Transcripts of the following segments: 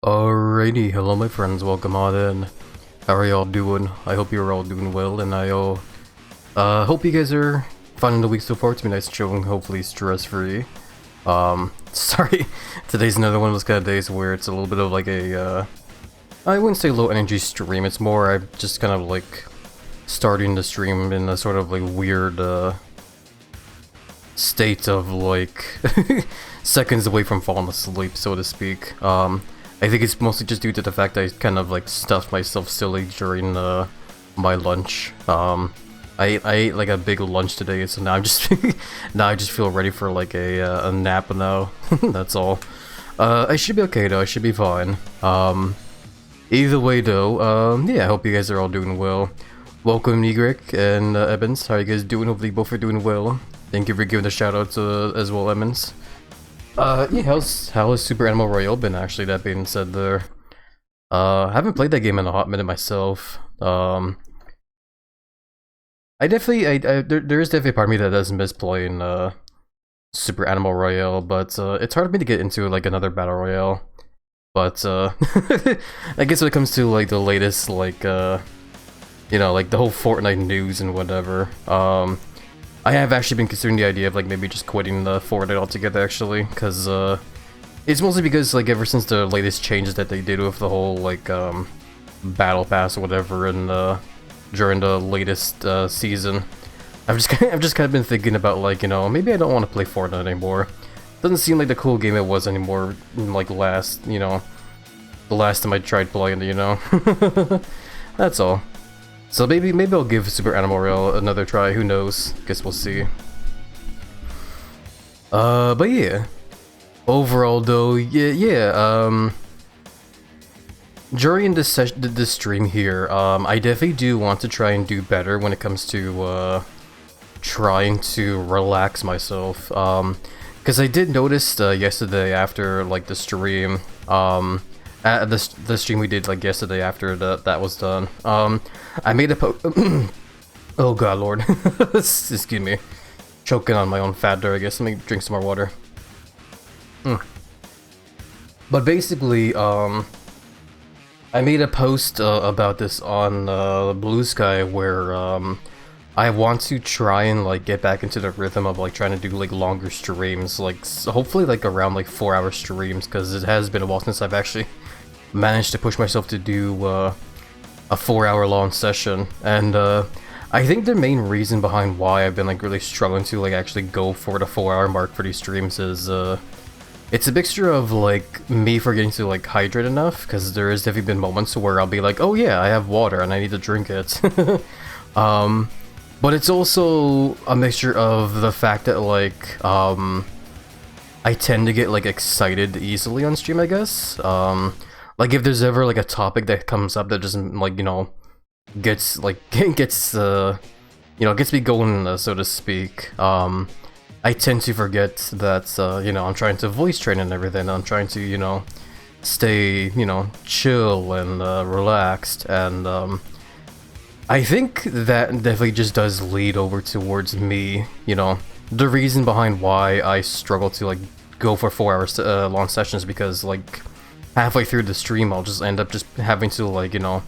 Alrighty, hello my friends, welcome on in. How are y'all doing? I hope you're all doing well, and I hope you guys are finding the week so far. It's been nice chilling, hopefully stress-free. Sorry, today's another one of those kind of days where it's a little bit of like a, I wouldn't say low energy stream, it's more I'm just kind of like starting the stream in a sort of like weird, state of like seconds away from falling asleep, so to speak. I think it's mostly just due to the fact that I kind of like stuffed myself silly during my lunch. I ate like a big lunch today, so now I'm just now I just feel ready for like a nap now. That's all. I should be okay though. I should be fine. Either way though, yeah, I hope you guys are all doing well. Welcome Negric and Evans. How are you guys doing? Hopefully both are doing well. Thank you for giving a shout out to as well, Evans. Yeah, how's Super Animal Royale been actually, that being said there? I haven't played that game in a hot minute myself. I definitely, there is definitely a part of me that does miss playing, Super Animal Royale, but, it's hard for me to get into, like, another Battle Royale. But, I guess when it comes to, like, the latest, like, you know, like, the whole Fortnite news and whatever, I have actually been considering the idea of like maybe just quitting the Fortnite altogether actually, because it's mostly because like ever since the latest changes that they did with the whole like battle pass or whatever and during the latest season, I've just kind of been thinking about like, you know, maybe I don't want to play Fortnite anymore. Doesn't seem like the cool game it was anymore like last, you know, the last time I tried playing it, you know. That's all. So maybe I'll give Super Animal Royale another try, who knows, guess we'll see. But yeah. Overall though, during this stream here, I definitely do want to try and do better when it comes to, trying to relax myself, because I did notice, yesterday after, like, the stream, the stream we did like yesterday after that was done. I made a oh god lord, excuse me, choking on my own fat there. I guess let me drink some more water. But basically, I made a post about this on Blue Sky where I want to try and like get back into the rhythm of like trying to do like longer streams, like hopefully like around like 4-hour streams, because it has been a while since I've actually managed to push myself to do a 4-hour long session. And I think the main reason behind why I've been like really struggling to like actually go for the 4-hour mark for these streams is it's a mixture of like me forgetting to like hydrate enough, because there has definitely been moments where I'll be like, oh yeah, I have water and I need to drink it. But it's also a mixture of the fact that like I tend to get like excited easily on stream, I guess. Like if there's ever like a topic that comes up that just like, you know, gets like gets you know, gets me going, so to speak, I tend to forget that you know, I'm trying to voice train and everything. I'm trying to, you know, stay, you know, chill and relaxed, and I think that definitely just does lead over towards me, you know, the reason behind why I struggle to like go for 4-hour long sessions, because like halfway through the stream I'll just end up just having to like, you know,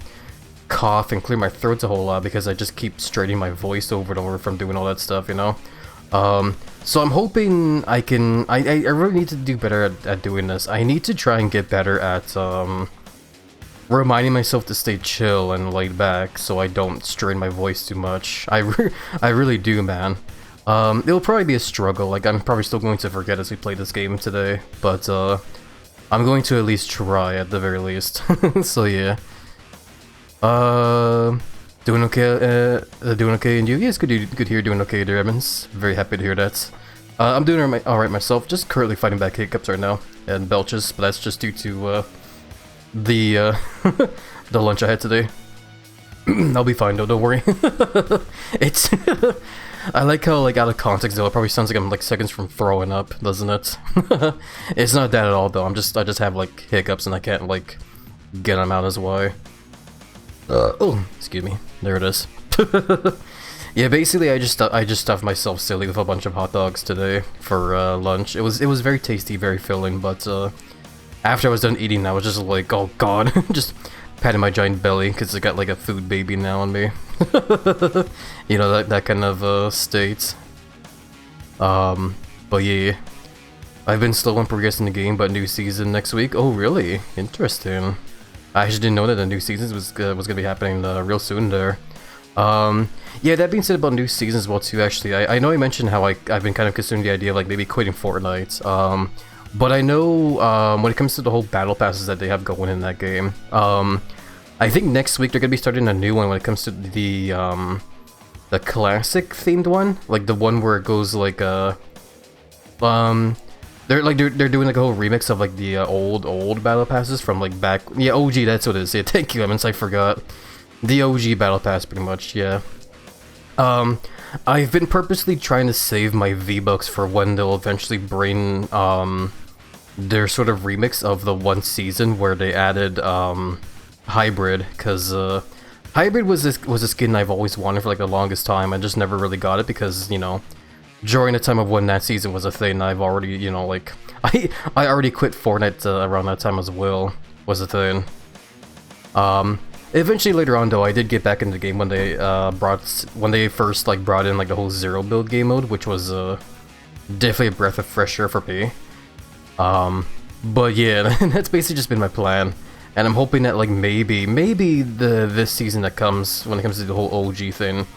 cough and clear my throat a whole lot because I just keep straining my voice over and over from doing all that stuff, you know. So I'm hoping I can, I really need to do better at doing this. I need to try and get better at reminding myself to stay chill and laid back so I don't strain my voice too much. I really do, man. It'll probably be a struggle, like I'm probably still going to forget as we play this game today, but I'm going to at least try at the very least. So yeah. Doing okay, and you? Yes, good to hear doing okay there, Evans. Very happy to hear that. I'm doing alright myself, just currently fighting back hiccups right now, and belches, but that's just due to, the, the lunch I had today. I'll be fine though, don't worry. It's, I like how, like, out of context though, it probably sounds like I'm, like, seconds from throwing up, doesn't it? It's not that at all though, I just have, like, hiccups and I can't, like, get them out as why. Oh, excuse me. There it is. Yeah, basically, I just stuffed myself silly with a bunch of hot dogs today for lunch. It was very tasty, very filling, but after I was done eating, I was just like, oh god, just patting my giant belly because I got like a food baby now on me. You know, that kind of state. But yeah, I've been slow on progressing the game, but new season next week. Oh really? Interesting. I actually didn't know that the new seasons was gonna be happening real soon there. Yeah, that being said about new seasons as well too, actually, I know I mentioned how I've been kind of considering the idea of like maybe quitting Fortnite, but I know when it comes to the whole battle passes that they have going in that game, I think next week they're gonna be starting a new one when it comes to the classic themed one, like the one where it goes like they're doing like a whole remix of like the old battle passes from like back, yeah, OG, that's what it is. Yeah, thank you, I forgot. The OG battle pass, pretty much, yeah. I've been purposely trying to save my V-Bucks for when they'll eventually bring their sort of remix of the one season where they added Hybrid, because Hybrid was a skin I've always wanted for like the longest time. I just never really got it because, you know, during the time of when that season was a thing, I've already, you know, like I already quit Fortnite around that time as well, was a thing. Eventually later on though, I did get back into the game when they first like brought in like the whole zero build game mode, which was definitely a breath of fresh air for me. But yeah, that's basically just been my plan, and I'm hoping that like maybe this season that comes, when it comes to the whole OG thing,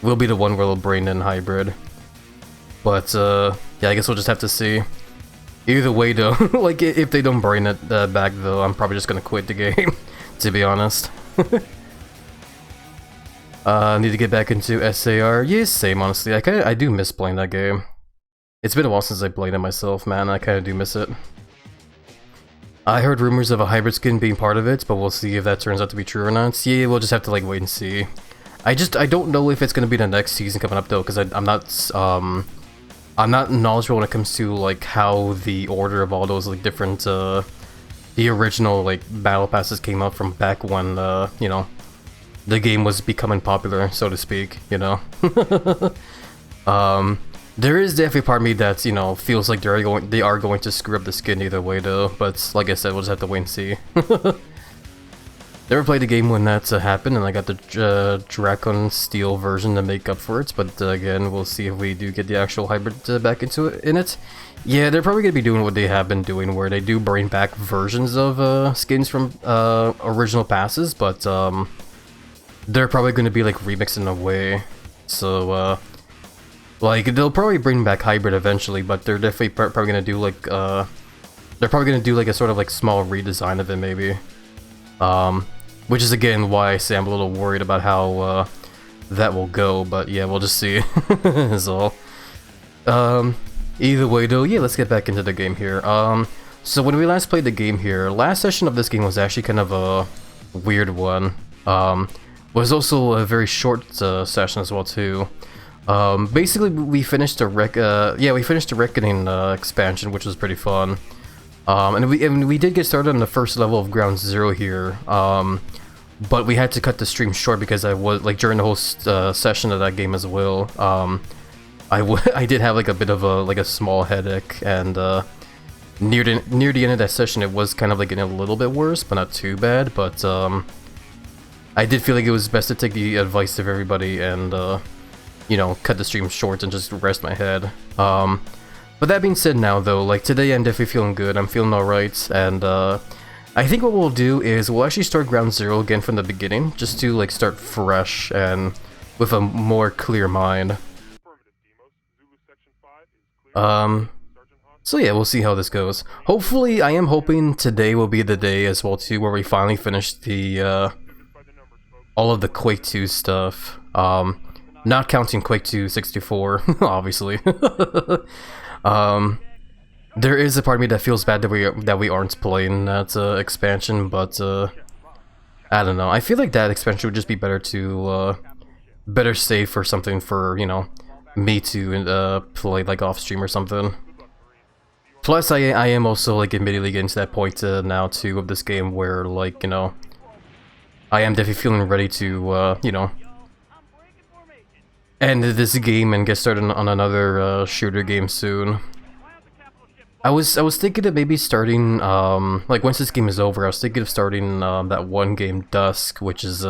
will be the one where they'll bring in Hybrid. But yeah, I guess we'll just have to see. Either way though, like if they don't bring it back though, I'm probably just gonna quit the game, to be honest. Need to get back into SAR. Yeah, same, honestly. I do miss playing that game. It's been a while since I played it myself, man. I kinda do miss it. I heard rumors of a hybrid skin being part of it, but we'll see if that turns out to be true or not. Yeah, we'll just have to like wait and see. I don't know if it's gonna be the next season coming up though, because I'm not knowledgeable when it comes to like how the order of all those like different the original like battle passes came out from back when you know, the game was becoming popular, so to speak, you know. There is definitely part of me that, you know, feels like they are going to screw up the skin either way though, but like I said, we'll just have to wait and see. Never played the game when that happened, and I got the Dracon Steel version to make up for it, but again, we'll see if we do get the actual hybrid back into it. Yeah, they're probably going to be doing what they have been doing, where they do bring back versions of skins from original passes, but they're probably going to be like remixed in a way. So like they'll probably bring back hybrid eventually, but they're definitely probably going to do like a sort of like small redesign of it maybe. Which is again why I say I'm a little worried about how that will go, but yeah, we'll just see. Is all. Either way though, yeah, let's get back into the game here. So when we last played the game here, last session of this game was actually kind of a weird one. Was also a very short session as well too. Basically we finished the Reckoning expansion, which was pretty fun. And we did get started on the first level of Ground Zero here, but we had to cut the stream short because I was like during the whole session of that game as well. I did have like a bit of a small headache, and near the end of that session, it was kind of like getting a little bit worse, but not too bad. But I did feel like it was best to take the advice of everybody and you know, cut the stream short and just rest my head. But that being said now though, like today I'm definitely feeling good, I'm feeling alright, and I think what we'll do is we'll actually start Ground Zero again from the beginning, just to like start fresh and with a more clear mind. So yeah, we'll see how this goes. Hopefully, I am hoping today will be the day as well too, where we finally finish the all of the Quake 2 stuff. Not counting Quake 2 64, obviously. There is a part of me that feels bad that we aren't playing that expansion, but I don't know. I feel like that expansion would just be better to better save for something for, you know, me to play like off stream or something. Plus, I am also like immediately getting to that point now too of this game where, like, you know, I am definitely feeling ready to you know, end this game and get started on another shooter game soon. I was thinking of maybe starting like once this game is over, I was thinking of starting that one game Dusk, which is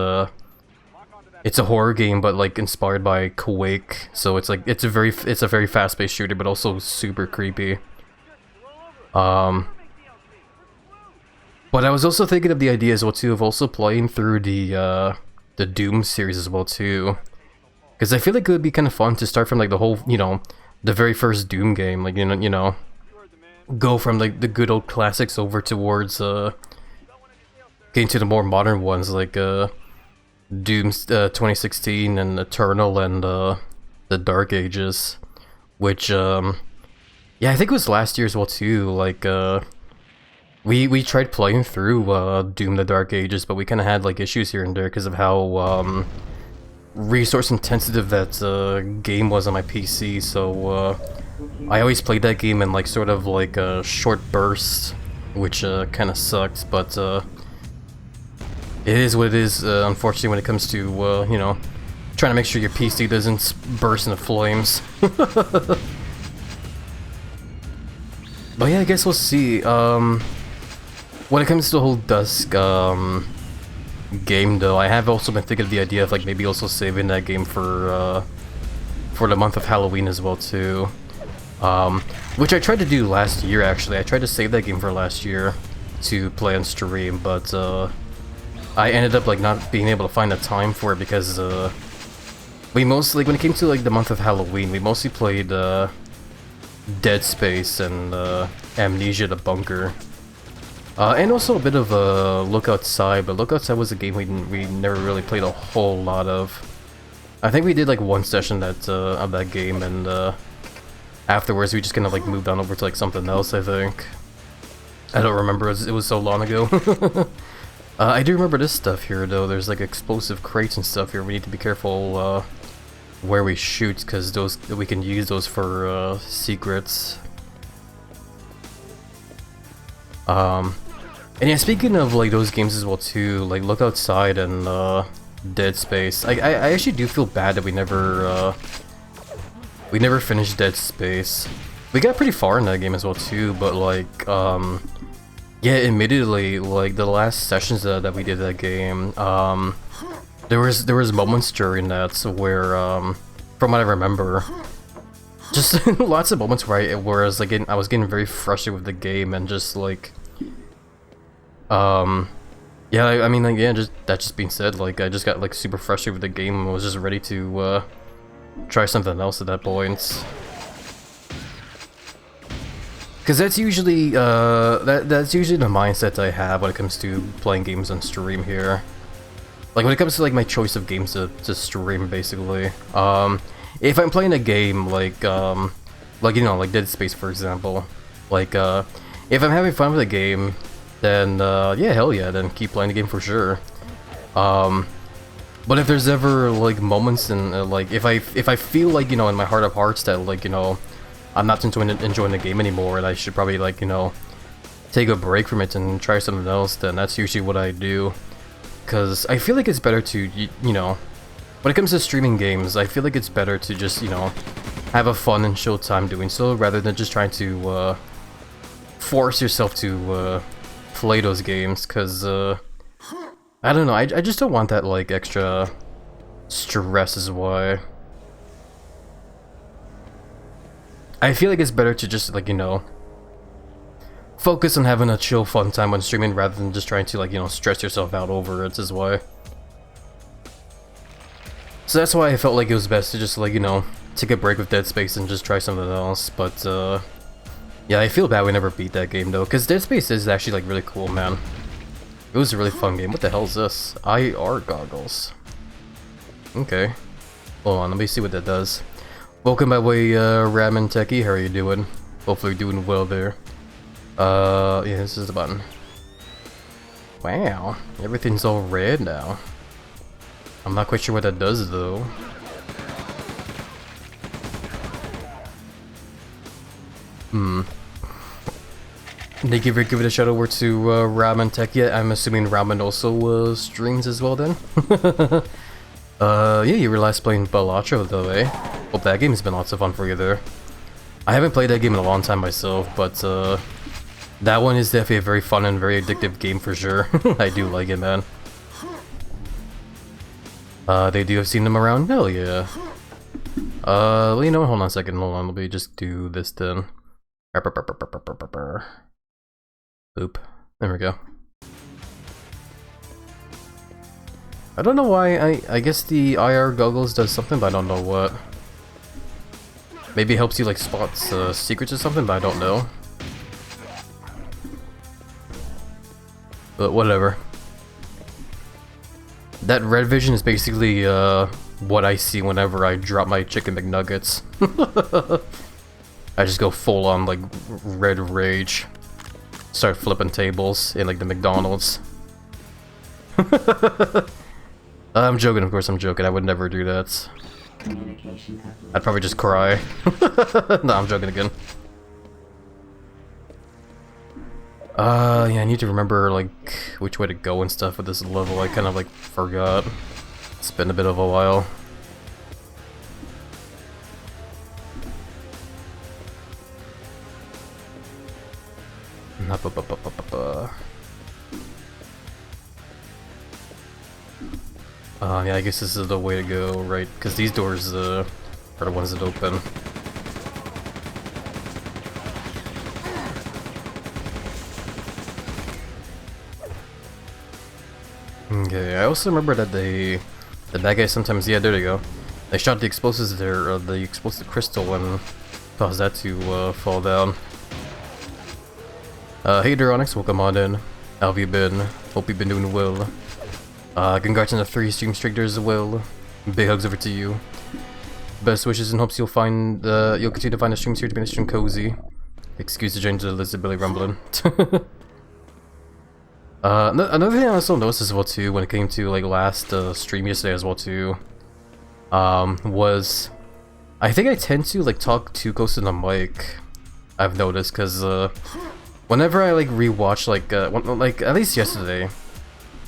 it's a horror game but like inspired by Quake. So it's like it's a very fast-paced shooter but also super creepy. But I was also thinking of the idea as well too of also playing through the Doom series as well too. Because I feel like it would be kind of fun to start from like the whole, the very first Doom game, like go from like the good old classics over towards getting to the more modern ones like Doom's 2016 and Eternal and the Dark Ages, which yeah, I think it was last year as well too. Like we tried playing through Doom the Dark Ages, but we kind of had like issues here and there because of how resource intensive that game was on my PC. So I always played that game in like sort of like short bursts, which kind of sucked. But it is what it is. Unfortunately, when it comes to trying to make sure your PC doesn't burst into flames. But yeah, I guess we'll see. When it comes to the whole Dusk game, though, I have also been thinking of the idea of like maybe also saving that game for the month of Halloween as well too. Which I tried to do last year actually. I tried to save that game for last year to play on stream, but I ended up like not being able to find the time for it because we mostly, when it came to like the month of Halloween, we mostly played Dead Space and Amnesia: The Bunker. And also a bit of Look Outside, but Look Outside was a game we never really played a whole lot of. I think we did like one session of that game, and afterwards we just kind of like moved on over to like something else, I think. I don't remember, it was so long ago. I do remember this stuff here though. There's like explosive crates and stuff here. We need to be careful where we shoot, because we can use those for secrets. And yeah, speaking of like those games as well too, like Look Outside and Dead Space, I actually do feel bad that we never finished Dead Space. We got pretty far in that game as well too, but like yeah, admittedly, like the last sessions that we did that game, there was moments during that where from what I remember, just lots of moments where I was getting very frustrated with the game, and just like yeah, I mean, like, yeah, that just being said, like I just got like super frustrated with the game and was just ready to try something else at that point. Because that's usually that's usually the mindset I have when it comes to playing games on stream here. Like when it comes to like my choice of games to stream, basically. If I'm playing a game like like Dead Space for example, like if I'm having fun with a game, then yeah, hell yeah, then keep playing the game for sure. But if there's ever like moments in like if I feel like in my heart of hearts that like I'm not enjoying the game anymore and I should probably like take a break from it and try something else, then that's usually what I do. Because I feel like it's better to when it comes to streaming games, I feel like it's better to just have a fun and chill time doing so, rather than just trying to force yourself to play those games. Because I don't know, I just don't want that like extra stress is why. I feel like it's better to just like focus on having a chill fun time when streaming, rather than just trying to like stress yourself out over it is why. So that's why I felt like it was best to just like take a break with Dead Space and just try something else. But yeah, I feel bad we never beat that game though, because Dead Space is actually like really cool, man. It was a really fun game. What the hell is this? IR goggles. Okay. Hold on, let me see what that does. Welcome my way, Ramen Techie. How are you doing? Hopefully you're doing well there. Yeah, this is the button. Wow, everything's all red now. I'm not quite sure what that does though. Thank you for giving a shout over to Ramen Techie. I'm assuming Ramen also streams as well then. Yeah, you were last playing Balatro though, eh? Hope that game's been lots of fun for you there. I haven't played that game in a long time myself, but that one is definitely a very fun and very addictive game for sure. I do like it, man. They do have seen them around? Hell yeah. Well, you know what? Hold on a second. Hold on. Let me just do this then. Oop. There we go. I don't know why. I guess the IR goggles does something, but I don't know what. Maybe it helps you like spot secrets or something, but I don't know. But whatever. That red vision is basically what I see whenever I drop my chicken McNuggets. I just go full on like red rage. Start flipping tables in like the McDonald's. I'm joking, of course I'm joking. I would never do that. I'd probably just cry. No, I'm joking again. Yeah, I need to remember, like, which way to go and stuff with this level. I kind of, like, forgot. It's been a bit of a while. Yeah, I guess this is the way to go, right? Because these doors, are the ones that open. Okay, I also remember that the bad guys sometimes, yeah, there they go. They shot the explosives there, the explosive crystal, and caused that to fall down. Hey Duronyx, welcome on in. How have you been? Hope you've been doing well. Congrats on the 3 stream streak as well. Big hugs over to you. Best wishes and hopes you'll continue to find the streams here to be nice and cozy. Excuse the change of the lizard belly rumbling. Another thing I also noticed as well too when it came to like last stream yesterday as well too, was I think I tend to like talk too close to the mic. I've noticed because whenever I like rewatch like at least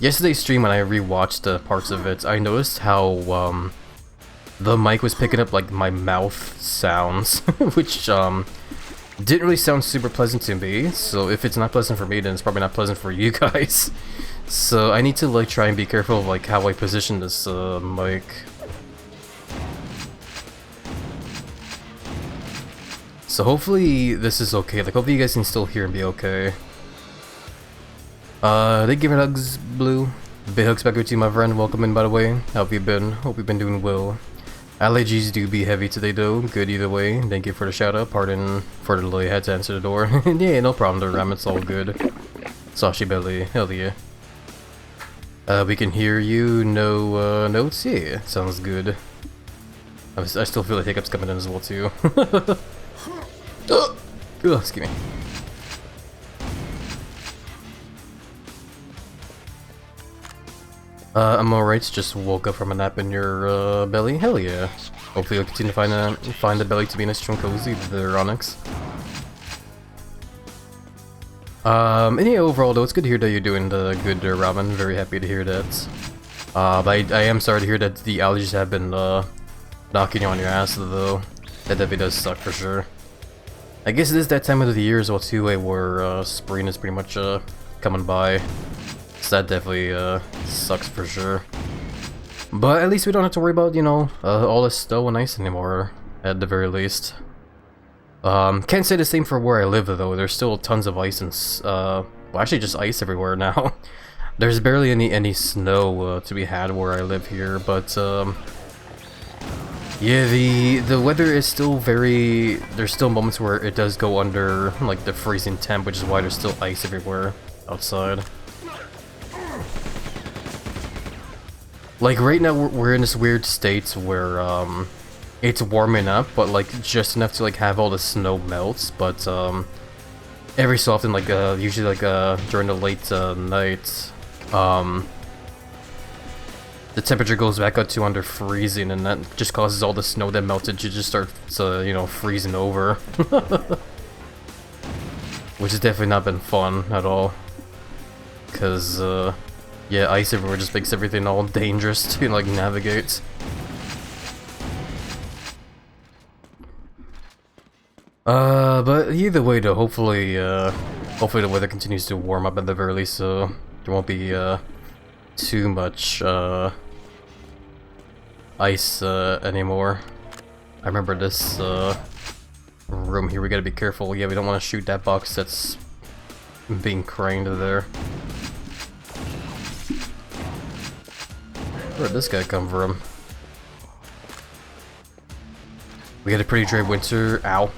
yesterday's stream when I rewatched parts of it, I noticed how the mic was picking up like my mouth sounds, which didn't really sound super pleasant to me. So if it's not pleasant for me, then it's probably not pleasant for you guys. So I need to like try and be careful of like how I position this mic. So hopefully this is okay. Like hopefully you guys can still hear and be okay. They give it hugs, Blue. Big hugs back to you, my friend. Welcome in, by the way. How have you been? Hope you've been doing well. Allergies do be heavy today, though. Good either way. Thank you for the shout out. Pardon for the delay. Had to answer the door. Yeah, no problem, there, Ram. It's all good. Sashi belly. Hell yeah. We can hear you. No notes. Yeah, sounds good. I still feel the hiccups coming in as well too. Oh, excuse me. I'm alright, just woke up from a nap in your belly. Hell yeah. Hopefully you'll continue to find the belly to be nice and cozy, the Onyx. And yeah, overall though, it's good to hear that you're doing the good ramen. Very happy to hear that. But I am sorry to hear that the allergies have been knocking you on your ass though. That definitely does suck for sure. I guess it is that time of the year as well too, where spring is pretty much coming by. So that definitely sucks for sure. But at least we don't have to worry about, you know, all this snow and ice anymore, at the very least. Can't say the same for where I live though. There's still tons of ice and well, actually just ice everywhere now. There's barely any snow to be had where I live here, but yeah, the weather is still very. There's still moments where it does go under like the freezing temp, which is why there's still ice everywhere outside. Like right now we're in this weird state where it's warming up, but like just enough to like have all the snow melts, but every so often, like usually like during the late night, the temperature goes back up to under freezing, and that just causes all the snow that melted to just start you know, freezing over. Which has definitely not been fun at all, because yeah, ice everywhere just makes everything all dangerous to like navigate. But either way though, hopefully the weather continues to warm up at the very least, so there won't be, too much, ice, anymore. I remember this, room here, we gotta be careful. Yeah, we don't want to shoot that box that's being craned there. Where'd this guy come from? We had a pretty dry winter. Ow.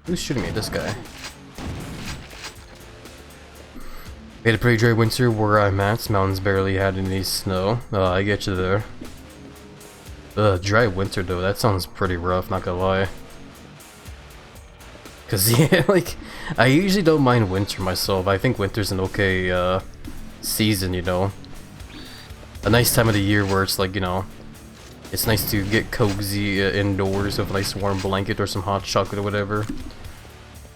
Who's shooting me? This guy. We had a pretty dry winter where I'm at. Mountains barely had any snow. I get you there. Dry winter though, that sounds pretty rough, not gonna lie. Cause yeah, like, I usually don't mind winter myself. I think winter's an okay, season, you know. A nice time of the year where it's like, you know, it's nice to get cozy indoors with a nice warm blanket or some hot chocolate or whatever.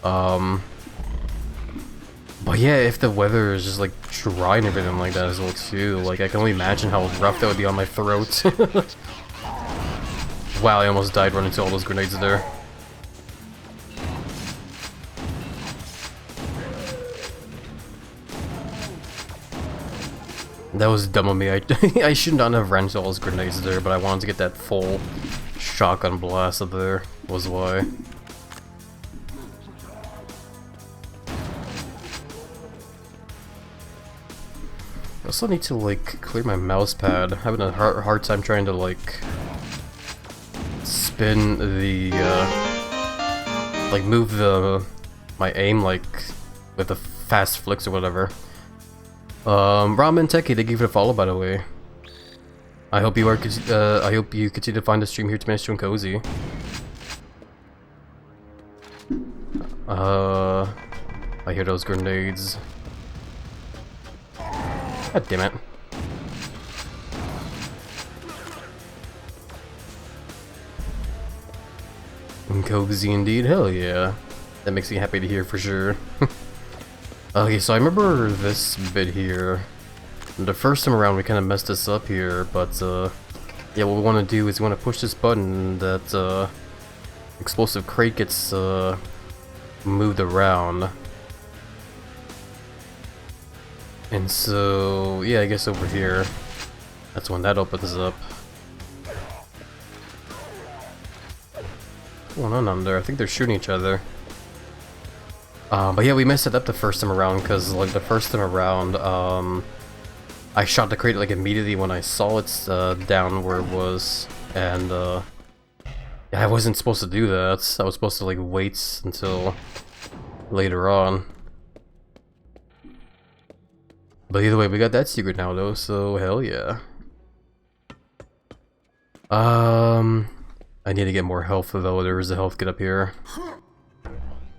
But yeah, if the weather is just like dry and everything like that as well too, like I can only imagine how rough that would be on my throat. Wow, I almost died running into all those grenades there. That was dumb of me. I should not have ran into all those grenades there, but I wanted to get that full shotgun blast up there, was why. I also need to, like, clear my mouse pad. I'm having a hard time trying to, like, spin the, like, move my aim, like, with the fast flicks or whatever. Ramen Techie, thank you for the follow, by the way. I hope you continue to find the stream here to manage to cozy. I hear those grenades. God damn it. Cozy indeed, hell yeah. That makes me happy to hear for sure. Okay, so I remember this bit here. The first time around we kind of messed this up here, but yeah, what we want to do is we want to push this button that explosive crate gets moved around. And so, yeah, I guess over here, that's when that opens up. What's going on under there? I think they're shooting each other. But yeah, we messed it up the first time around, because, like, the first time around, I shot the crate, like, immediately when I saw it, down where it was, and, yeah, I wasn't supposed to do that. I was supposed to, like, wait until later on. But either way, we got that secret now, though, so hell yeah. I need to get more health, though. There is a health kit up here.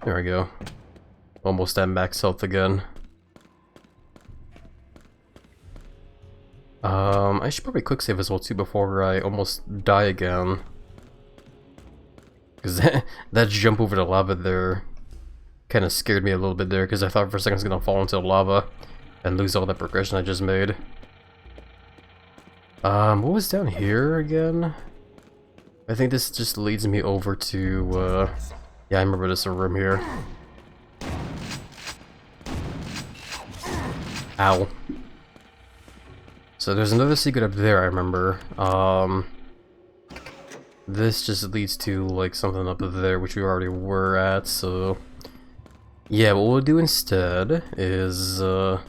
There we go. Almost at max health again. I should probably quick save as well too before I almost die again. Cause that jump over the lava there kind of scared me a little bit there, because I thought for a second I was gonna fall into the lava and lose all that progression I just made. What was down here again? I think this just leads me over to, yeah, I remember this room here. Ow. So there's another secret up there, I remember. This just leads to, like, something up there, which we already were at, so... Yeah, what we'll do instead is, do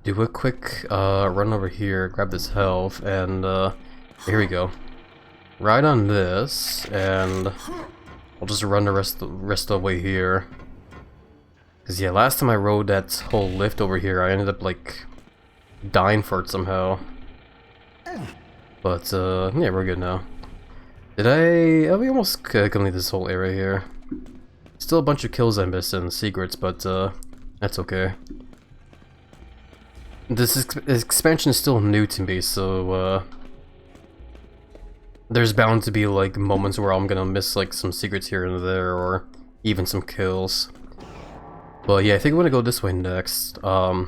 a quick, run over here, grab this health, and, here we go. Ride on this, and we'll just run the rest of the way here. Cause yeah, last time I rode that whole lift over here, I ended up like dying for it somehow. But yeah, we're good now. Did I? Oh, we almost completed this whole area here. Still a bunch of kills I missed and secrets, but that's okay. This expansion is still new to me, so there's bound to be like moments where I'm gonna miss like some secrets here and there, or even some kills. But yeah, I think I'm gonna go this way next. Yeah.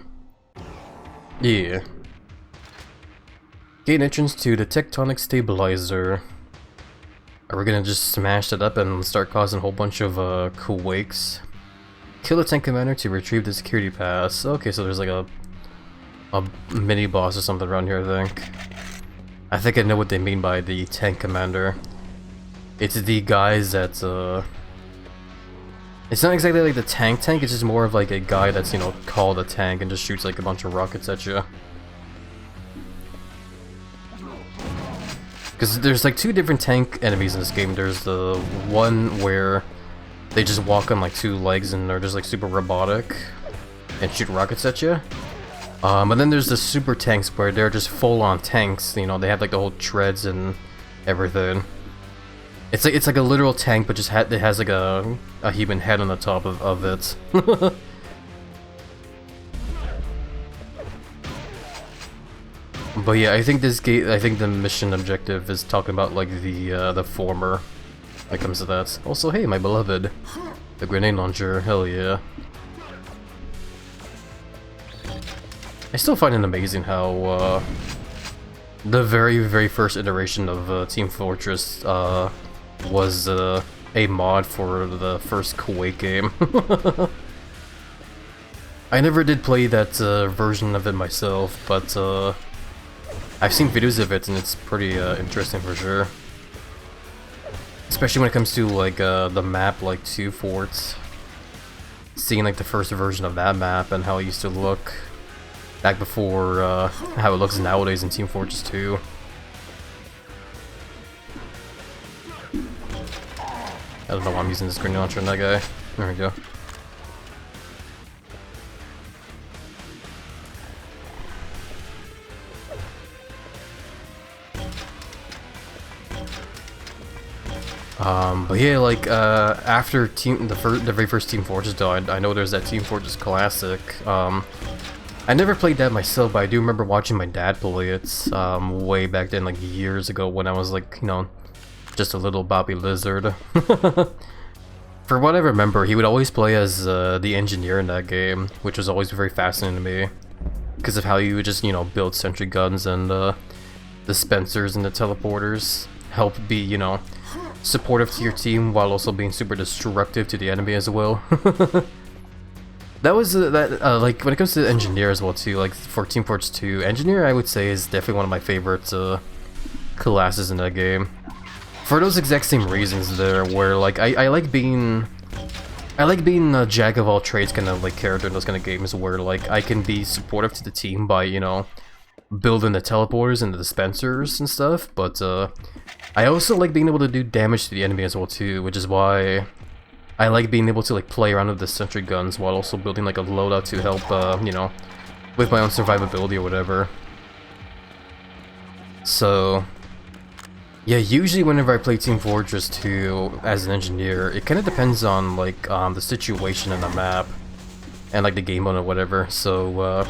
Gain entrance to the tectonic stabilizer. Are we gonna just smash it up and start causing a whole bunch of quakes? Kill the tank commander to retrieve the security pass. Okay, so there's like a mini boss or something around here, I think. I think I know what they mean by the tank commander. It's the guys that it's not exactly like the tank, it's just more of like a guy that's, you know, called a tank and just shoots like a bunch of rockets at you. Because there's like two different tank enemies in this game. There's the one where they just walk on like two legs and they're just like super robotic and shoot rockets at you. And then there's the super tanks where they're just full-on tanks. You know, they have like the whole treads and everything. It's like a literal tank, but just it has like a human head on the top of it. But yeah, I think the mission objective is talking about like the former. When it comes to that. Also, hey, my beloved, the grenade launcher. Hell yeah. I still find it amazing how the very first iteration of Team Fortress was a mod for the first Quake game. I never did play that version of it myself, but I've seen videos of it and it's pretty interesting for sure. Especially when it comes to like the map, like 2 forts. Seeing like the first version of that map and how it used to look back before how it looks nowadays in Team Fortress 2. I don't know why I'm using this grenade launcher on that guy. There we go. But yeah, like after the very first Team Fortress though, I know there's that Team Fortress Classic. I never played that myself, but I do remember watching my dad play it way back then, like years ago when I was like, you know, just a little HappyLizard. For what I remember, he would always play as the engineer in that game, which was always very fascinating to me because of how you would just, you know, build sentry guns and the dispensers and the teleporters help be, you know, supportive to your team while also being super destructive to the enemy as well. That was like when it comes to engineer as well too, like for Team Fortress 2, engineer I would say is definitely one of my favorite classes in that game. For those exact same reasons there, where like I like being a jack of all trades kind of like character in those kind of games where like I can be supportive to the team by, you know, building the teleporters and the dispensers and stuff, but I also like being able to do damage to the enemy as well too, which is why I like being able to like play around with the sentry guns while also building like a loadout to help, you know, with my own survivability or whatever. So yeah, usually whenever I play Team Fortress 2 as an engineer, it kind of depends on like the situation in the map and like the game mode or whatever. So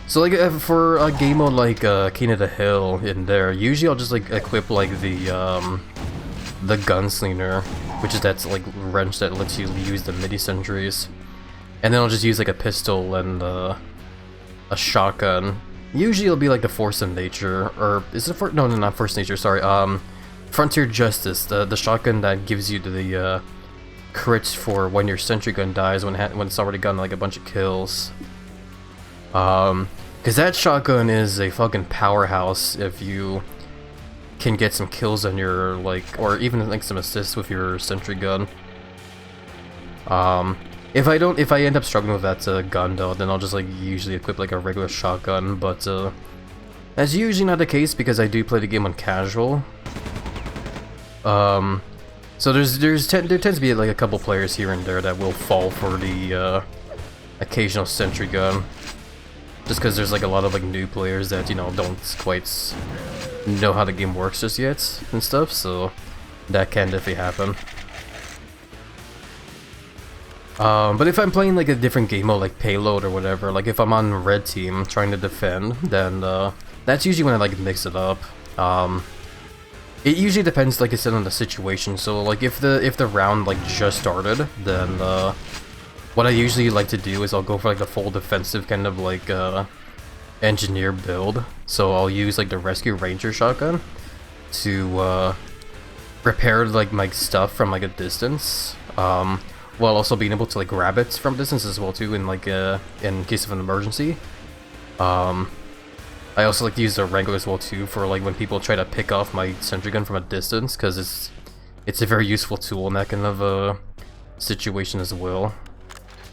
so like for a game mode like King of the Hill in there, usually I'll just like equip like the gunslinger, which is that like wrench that lets you use the midi sentries, and then I'll just use like a pistol and a shotgun. Usually it'll be like the Force of Nature, or is it no, not Force of Nature, sorry, Frontier Justice, the shotgun that gives you the crits for when your sentry gun dies when it's already gotten like a bunch of kills. Because that shotgun is a fucking powerhouse if you can get some kills on your, like, or even like some assists with your sentry gun. If I end up struggling with that gun though, then I'll just like usually equip like a regular shotgun, but that's usually not the case because I do play the game on casual. So there tends to be like a couple players here and there that will fall for the occasional sentry gun. Just because there's like a lot of like new players that, you know, don't quite know how the game works just yet and stuff, so that can definitely happen. But if I'm playing like a different game mode like Payload or whatever, like if I'm on red team trying to defend, then that's usually when I like mix it up. It usually depends, like I said, on the situation. So like if the round like just started, then what I usually like to do is I'll go for like the full defensive kind of like engineer build. So I'll use like the Rescue Ranger shotgun to repaired like my stuff from like a distance, while also being able to like grab it from distance as well too, in like in case of an emergency. I also like to use the Wrangler as well too for like when people try to pick off my sentry gun from a distance, because it's a very useful tool in that kind of situation as well.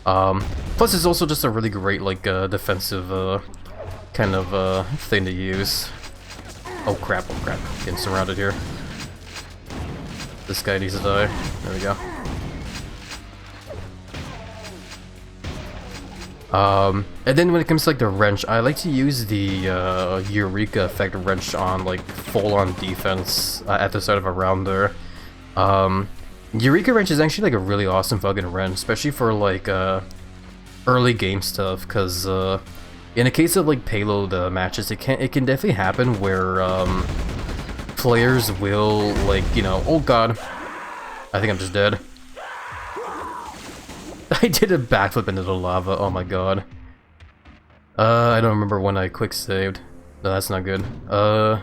Plus it's also just a really great like defensive kind of thing to use. Oh crap, oh crap, getting surrounded here. This guy needs to die. There we go. And then when it comes to like the wrench, I like to use the Eureka effect wrench on like full-on defense at the start of a round there. Eureka wrench is actually like a really awesome fucking wrench, especially for like early game stuff, because in a case of like payload matches, it can definitely happen where players will like, you know, oh god, I think I'm just dead. I did a backflip into the lava, oh my god. I don't remember when I quick saved. No, that's not good. Oh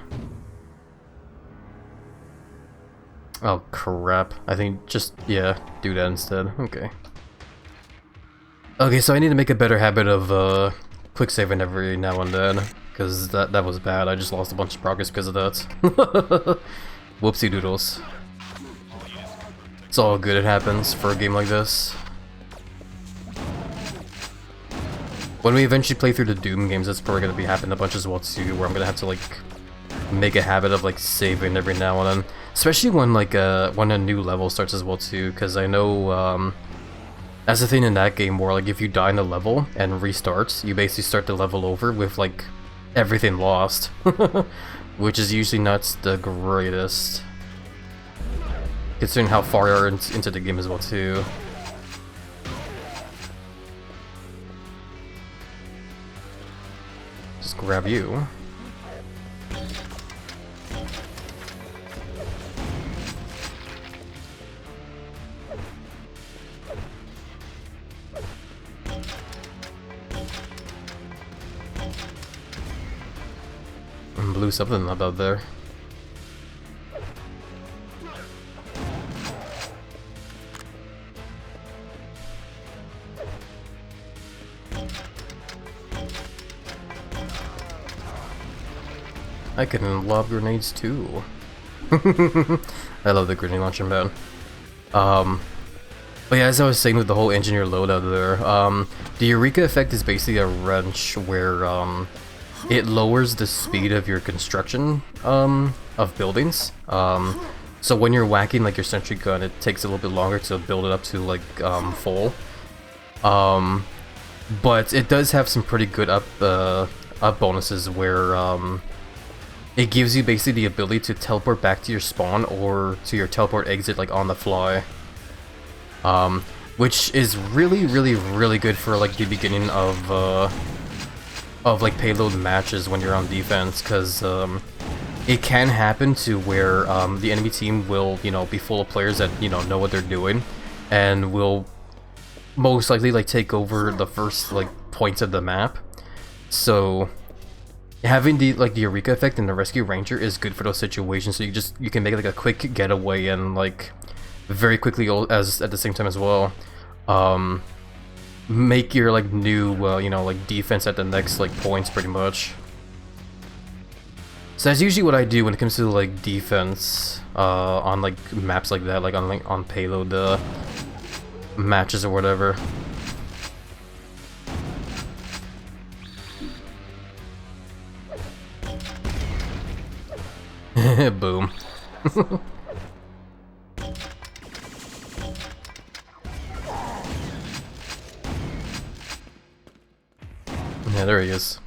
crap, I think just, yeah, do that instead, okay. Okay, so I need to make a better habit of quick saving every now and then, because that was bad. I just lost a bunch of progress because of that. Whoopsie doodles. It's all good, it happens for a game like this. When we eventually play through the Doom games, that's probably going to be happening a bunch as well too, where I'm going to have to like make a habit of like saving every now and then. Especially when like when a new level starts as well too, because I know that's the thing in that game where like if you die in a level and restarts, you basically start the level over with like everything lost. Which is usually not the greatest, considering how far you are into the game as well too. Just grab you. And blew something up out there. I can lob grenades too. I love the grenade launcher, man. But yeah, as I was saying with the whole engineer loadout there, the Eureka effect is basically a wrench where it lowers the speed of your construction of buildings. So when you're whacking like your sentry gun, it takes a little bit longer to build it up to like full. But it does have some pretty good up bonuses where it gives you basically the ability to teleport back to your spawn or to your teleport exit like on the fly. Which is really good for like the beginning of like payload matches when you're on defense, because it can happen to where the enemy team will, you know, be full of players that, you know what they're doing, and will most likely like take over the first like points of the map. So having the Eureka effect and the Rescue Ranger is good for those situations, so you can make like a quick getaway and like very quickly as at the same time as well make your like new like defense at the next like points pretty much. So that's usually what I do when it comes to like defense on like maps like that, like on payload matches or whatever. Boom. Yeah, there he is.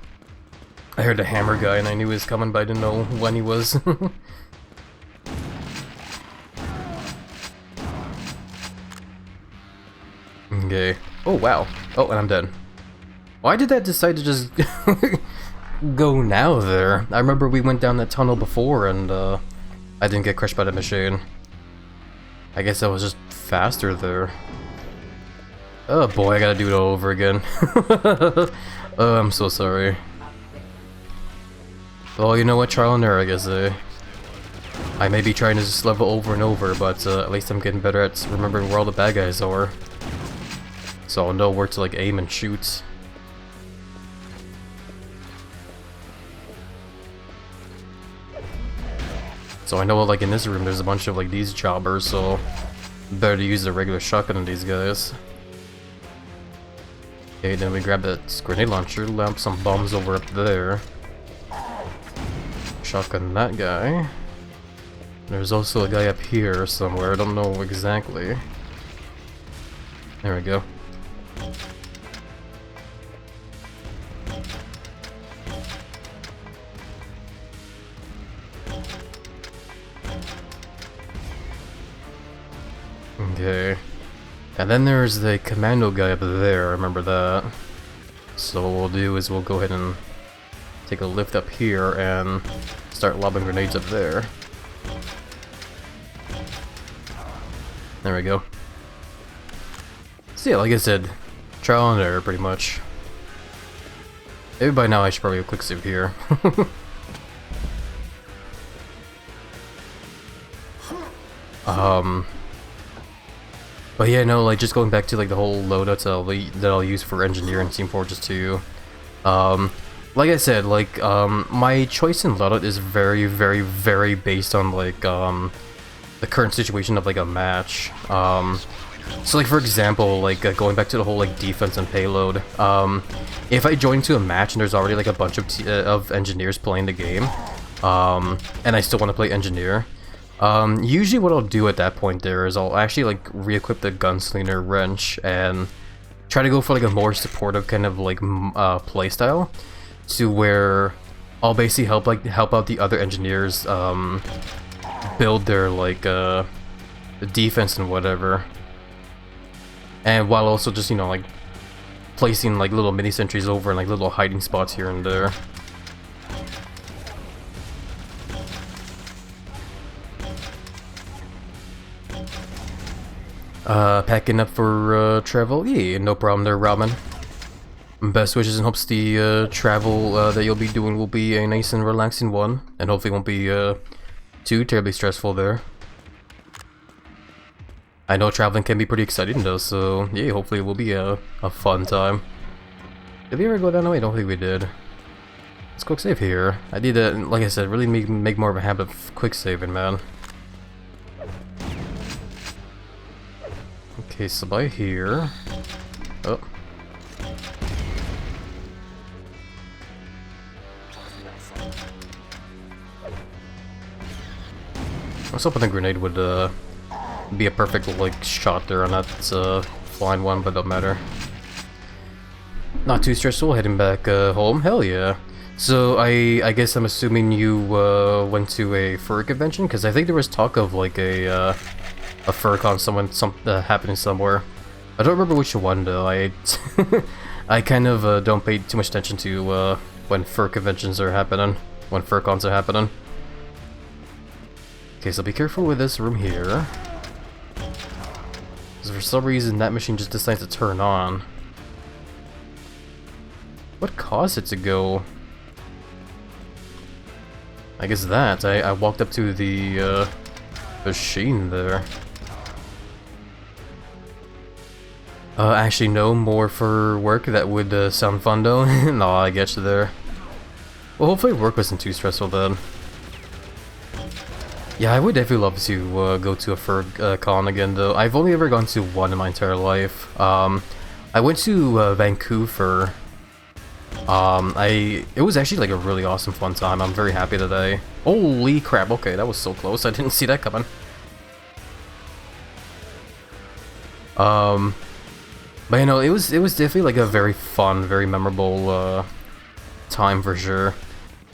I heard a hammer guy and I knew he was coming, but I didn't know when he was. Okay. Oh, wow. Oh, and I'm dead. Why did that decide to just go now there? I remember we went down that tunnel before and I didn't get crushed by the machine. I guess I was just faster there. Oh boy, I gotta do it all over again. Oh, I'm so sorry. Well, you know what, trial and error, I guess, I may be trying to just level over and over, but at least I'm getting better at remembering where all the bad guys are. So I'll know where to like aim and shoot. So I know like in this room there's a bunch of like these jobbers, so better to use the regular shotgun on these guys. Okay, then we grab that grenade launcher, lamp some bombs over up there. Shotgun that guy. There's also a guy up here somewhere, I don't know exactly. There we go. Okay. And then there's the commando guy up there, I remember that. So what we'll do is we'll go ahead and take a lift up here and start lobbing grenades up there. There we go. So yeah, like I said, trial and error pretty much. Maybe by now I should probably quick save here. But yeah, no, like just going back to like the whole loadouts that I'll use for Engineer and Team Fortress 2. Like I said, like my choice in loadout is very, very, very based on like the current situation of like a match. So like for example, like going back to the whole like defense and payload. If I join to a match and there's already like a bunch of engineers playing the game, and I still want to play engineer. Usually what I'll do at that point there is I'll actually like re-equip the gunslinger wrench and try to go for like a more supportive kind of like playstyle, to where I'll basically help out the other engineers build their like the defense and whatever, and while also just, you know, like placing like little mini sentries over and like little hiding spots here and there. Packing up for travel? Yeah, no problem there, Robin. Best wishes and hopes the travel that you'll be doing will be a nice and relaxing one, and hopefully won't be too terribly stressful there. I know traveling can be pretty exciting though, so yeah, hopefully it will be a fun time. Did we ever go down the way? I don't think we did. Let's quick save here. I need to, like I said, really make more of a habit of quick saving, man. Okay, so by here. Oh. I was hoping the grenade would be a perfect like shot there on that flying one, but don't matter. Not too stressful. Heading back home. Hell yeah. So I guess I'm assuming you went to a fur convention, because I think there was talk of like a FurCon happening somewhere. I don't remember which one though. I kind of don't pay too much attention to when fur conventions are happening, when FurCons are happening. Okay, so be careful with this room here, because for some reason that machine just decides to turn on. What caused it to go? I guess that I walked up to the machine there. Actually, no more for work. That would sound fun though. No, I get you there. Well, hopefully work wasn't too stressful then. Yeah, I would definitely love to go to a fur con again though. I've only ever gone to one in my entire life. I went to Vancouver. It was actually like a really awesome fun time. I'm very happy that I... Holy crap, okay, that was so close. I didn't see that coming. But you know, it was definitely like a very fun, very memorable time for sure.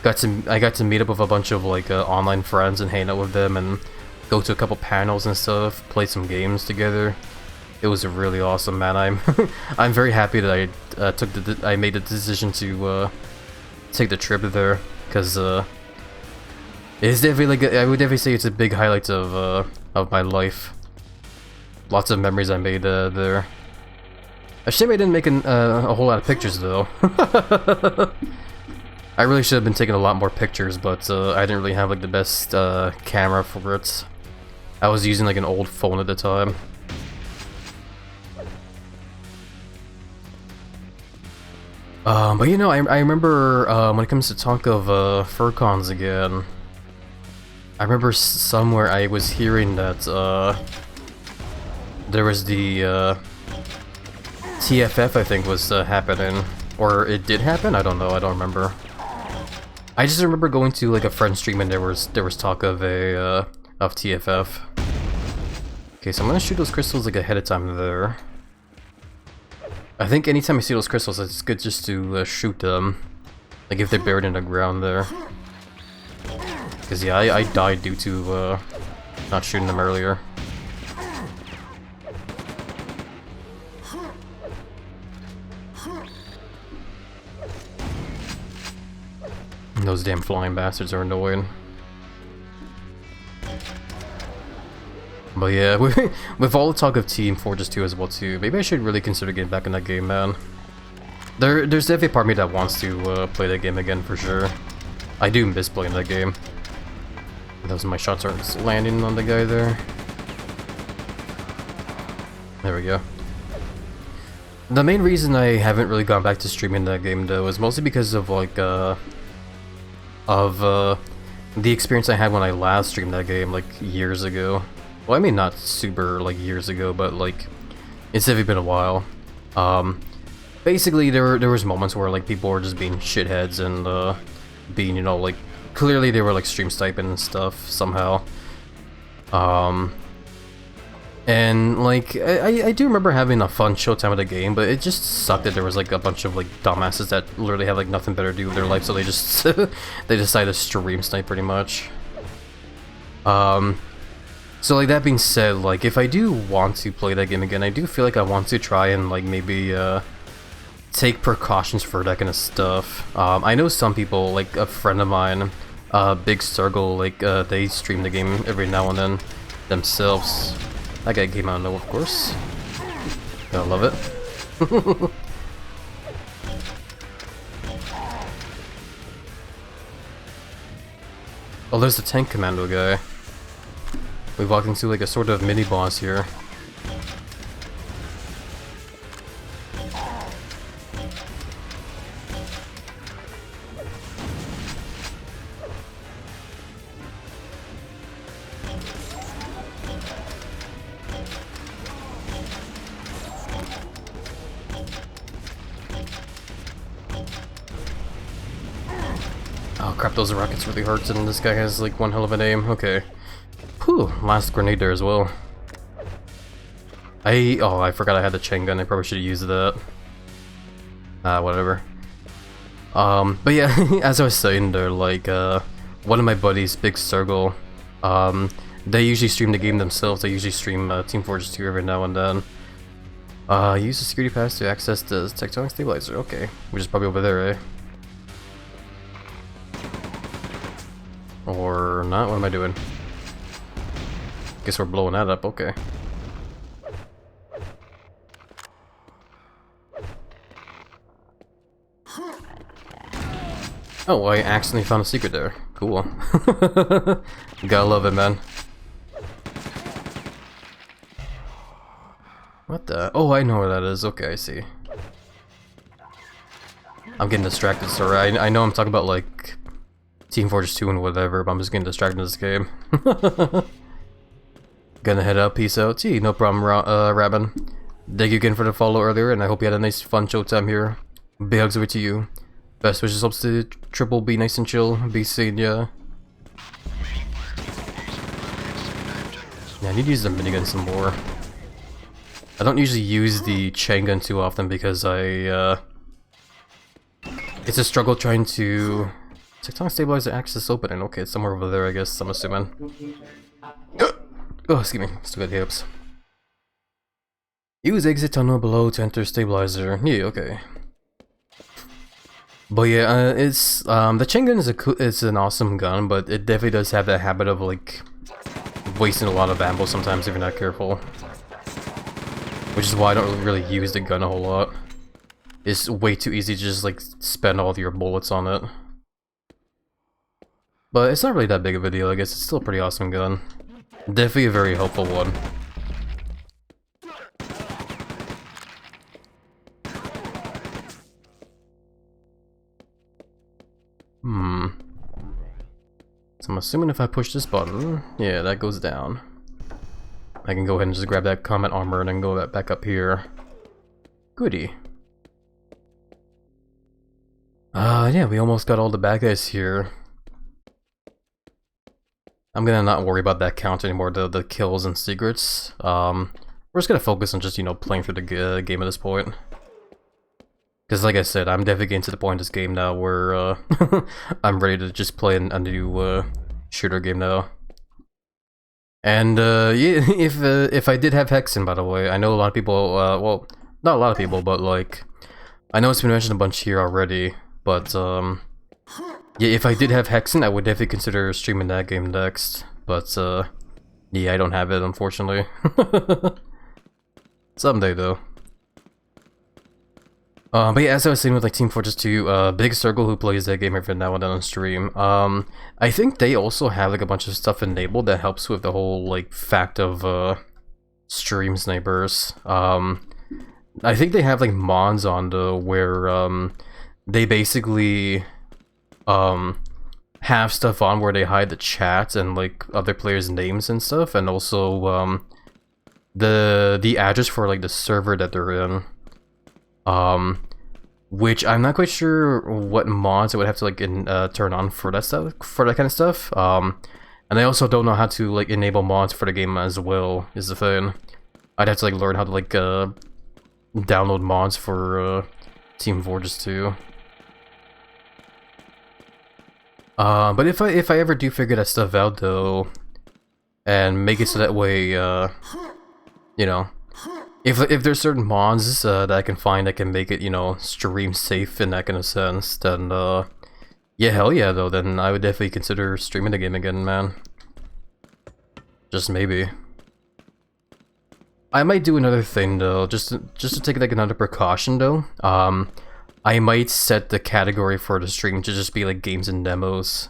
I got to meet up with a bunch of like online friends and hang out with them and go to a couple panels and stuff, play some games together. It was really awesome, man. I'm very happy that I made the decision to take the trip there, because it's definitely like I would definitely say it's a big highlight of my life. Lots of memories I made there. A shame I didn't make a whole lot of pictures though. I really should have been taking a lot more pictures, but I didn't really have like the best camera for it. I was using like an old phone at the time. But you know, I remember when it comes to talk of furcons again, I remember somewhere I was hearing that there was the TFF, I think, was happening, or it did happen. I don't know. I don't remember. I just remember going to like a friend's stream and there was talk of a of TFF. Okay, so I'm gonna shoot those crystals like ahead of time there. I think anytime I see those crystals, it's good just to shoot them, like if they're buried in the ground there. Cause yeah, I died due to not shooting them earlier. Those damn flying bastards are annoying. But yeah, with all the talk of Team Fortress 2 as well too, maybe I should really consider getting back in that game, man. There's definitely a part of me that wants to play that game again for sure. I do miss playing that game. Those my shots aren't landing on the guy there. There we go. The main reason I haven't really gone back to streaming that game though is mostly because of like the experience I had when I last streamed that game like years ago. Well, I mean not super like years ago, but like it's definitely been a while. Basically there was moments where like people were just being shitheads and being, you know, like clearly they were like stream sniping and stuff somehow. And like I do remember having a fun show time of the game, but it just sucked that there was like a bunch of like dumbasses that literally have like nothing better to do with their life, so they just they decided to stream snipe pretty much. So like that being said, like if I do want to play that game again, I do feel like I want to try and like maybe take precautions for that kind of stuff. I know some people, like a friend of mine, Big Circle, like they stream the game every now and then themselves. That guy came out of nowhere, of course. I love it. Oh, there's the tank commando guy. We walked into like a sort of mini boss here. Oh crap, those rockets really hurt, and this guy has like one hell of an aim. Okay. Whew, last grenade there as well. I forgot I had the chain gun. I probably should have used that. Whatever. But yeah, as I was saying there, like, one of my buddies, Big Circle, they usually stream the game themselves. They usually stream Team Fortress 2 every now and then. Use the security pass to access the tectonic stabilizer. Okay, which is probably over there, eh? Or not? What am I doing? Guess we're blowing that up, okay. Oh, I accidentally found a secret there. Cool. Gotta love it, man. What the? Oh, I know where that is. Okay, I see. I'm getting distracted, sorry. I know I'm talking about, like, Team Fortress 2 and whatever, but I'm just getting distracted in this game. Gonna head out, peace out. Gee, no problem, Rabin. Thank you again for the follow earlier, and I hope you had a nice fun showtime here. Big hugs over to you. Best wishes, hopes to triple be nice and chill, be seeing ya. Yeah, I need to use the minigun some more. I don't usually use the chain gun too often because it's a struggle trying to... Tectonic stabilizer access opening. Okay, it's somewhere over there, I guess, I'm assuming. Oh, excuse me, still got hiccups. Use exit tunnel below to enter stabilizer. Yeah, okay. But yeah, it's the chain gun is an awesome gun, but it definitely does have that habit of like wasting a lot of ammo sometimes if you're not careful. Which is why I don't really use the gun a whole lot. It's way too easy to just like spend all of your bullets on it. But it's not really that big of a deal, I guess. It's still a pretty awesome gun. Definitely a very helpful one. So I'm assuming if I push this button, yeah, that goes down. I can go ahead and just grab that combat armor and then go back up here. Goody. Yeah, we almost got all the bad guys here. I'm gonna not worry about that count anymore, the kills and secrets. We're just gonna focus on just, you know, playing through the game at this point. Because like I said, I'm definitely getting to the point in this game now where I'm ready to just play a new shooter game now. And yeah, if I did have Hexen, by the way, I know a lot of people, well, not a lot of people, but like, I know it's been mentioned a bunch here already, but yeah, if I did have Hexen, I would definitely consider streaming that game next. But yeah, I don't have it, unfortunately. Someday though. But yeah, as I was saying with like Team Fortress 2, Big Circle, who plays that game every now and then on stream, I think they also have like a bunch of stuff enabled that helps with the whole like fact of stream snipers. I think they have like mods on though where they basically have stuff on where they hide the chat and like other players' names and stuff, and also the address for like the server that they're in. Which I'm not quite sure what mods I would have to like turn on for that stuff, for that kind of stuff. And I also don't know how to like enable mods for the game as well, is the thing. I'd have to like learn how to like download mods for Team Fortress 2. But if I ever do figure that stuff out though, and make it so that way, you know, if there's certain mods that I can find that can make it, you know, stream safe in that kind of sense, then yeah, hell yeah though, then I would definitely consider streaming the game again, man. Just maybe. I might do another thing though, just to take like another precaution though. I might set the category for the stream to just be like games and demos.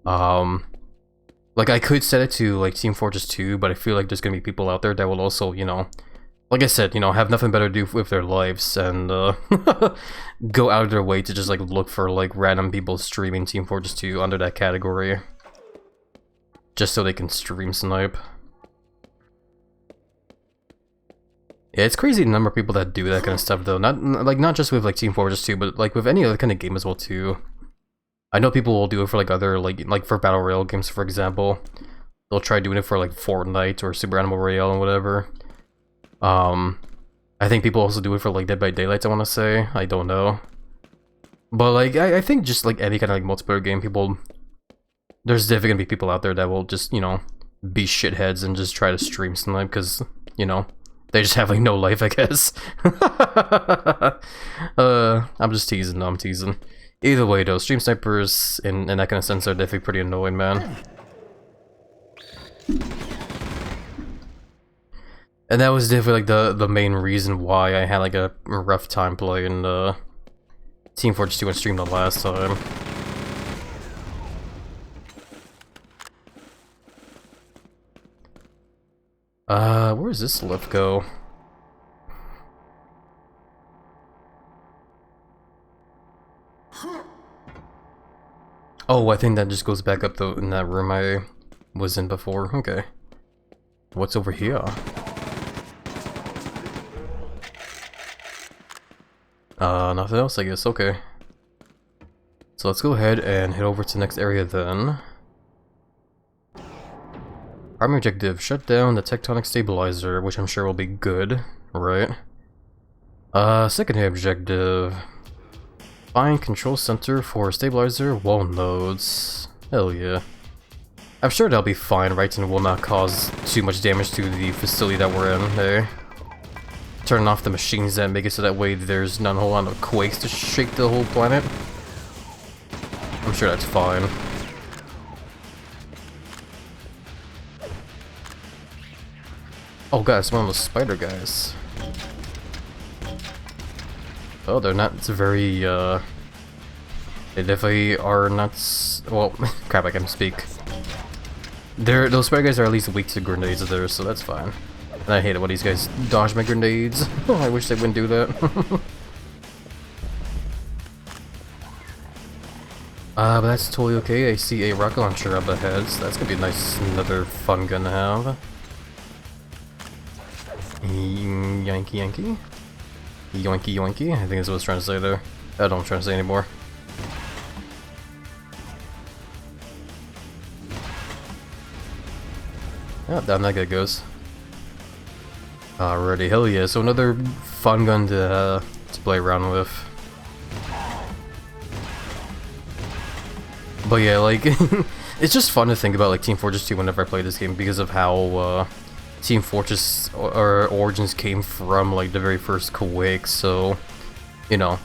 Like I could set it to like Team Fortress 2, but I feel like there's gonna be people out there that will also, you know, like I said, you know, have nothing better to do with their lives and go out of their way to just like look for like random people streaming Team Fortress 2 under that category, just so they can stream snipe. Yeah, it's crazy the number of people that do that kind of stuff though. Not just with like Team Fortress 2, but like with any other kind of game as well too. I know people will do it for like other like for Battle Royale games, for example. They'll try doing it for like Fortnite or Super Animal Royale and whatever. I think people also do it for like Dead by Daylight, I want to say. I don't know. But like, I think just like any kind of like multiplayer game, there's definitely gonna be people out there that will just, you know, be shitheads and just try to stream snipe because, you know, they just have like no life, I guess. I'm just teasing, no, I'm teasing. Either way though, stream snipers in that kind of sense are definitely pretty annoying, man. And that was definitely like the main reason why I had like a rough time playing Team Fortress 2 on stream the last time. Where does this lift go? Oh, I think that just goes back up though in that room I was in before. Okay. What's over here? Nothing else, I guess. Okay. So let's go ahead and head over to the next area then. Primary objective, shut down the tectonic stabilizer, which I'm sure will be good, right? Secondary objective, find control center for stabilizer wall nodes. Hell yeah. I'm sure that'll be fine, right, and will not cause too much damage to the facility that we're in, hey? Turn off the machines that make it so that way there's not a whole lot of quakes to shake the whole planet. I'm sure that's fine. Oh god, it's one of those spider guys. Oh, they're not very, they They definitely are not well, crap, I can't speak. Those spare guys are at least weak to grenades there, so that's fine. And I hate it when these guys dodge my grenades. I wish they wouldn't do that. But that's totally okay. I see a rocket launcher up ahead, so that's gonna be a nice, another fun gun to have. Yankee Yankee? Yoinky Yoinky? I think that's what I was trying to say there. I don't know what I'm trying to say anymore. Oh, down that guy goes. Alrighty, hell yeah, so another fun gun to play around with. But yeah, like, it's just fun to think about like Team Fortress 2 whenever I play this game because of how Team Fortress or Origins came from like the very first Quake, so, you know,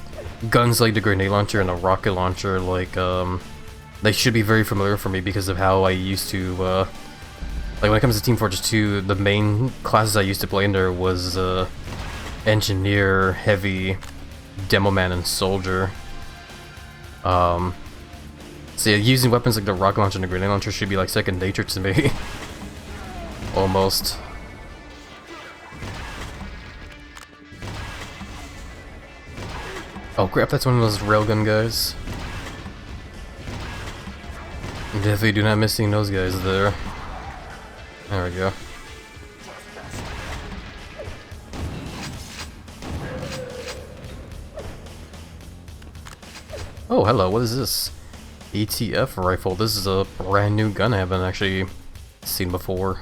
guns like the grenade launcher and the rocket launcher, like, they should be very familiar for me because of how I used to, like when it comes to Team Fortress 2, the main classes I used to play in there was, Engineer, Heavy, Demoman, and Soldier. So yeah, using weapons like the rocket launcher and the grenade launcher should be like second nature to me. Almost. Oh crap, that's one of those railgun guys. Definitely do not miss seeing those guys there. There we go. Oh, hello, what is this? ATF rifle. This is a brand new gun I haven't actually seen before.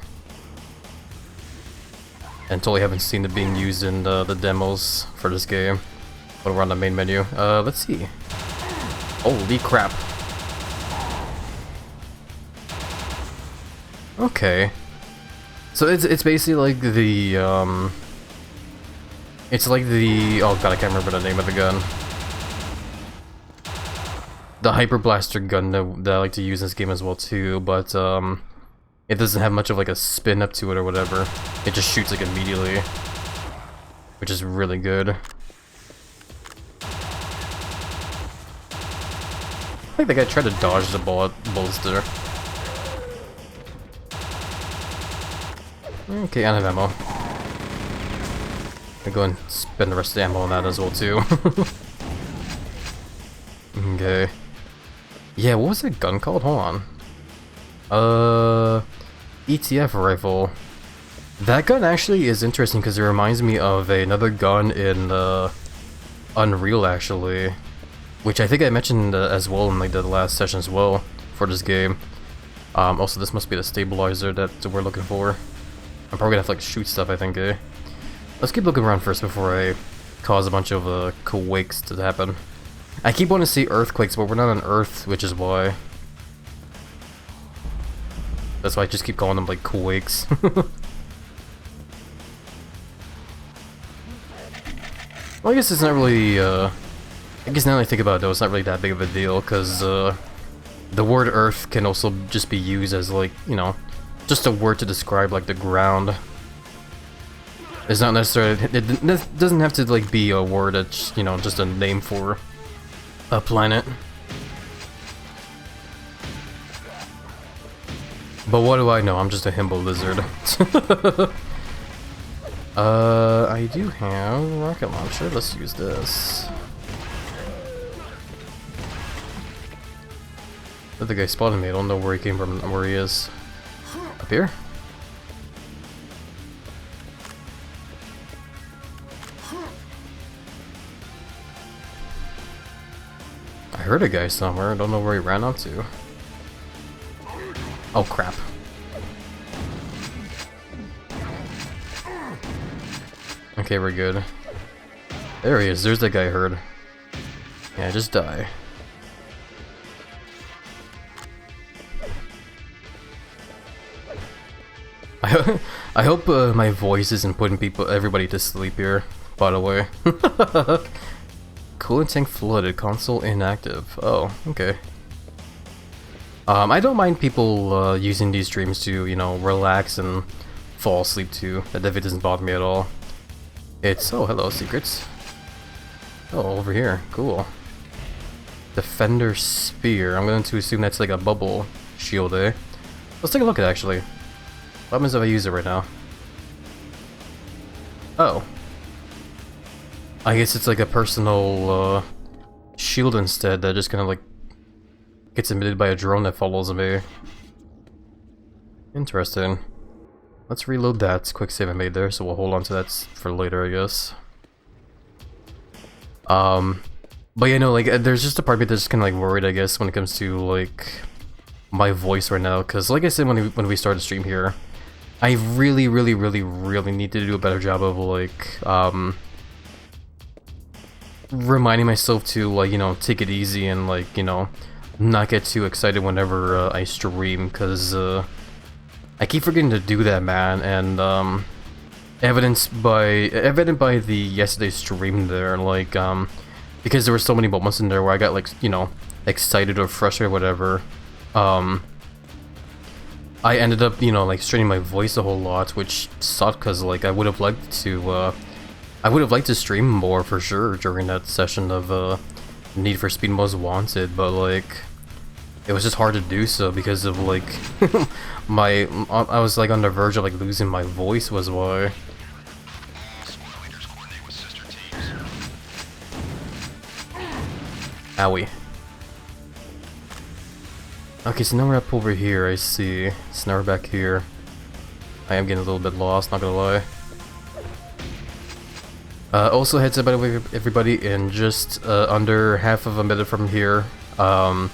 And totally haven't seen it being used in the demos for this game. But we're on the main menu. Let's see. Holy crap. Okay. So it's basically like the, it's like the, oh god, I can't remember the name of the gun. The Hyper Blaster gun that I like to use in this game as well too, but it doesn't have much of like a spin up to it or whatever. It just shoots like immediately, which is really good. I think the guy tried to dodge the bullets there. Okay, I have ammo. I'll go and spend the rest of the ammo on that as well too. Okay. Yeah, what was that gun called? Hold on. ETF rifle. That gun actually is interesting because it reminds me of another gun in Unreal actually, which I think I mentioned as well in like the last session as well for this game. Also, this must be the stabilizer that we're looking for. I'm probably gonna have to like shoot stuff, I think. Let's keep looking around first before I cause a bunch of quakes to happen. I keep wanting to see earthquakes, but we're not on Earth, which is why. That's why I just keep calling them like quakes. Well, I guess it's not really, I guess now that I think about it though, it's not really that big of a deal, because, the word Earth can also just be used as like, you know, just a word to describe like the ground. It's not necessarily, it doesn't have to like be a word that's, you know, just a name for a planet. But what do I know? I'm just a HappyLizard. I do have a rocket launcher. Let's use this. The other guy spotted me. I don't know where he came from, where he is. Up here? I heard a guy somewhere. I don't know where he ran up to. Oh crap. Okay, we're good. There he is. There's that guy I heard. Yeah, just die. I hope my voice isn't putting everybody to sleep here, by the way. Coolant tank flooded, console inactive. Oh, okay. I don't mind people using these streams to, you know, relax and fall asleep too. That definitely doesn't bother me at all. It's, oh, hello, secrets. Oh, over here, cool. Defender Spear. I'm going to assume that's like a bubble shield, eh? Let's take a look at it, actually. What happens if I use it right now? Oh. I guess it's like a personal shield instead that just kind of like gets emitted by a drone that follows me. Interesting. Let's reload that quick save I made there, so we'll hold on to that for later, I guess. But yeah, no, like, there's just a part of me that's kind of like worried, I guess, when it comes to like my voice right now, because like I said when we started the stream here, I really need to do a better job of like reminding myself to, like, you know, take it easy and, like, you know, not get too excited whenever I stream, because I keep forgetting to do that, man. And evident by the yesterday's stream there, like, because there were so many moments in there where I got, like, you know, excited or frustrated or whatever, I ended up, you know, like, straining my voice a whole lot, which sucked, because, like, I would have liked to stream more for sure during that session of Need for Speed Most Wanted, but like it was just hard to do so because of like I was like on the verge of like losing my voice was why. Owie. Okay, so now we're up over here, I see. So now we're back here. I am getting a little bit lost, not gonna lie. Also, heads up, by the way, everybody, in just under half of a minute from here, an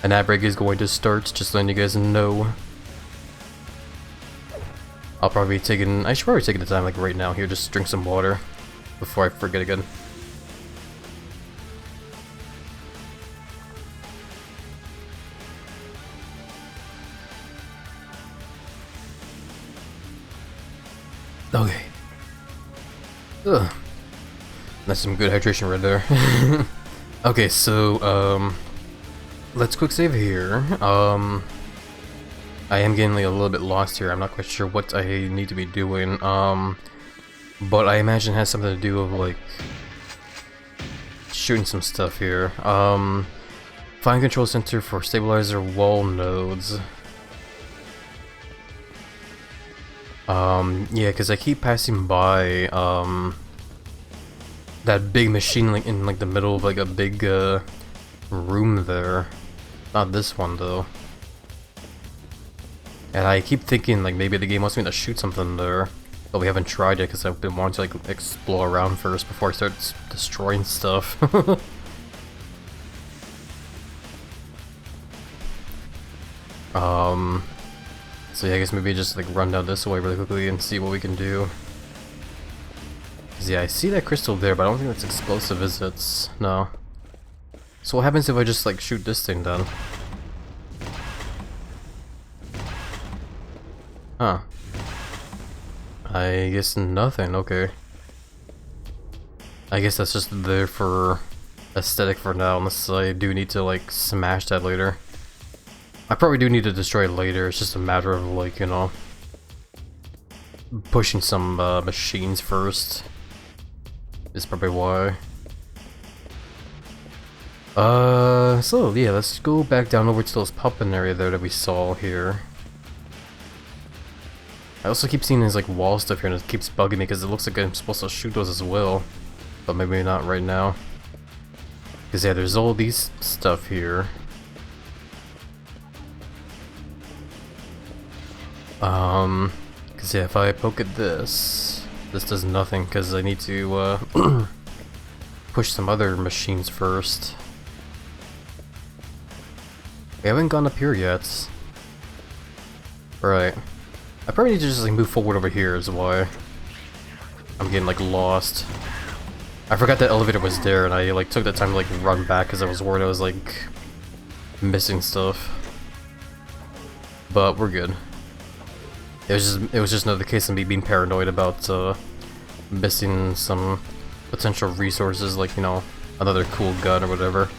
ad break is going to start, just letting you guys know. I'll probably be taking, I should probably take the time, like, right now here, just drink some water before I forget again. Okay. Ugh. That's some good hydration right there. Okay, so, let's quick save here. I am getting like a little bit lost here. I'm not quite sure what I need to be doing. But I imagine it has something to do with like shooting some stuff here. Find control center for stabilizer wall nodes. Yeah, because I keep passing by, that big machine like in like the middle of like a big room there. Not this one though. And I keep thinking like maybe the game wants me to shoot something there, but we haven't tried it because I've been wanting to like explore around first before I start destroying stuff. So yeah, I guess maybe just like run down this way really quickly and see what we can do. Yeah, I see that crystal there, but I don't think that's explosive, is it? No. So what happens if I just like shoot this thing then? Huh. I guess nothing, okay. I guess that's just there for aesthetic for now, unless I do need to like smash that later. I probably do need to destroy it later, it's just a matter of like, you know, pushing some machines first. Is probably why. So yeah, let's go back down over to those pumping area there that we saw here. I also keep seeing these like wall stuff here and it keeps bugging me because it looks like I'm supposed to shoot those as well. But maybe not right now. Because yeah, there's all these stuff here. Because yeah, if I poke at this does nothing because I need to push some other machines first. We haven't gone up here yet. Right. I probably need to just like move forward over here is why I'm getting like lost. I forgot that elevator was there and I like took the time to like run back because I was worried I was like missing stuff. But we're good. It was just another case of me being paranoid about missing some potential resources, like, you know, another cool gun or whatever.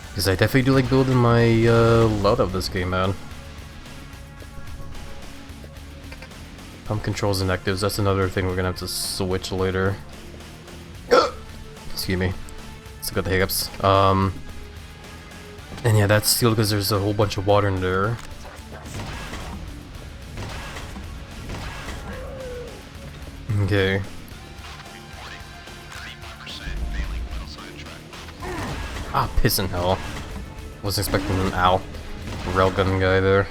Because I definitely do like building my load of this game, man. Pump controls and actives, that's another thing we're gonna have to switch later. Excuse me. Let's go the hiccups. And yeah, that's sealed because there's a whole bunch of water in there. Okay. Ah, piss in hell. Wasn't expecting an railgun guy there.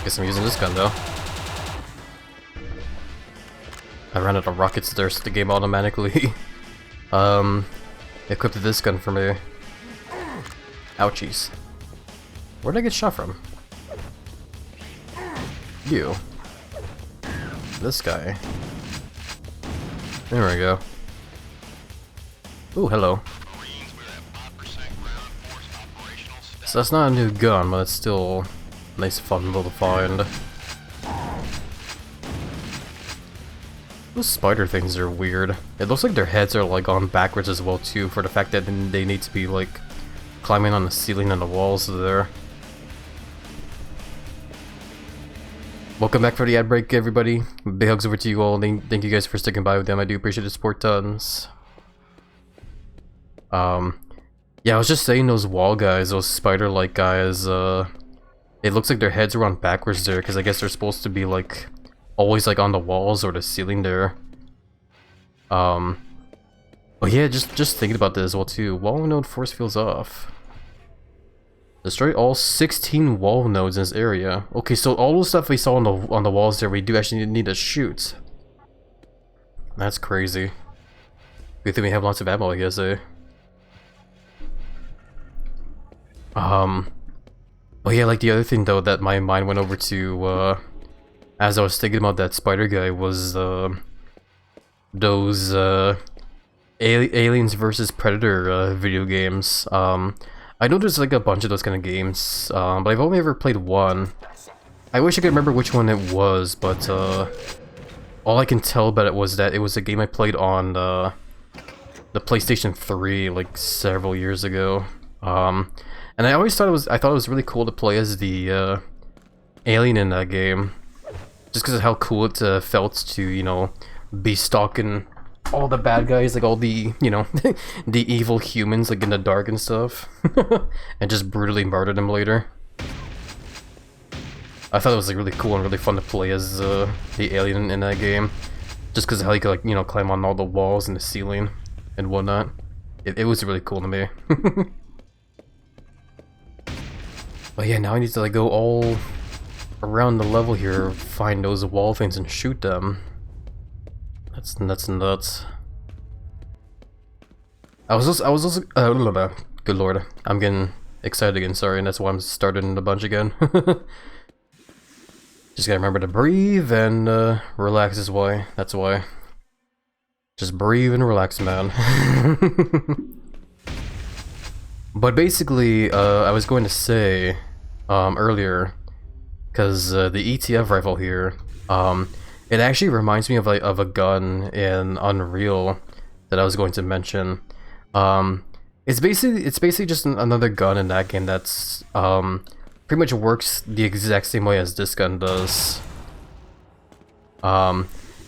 Guess I'm using this gun though. I ran out of rockets there, so the game automatically equipped this gun for me. Ouchies. Where did I get shot from? You. This guy. There we go. Ooh, hello. So that's not a new gun, but it's still nice fun to find. Those spider things are weird. It looks like their heads are like on backwards as well too, for the fact that they need to be like climbing on the ceiling and the walls there. Welcome back for the ad break, everybody. Big hugs over to you all. Thank you guys for sticking by with them. I do appreciate the support tons. Yeah, I was just saying those wall guys, those spider-like guys, it looks like their heads are on backwards there, because I guess they're supposed to be like always like on the walls or the ceiling there. But yeah, just thinking about this as well too. Wall node force fields off. Destroy all 16 wall nodes in this area. Okay, so all the stuff we saw on the walls there, we do actually need to shoot. That's crazy. Good thing we have lots of ammo, I guess, eh? Oh yeah, like the other thing though that my mind went over to, as I was thinking about that spider guy was, those, Aliens vs Predator, video games. I know there's like a bunch of those kind of games, but I've only ever played one. I wish I could remember which one it was, but, all I can tell about it was that it was a game I played on, the PlayStation 3, like, several years ago. And I always thought I thought it was really cool to play as the, alien in that game. Just because of how cool it felt to, you know, be stalking all the bad guys, like all the, you know, the evil humans, like in the dark and stuff. And just brutally murder them later. I thought it was like really cool and really fun to play as the alien in that game. Just because of how you could, like, you know, climb on all the walls and the ceiling and whatnot. It was really cool to me. But yeah, now I need to like go all around the level here, find those wall things and shoot them. That's nuts. I was also good lord, I'm getting excited again, sorry, and that's why I'm starting a bunch again. Just gotta remember to breathe and relax is why, that's why. Just breathe and relax, man. But basically, I was going to say earlier, because the ETF rifle here, it actually reminds me of a gun in Unreal that I was going to mention. It's basically just another gun in that game that's pretty much works the exact same way as this gun does.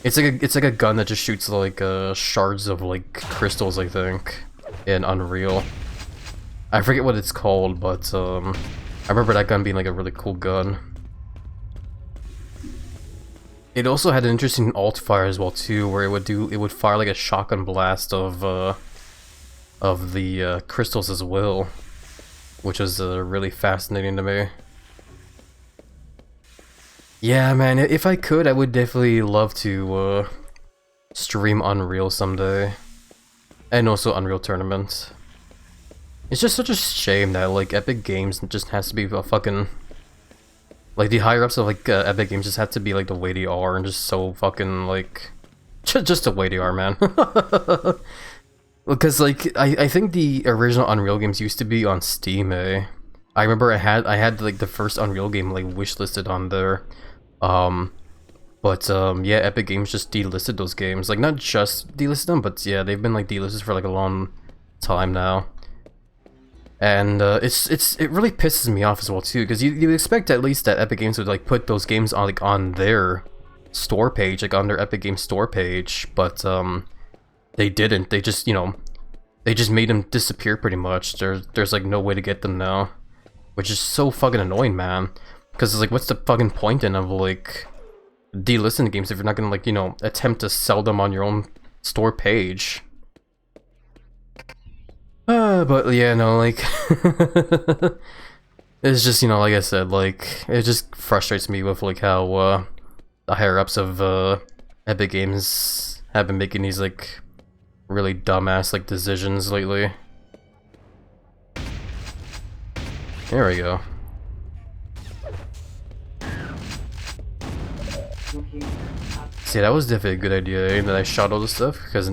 It's like a gun that just shoots like shards of like crystals, I think, in Unreal. I forget what it's called, but I remember that gun being like a really cool gun. It also had an interesting alt fire as well too, where it would fire like a shotgun blast of the crystals as well, which was really fascinating to me. Yeah, man, if I could, I would definitely love to stream Unreal someday, and also Unreal Tournament. It's just such a shame that like Epic Games just has to be a fucking, like the higher ups of like Epic Games just have to be like the way they are and just so fucking like just the way they are, man. Because like I think the original Unreal games used to be on Steam, eh? I remember I had like the first Unreal game like wishlisted on there. Yeah, Epic Games just delisted those games. Like not just delisted them, but yeah, they've been like delisted for like a long time now. And it really pisses me off as well too, because you expect at least that Epic Games would like put those games on like on their store page, like on their Epic Games store page, but they didn't. They just, you know, they just made them disappear pretty much. There's like no way to get them now, which is so fucking annoying, man. Because it's like, what's the fucking point then of like delisting games if you're not gonna, like, you know, attempt to sell them on your own store page? But yeah, no, like it's just, you know, like I said, like it just frustrates me with like how the higher ups of Epic Games have been making these like really dumbass like decisions lately. There we go. See, that was definitely a good idea, that I shot all this stuff, because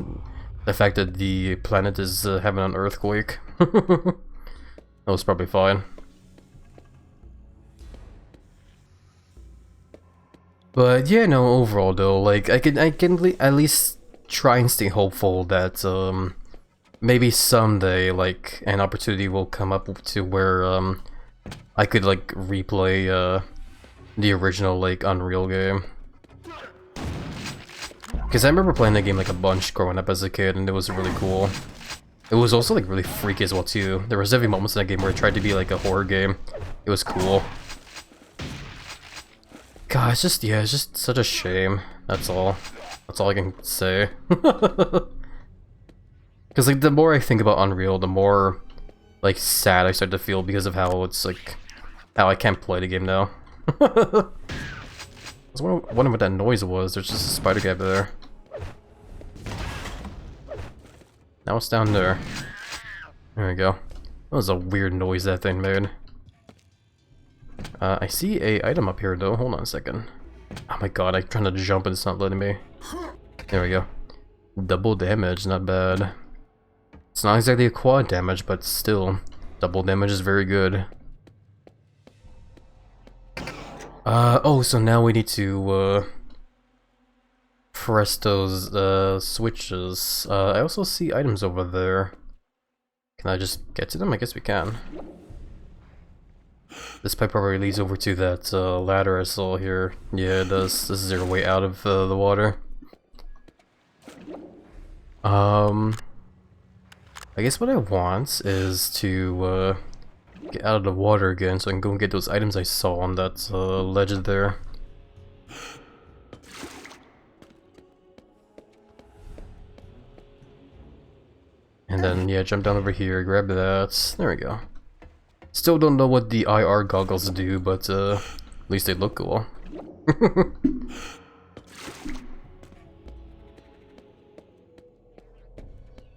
the fact that the planet is having an earthquake. That was probably fine. But yeah, no, overall though, like I can at least try and stay hopeful that maybe someday like an opportunity will come up to where I could like replay the original like Unreal game. Because I remember playing the game like a bunch growing up as a kid, and it was really cool. It was also like really freaky as well too. There was every moments in that game where it tried to be like a horror game. It was cool. God, it's just, yeah, it's just such a shame. That's all. That's all I can say. Because like the more I think about Unreal, the more like sad I start to feel because of how it's like how I can't play the game now. I was wondering what that noise was. There's just a spider guy there. Now it's down there. There we go. That was a weird noise that thing made. I see a item up here though. Hold on a second. Oh my god, I'm trying to jump and it's not letting me. There we go. Double damage, not bad. It's not exactly a quad damage, but still, double damage is very good. Oh, so now we need to press those switches. I also see items over there. Can I just get to them? I guess we can. This pipe probably leads over to that ladder I saw here. Yeah, it does. This is your way out of the water. I guess what I want is to get out of the water again so I can go and get those items I saw on that ledge there. And then, yeah, jump down over here, grab that. There we go. Still don't know what the IR goggles do, but at least they look cool.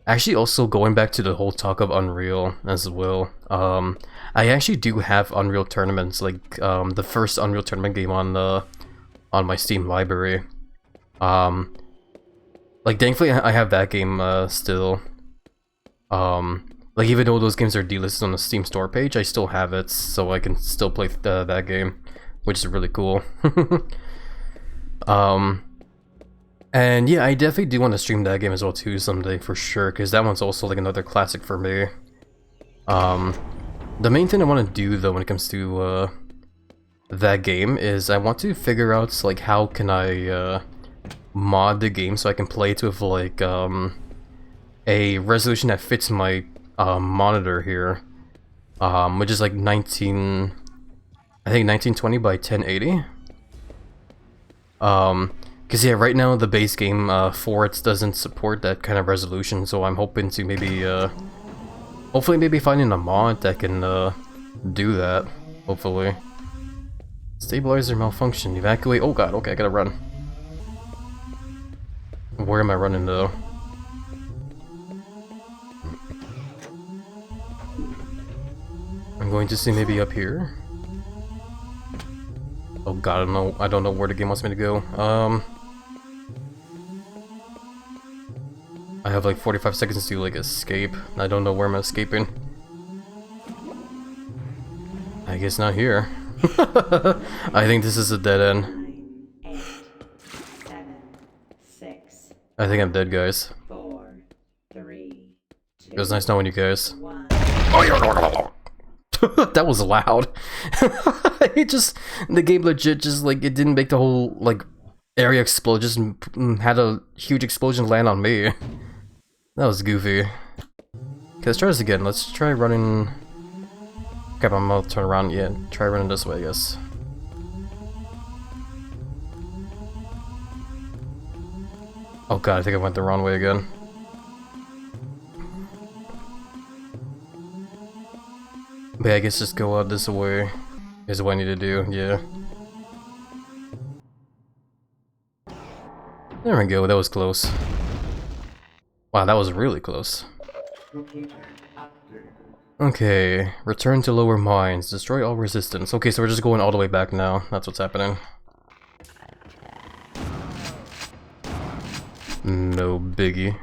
Actually, also going back to the whole talk of Unreal as well, I actually do have Unreal tournaments, like the first Unreal tournament game on my Steam library. Like thankfully I have that game still. Like even though those games are delisted on the Steam store page, I still have it, so I can still play that game, which is really cool. And yeah, I definitely do want to stream that game as well too someday for sure, because that one's also like another classic for me. The main thing I want to do though when it comes to that game is I want to figure out like how can I mod the game so I can play it with like a resolution that fits my monitor here, which is like I think 1920 by 1080. Because yeah, right now the base game for it doesn't support that kind of resolution, so I'm hoping to maybe, hopefully maybe finding a mod that can do that, hopefully. Stabilizer malfunction, evacuate, oh god, okay, I gotta run. Where am I running though? I'm going to see maybe up here. Oh god, I don't know where the game wants me to go. I have like 45 seconds to like escape. I don't know where I'm escaping. I guess not here. I think this is a dead end. 9, 8, 7, 6. I think I'm dead, guys. 4, 3, 2. It was nice knowing you guys. 1. That was loud. It just, the game legit just like, it didn't make the whole like area explosion had a huge explosion land on me. That was goofy. Okay, let's try this again. Let's try running. Okay, I'm gonna turn around. Yeah, try running this way, I guess. Oh god, I think I went the wrong way again. But yeah, I guess just go out this way is what I need to do, yeah. There we go, that was close. Wow, that was really close. Okay, return to lower mines, destroy all resistance. Okay, so we're just going all the way back now, that's what's happening. No biggie.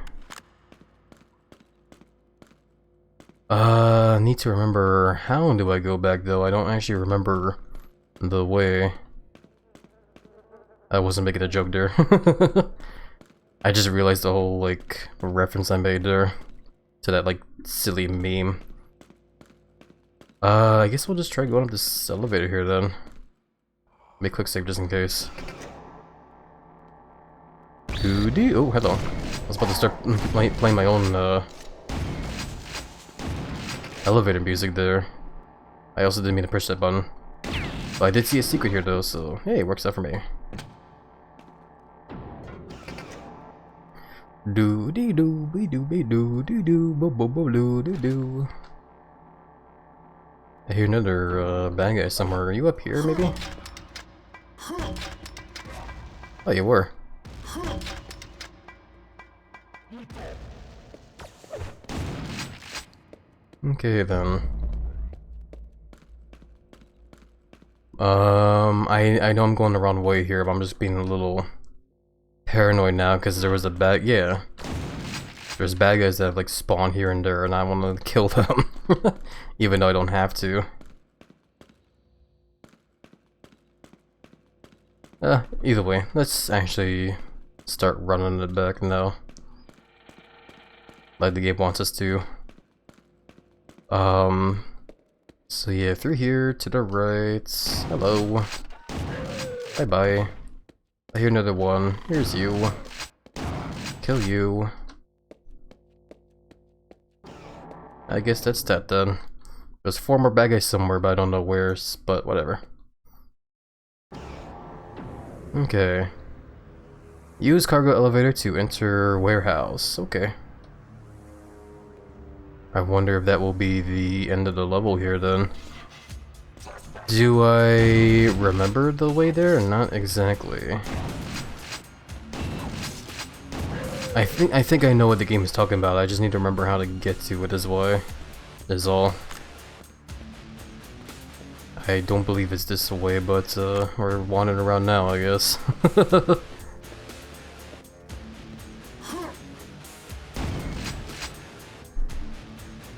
Need to remember, how do I go back though? I don't actually remember the way. I wasn't making a joke there. I just realized the whole, like, reference I made there to that, like, silly meme. I guess we'll just try going up this elevator here then. Make quick save just in case. Goody. Oh, hello. I was about to start playing my own, elevator music there. I also didn't mean to push that button. But I did see a secret here though, so hey, it works out for me. Do dee doo be doo be doo doo doo bo bo bo doo doo doo. I hear another bad guy somewhere. Are you up here maybe? Oh, you were. Okay then. I know I'm going the wrong way here, but I'm just being a little paranoid now because there was a there's bad guys that have like spawned here and there, and I want to kill them, even though I don't have to. Either way, let's actually start running it back now, like the game wants us to. So yeah, through here, to the right. Hello. Bye-bye. I hear another one. Here's you. Kill you. I guess that's that then. There's 4 more bad guys somewhere, but I don't know where, but whatever. Okay. Use cargo elevator to enter warehouse. Okay. I wonder if that will be the end of the level here then. Do I remember the way there? Not exactly. I think I know what the game is talking about. I just need to remember how to get to it is all. I don't believe it's this way, but we're wandering around now, I guess.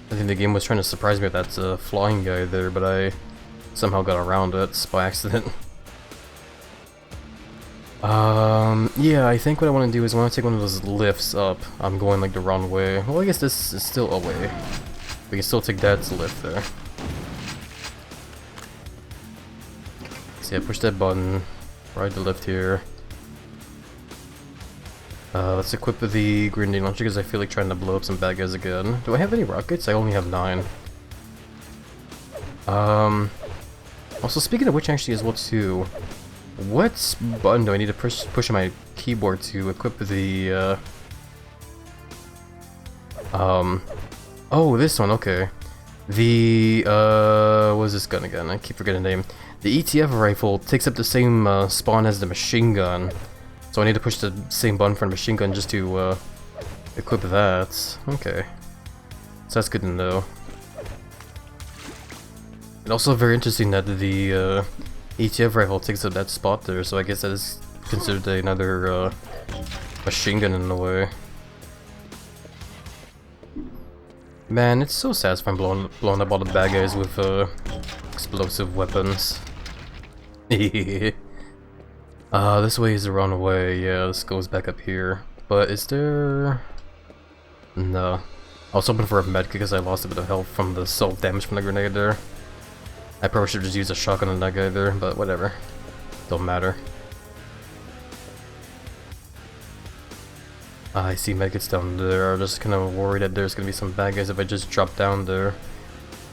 I think the game was trying to surprise me with that flying guy there, but I somehow got around it by accident. Yeah, I think what I want to do is I want to take one of those lifts up. I'm going like the wrong way. Well, I guess this is still a way. We can still take that lift there. So yeah, push that button, ride the lift here. Let's equip the grenade launcher because I feel like trying to blow up some bad guys again. Do I have any rockets? I only have 9. Also, speaking of which, actually, as well too, what button do I need to push on my keyboard to equip the oh, this one, okay. The what's this gun again? I keep forgetting the name. The ETF rifle takes up the same spawn as the machine gun, so I need to push the same button for the machine gun just to equip that. Okay, so that's good to know. And also very interesting that the ETF rifle takes up that spot there, so I guess that is considered another machine gun in a way. Man, it's so satisfying blowing up all the bad guys with explosive weapons. This way is the wrong way. Yeah, this goes back up here. But is there... No. I was hoping for a med because I lost a bit of health from the self-damage from the grenade there. I probably should just use a shotgun on that guy there, but whatever. Don't matter. I see medkits down there. I'm just kind of worried that there's gonna be some bad guys if I just drop down there.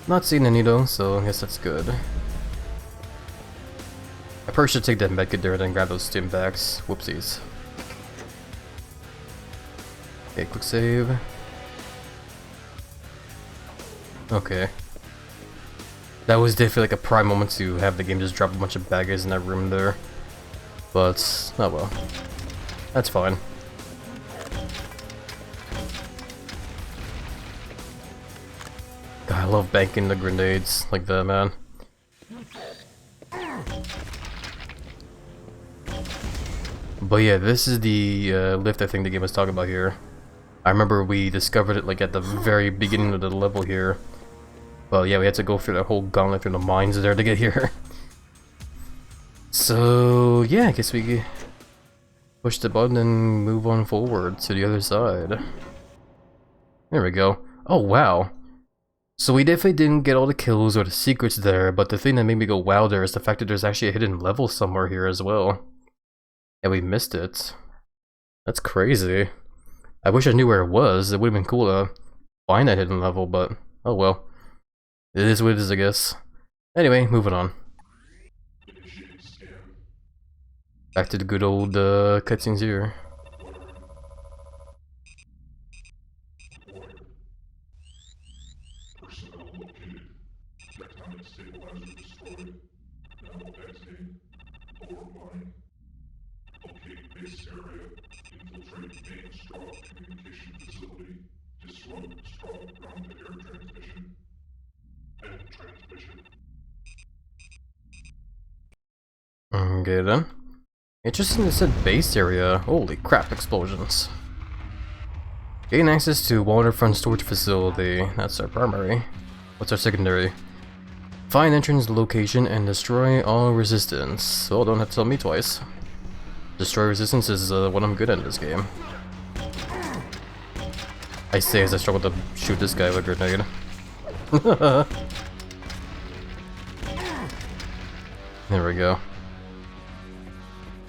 Not seeing any though, so I guess that's good. I probably should take that medkit there and then grab those stim packs. Whoopsies. Okay, quick save. Okay. That was definitely like a prime moment to have the game just drop a bunch of bad guys in that room there. But, oh well. That's fine. God, I love banking the grenades like that, man. But yeah, this is the lift I think the game was talking about here. I remember we discovered it like at the very beginning of the level here. Well, yeah, we had to go through the whole gauntlet through the mines there to get here. So, yeah, I guess we push the button and move on forward to the other side. There we go. Oh, wow. So we definitely didn't get all the kills or the secrets there, but the thing that made me go wow there is the fact that there's actually a hidden level somewhere here as well. And we missed it. That's crazy. I wish I knew where it was. It would have been cool to find that hidden level, but oh well. It is what it is, I guess. Anyway, moving on. Back to the good old cutscenes here. Okay then. Interesting, it said base area. Holy crap, explosions. Gain access to waterfront storage facility. That's our primary. What's our secondary? Find entrance location and destroy all resistance. Well, don't have to tell me twice. Destroy resistance is what I'm good at in this game. I say as I struggle to shoot this guy with a grenade. There we go.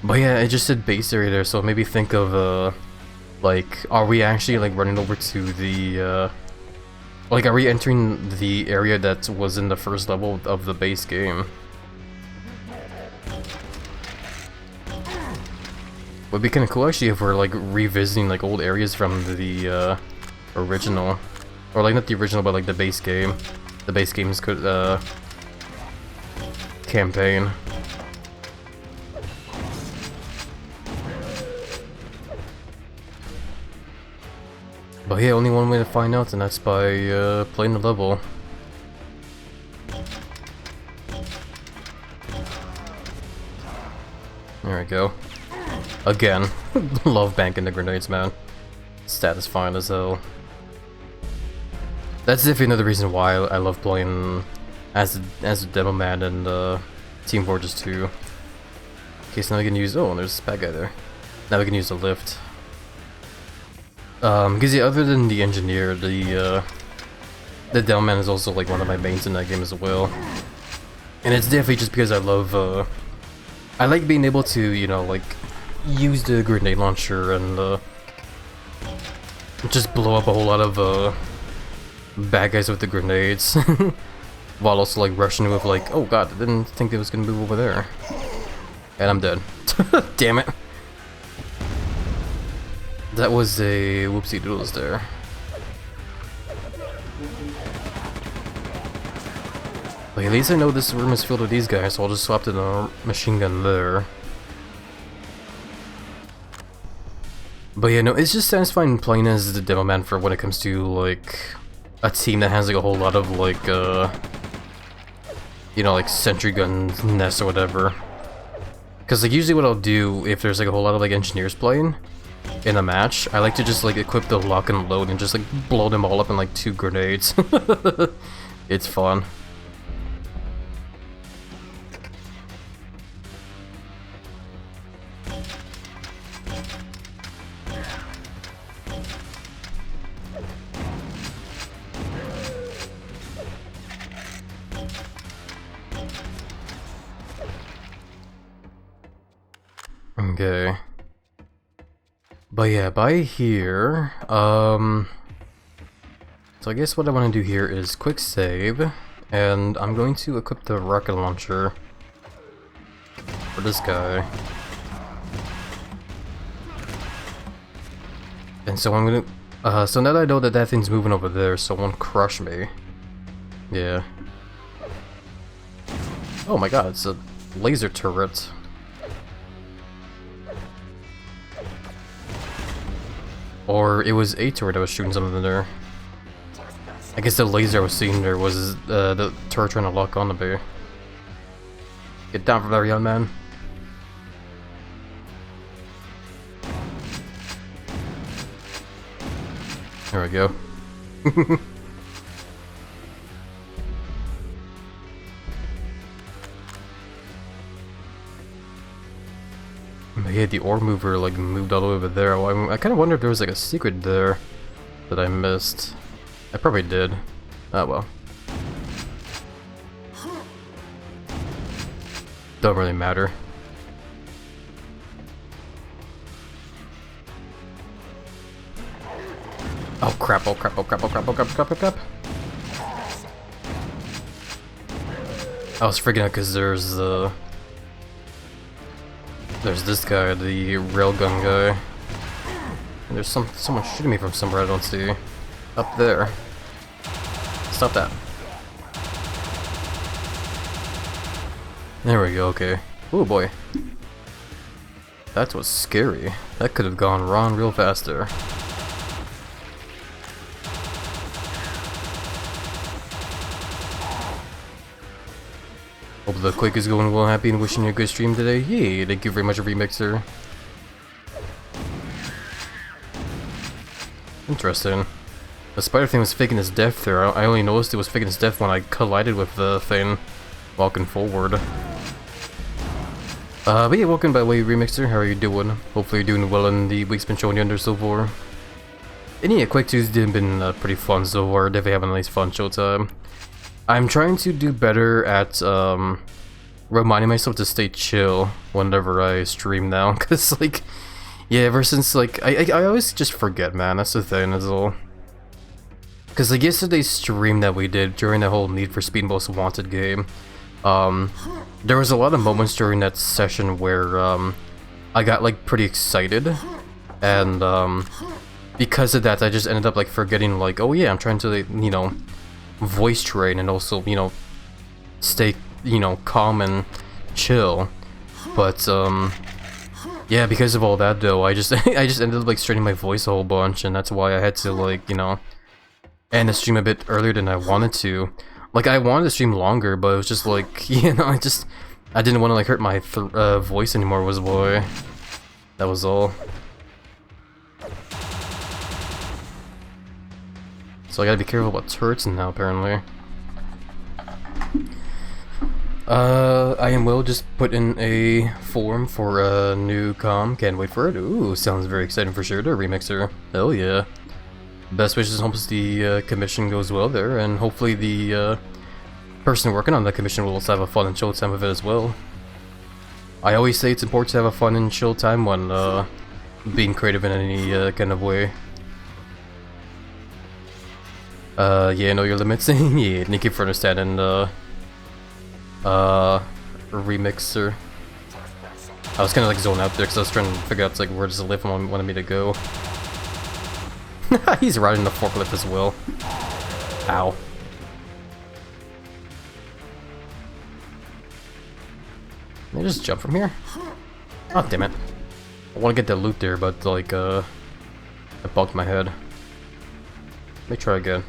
But yeah, it just said base area there, so maybe think of, like, are we actually, like, running over to the, like, are we entering the area that was in the first level of the base game? Would be kind of cool, actually, if we're, like, revisiting, like, old areas from the, original. Or, like, not the original, but, like, the base game. The base game's, campaign. But yeah, only one way to find out, and that's by playing the level. There we go. Again, love banking the grenades, man. Satisfying as hell. That's definitely another reason why I love playing as a demo man in Team Fortress 2. Okay, so now we can use. Oh, there's a bad guy there. Now we can use the lift. Because yeah, other than the engineer, the demo man is also like one of my mains in that game as well. And it's definitely just because I love, I like being able to, you know, like, use the grenade launcher and, just blow up a whole lot of, bad guys with the grenades. While also, like, rushing with, like, oh god, I didn't think it was gonna move over there. And I'm dead. Damn it. That was a whoopsie doodles there. But at least I know this room is filled with these guys, so I'll just swap to the machine gun there. But yeah, no, it's just satisfying playing as the demo man for when it comes to, like, a team that has, like, a whole lot of, like, you know, like, sentry gun nests or whatever. Because, like, usually what I'll do if there's, like, a whole lot of, like, engineers playing in a match, I like to just, like, equip the lock and load and just, like, blow them all up in, like, 2 grenades. It's fun. Okay. But yeah, by here, so I guess what I want to do here is quick save, and I'm going to equip the rocket launcher for this guy. And so I'm gonna, so now that I know that that thing's moving over there, so it won't crush me. Yeah. Oh my god, it's a laser turret. Or it was a turret that was shooting something there. I guess the laser I was seeing there was the turret trying to lock on the bear. Get down from there, young man. There we go. Yeah, the ore mover like moved all the way over there. Well, I kind of wonder if there was like a secret there that I missed. I probably did. Oh well. Don't really matter. Oh crap, oh crap, oh crap, oh crap, oh crap, oh crap, oh crap. I was freaking out because there's this guy, the railgun guy. And there's someone shooting me from somewhere I don't see. Up there. Stop that. There we go, okay. Oh boy. That was scary. That could have gone wrong real fast there. Hope the click is going well, Happy, and wishing you a good stream today. Yay, thank you very much, Remixer. Interesting. The spider thing was faking his death there. I only noticed it was faking his death when I collided with the thing walking forward. But yeah, welcome by the way, Remixer. How are you doing? Hopefully you're doing well in the week's been showing you under so far. And yeah, Quake 2's been pretty fun so far. Definitely having a nice fun showtime. I'm trying to do better at reminding myself to stay chill whenever I stream now, cause like, yeah, ever since like I always just forget, man. That's the thing, is all. Cause like yesterday's stream that we did during the whole Need for Speed Most Wanted game, there was a lot of moments during that session where I got like pretty excited, and because of that I just ended up like forgetting like, oh yeah, I'm trying to like, you know, voice train and also, you know, stay, you know, calm and chill. But yeah, because of all that though, I just I just ended up like straining my voice a whole bunch, and that's why I had to like, you know, end the stream a bit earlier than I wanted to. Like I wanted to stream longer, but it was just like, you know, I didn't want to like hurt my voice anymore, was why. That was all. So I gotta be careful about turrets now, apparently. I am will just put in a form for a new comm. Can't wait for it. Ooh, sounds very exciting for sure. The Remixer. Hell yeah. Best wishes, hopes the commission goes well there, and hopefully the person working on the commission will also have a fun and chill time with it as well. I always say it's important to have a fun and chill time when being creative in any kind of way. Yeah, know your limits. Yeah, thank you for understanding, Remixer. I was kinda like zoned out there because I was trying to figure out like where does the lift wanted me to go. He's riding the forklift as well. Ow. Can I just jump from here? Oh, damn it. I want to get the loot there, but like, I bumped my head. Let me try again.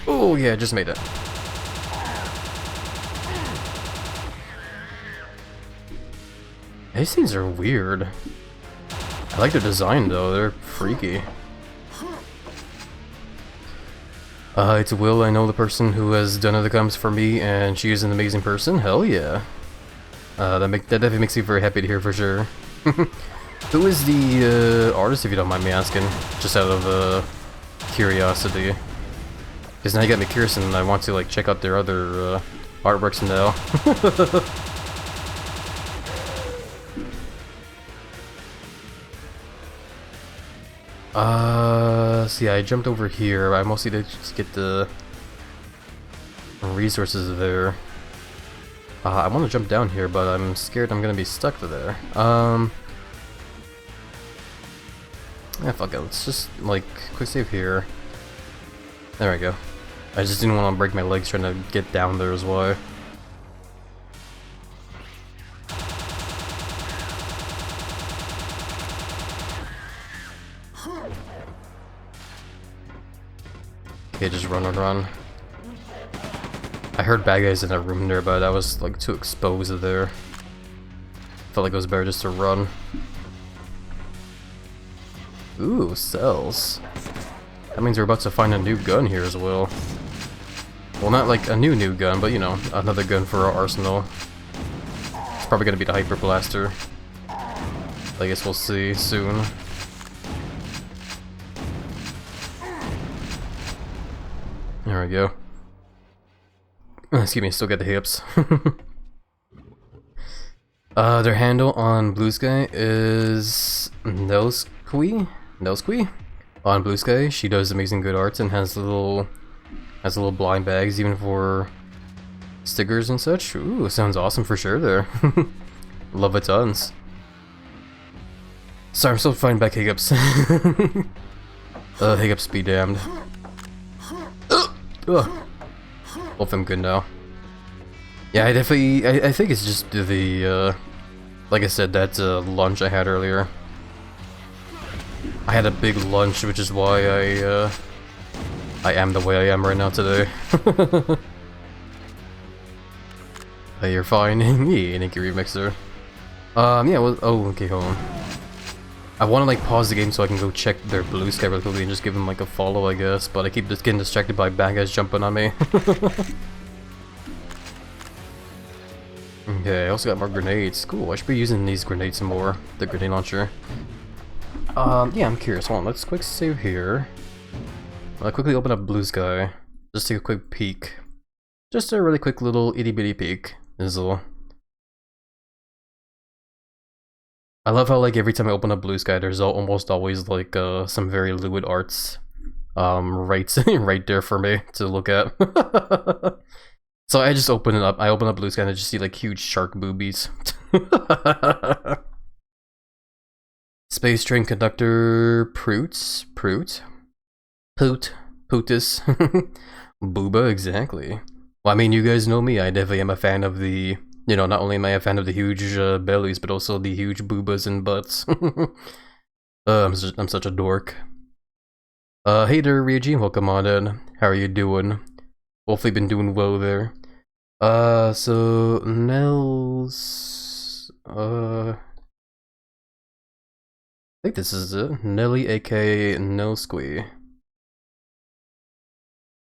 Oh yeah, I just made it. These things are weird. I like their design though, they're freaky. It's Will, I know the person who has done other comms for me, and she is an amazing person. Hell yeah. That definitely makes me very happy to hear for sure. Who is the artist, if you don't mind me asking? Just out of curiosity. Because now you got me curious and I want to like check out their other artworks now. See, I jumped over here. I mostly did just get the resources there. I want to jump down here, but I'm scared I'm gonna be stuck there. Yeah, fuck it. Let's just, like, quick save here. There we go. I just didn't want to break my legs trying to get down there as well. Okay, just run, run, run. I heard bad guys in that room there, but I was like too exposed there. Felt like it was better just to run. Ooh, cells. That means we're about to find a new gun here as well. Well, not like a new gun, but you know, another gun for our arsenal. It's probably gonna be the Hyper Blaster. I guess we'll see soon. There we go. Excuse me, still got the hips. Their handle on Blue Sky is Nelsqui? On Blue Sky, she does amazing good arts and has little blind bags even for stickers and such. Ooh, sounds awesome for sure there. Love it tons. Sorry, I'm still fighting back hiccups. Hiccups be damned. Ugh. Hope I'm good now. Yeah, I think it's just the, like I said, that lunch I had earlier. I had a big lunch, which is why I am the way I am right now today. Hey, you're fine. Yeah, thank you, Remixer. Yeah, well, oh, okay, hold on. I want to, like, pause the game so I can go check their Blue Sky really quickly and just give them, like, a follow, I guess, but I keep just getting distracted by bad guys jumping on me. Okay, I also got more grenades. Cool, I should be using these grenades some more. The grenade launcher. Yeah, I'm curious. Hold on, let's quick save here. I'll quickly open up Blue Sky. Just take a quick peek. Just a really quick little itty bitty peek. Izzle. I love how, like, every time I open up Blue Sky, there's almost always, like, some very lewd arts, right, right there for me to look at. So I just open it up. I open up Blue Sky and I just see, like, huge shark boobies. Space train conductor Proots? Proot? Poot? Pootus? Booba, exactly. Well, I mean, you guys know me. I definitely am a fan of the... You know, not only am I a fan of the huge bellies, but also the huge boobas and butts. I'm such a dork. Hey there, Ryuji, welcome on in. How are you doing? Hopefully been doing well there. So, Nels... I think this is it. Nelly, aka Nelsqui.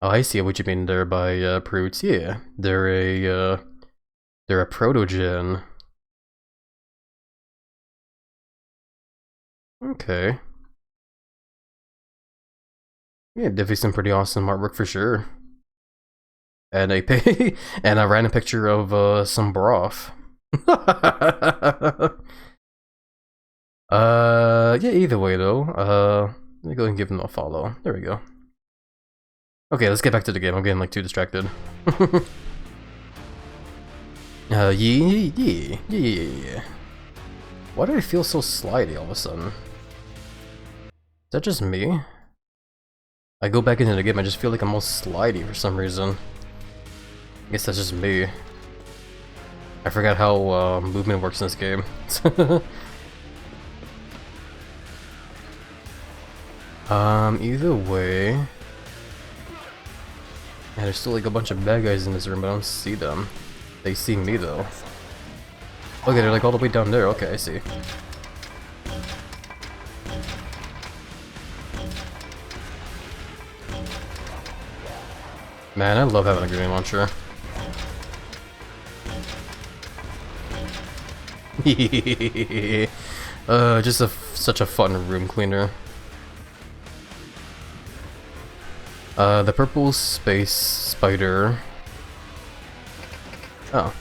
Oh, I see what you mean there by, Proots. Yeah, they're a protogen. Okay. Yeah, definitely some pretty awesome artwork for sure. And a and a random picture of some broth. Yeah, either way though. Let me go and give them a follow. There we go. Okay, let's get back to the game. I'm getting like too distracted. Yeah. Why do I feel so slidey all of a sudden? Is that just me? I go back into the game, I just feel like I'm all slidey for some reason. I guess that's just me. I forgot how movement works in this game. Either way... Yeah, there's still like a bunch of bad guys in this room, but I don't see them. They see me though. Okay, they're like all the way down there. Okay, I see. Man, I love having a grenade launcher. Just such a fun room cleaner. The purple space spider. Oh.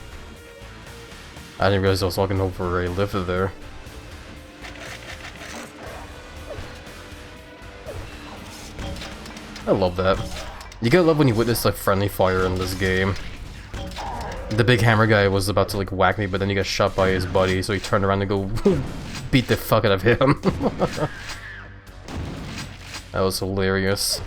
I didn't realize I was walking over a lift there. I love that. You gotta love when you witness like friendly fire in this game. The big hammer guy was about to like whack me, but then he got shot by his buddy, so he turned around to go beat the fuck out of him. That was hilarious.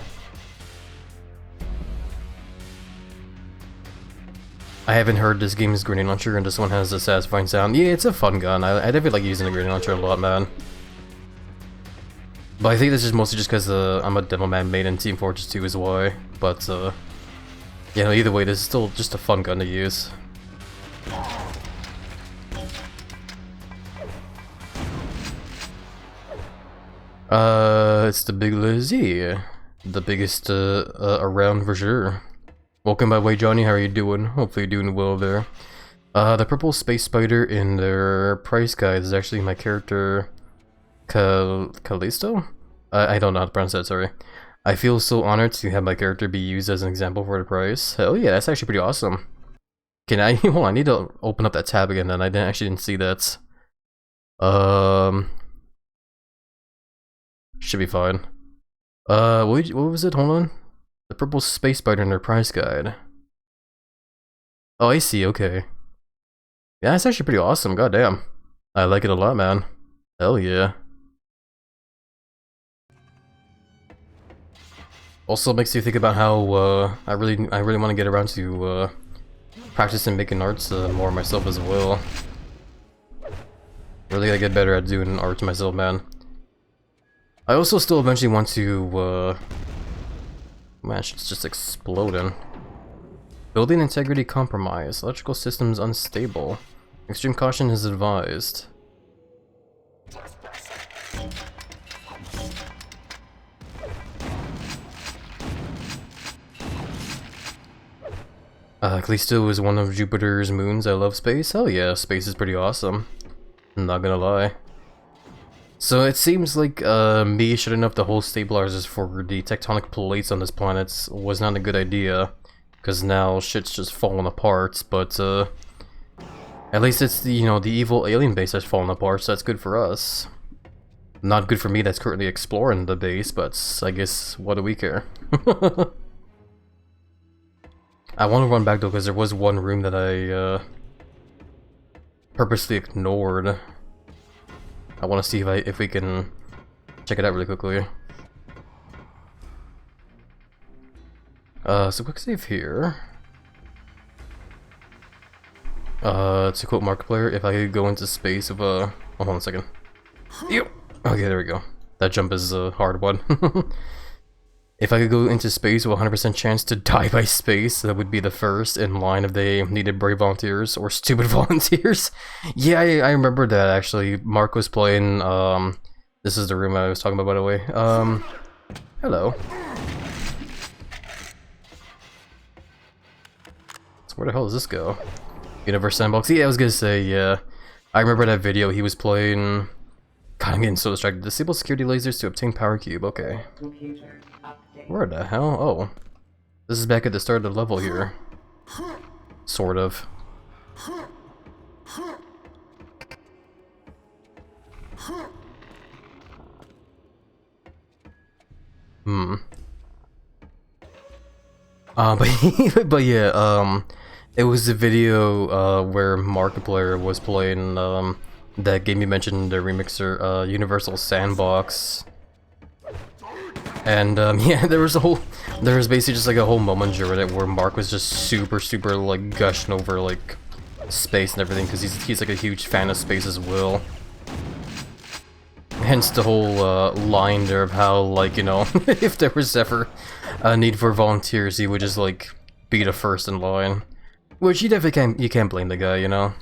I haven't heard this game's grenade launcher, and this one has a satisfying sound. Yeah, it's a fun gun. I definitely like using the grenade launcher a lot, man. But I think this is mostly just because I'm a demo man made in Team Fortress 2 is why. But, you know, either way, this is still just a fun gun to use. It's the Big Lizzy. The biggest, around for sure. Welcome by the way, Johnny, how are you doing? Hopefully you're doing well there. The purple space spider in their price guide is actually my character, Callisto? I don't know how to pronounce that, sorry. I feel so honored to have my character be used as an example for the price. Hell yeah, that's actually pretty awesome. Can I, hold on, I need to open up that tab again then, I actually didn't see that. Should be fine. What was it? Hold on. The purple space spider in their price guide. Oh, I see, okay. Yeah, that's actually pretty awesome, goddamn. I like it a lot, man. Hell yeah. Also makes you think about how, I really want to get around to, practicing making arts more myself as well. Really gotta get better at doing art myself, man. I also still eventually want to, man, it's just exploding. Building integrity compromised. Electrical systems unstable. Extreme caution is advised. Callisto is one of Jupiter's moons. I love space. Hell yeah, space is pretty awesome. I'm not gonna lie. So it seems like me shutting up the whole stabilizers for the tectonic plates on this planet was not a good idea, because now shit's just falling apart. But at least it's the, you know, the evil alien base that's falling apart, so that's good for us. Not good for me that's currently exploring the base, but I guess what do we care? I want to run back though, because there was one room that I purposely ignored. I want to see if we can check it out really quickly. So quick save here. To quote Markiplier, if I could go into space with a... hold on a second. Yep. Okay, there we go. That jump is a hard one. If I could go into space with a 100% chance to die by space, that would be the first in line if they needed brave volunteers or stupid volunteers. Yeah, I remember that actually. Mark was playing, this is the room I was talking about, by the way. Hello. So where the hell does this go? Universe Sandbox? Yeah, I was gonna say, yeah. I remember that video he was playing... God, I'm getting so distracted. Disable security lasers to obtain power cube, okay. Where the hell? Oh. This is back at the start of the level here. Sort of. But yeah, it was the video, where Markiplier was playing, that game you mentioned, the remixer, Universal Sandbox. And, yeah, there was basically just like a whole moment during it where Mark was just super, like, gushing over, like, space and everything, because he's like a huge fan of space as well. Hence the whole, line there of how, like, you know, if there was ever a need for volunteers, he would just, like, be the first in line. Which you definitely can't blame the guy, you know?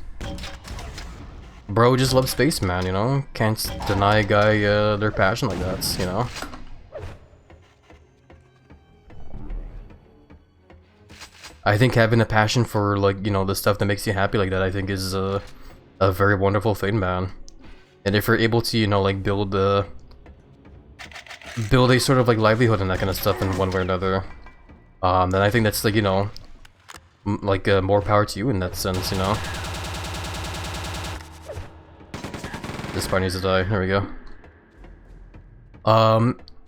Bro just loves space, man, you know? Can't deny a guy, their passion like that, you know? I think having a passion for, like, you know, the stuff that makes you happy like that, I think is a very wonderful thing, man. And if you're able to, you know, like, build a sort of, like, livelihood and that kind of stuff in one way or another, then I think that's, like, you know, like, more power to you in that sense, you know? This part needs to die. There we go.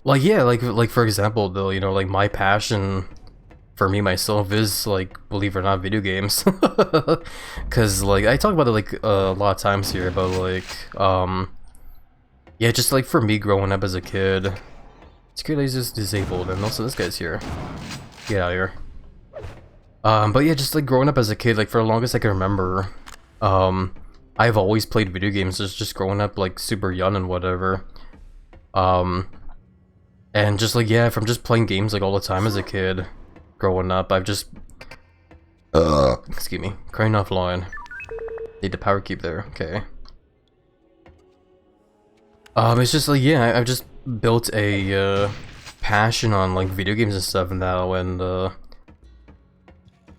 Like yeah, like for example though, you know, like my passion for me myself is like, believe it or not, video games. Cause like I talk about it like a lot of times here about like yeah, just like for me growing up as a kid. Security is just disabled, and also this guy's here. Get out of here. But yeah, just like growing up as a kid, like for the longest I can remember, I've always played video games, just growing up like super young and whatever. And just like yeah, from just playing games like all the time as a kid, growing up, I've just excuse me, crying offline. Need the power keep there, okay. It's just like yeah, I've just built a passion on like video games and stuff now, and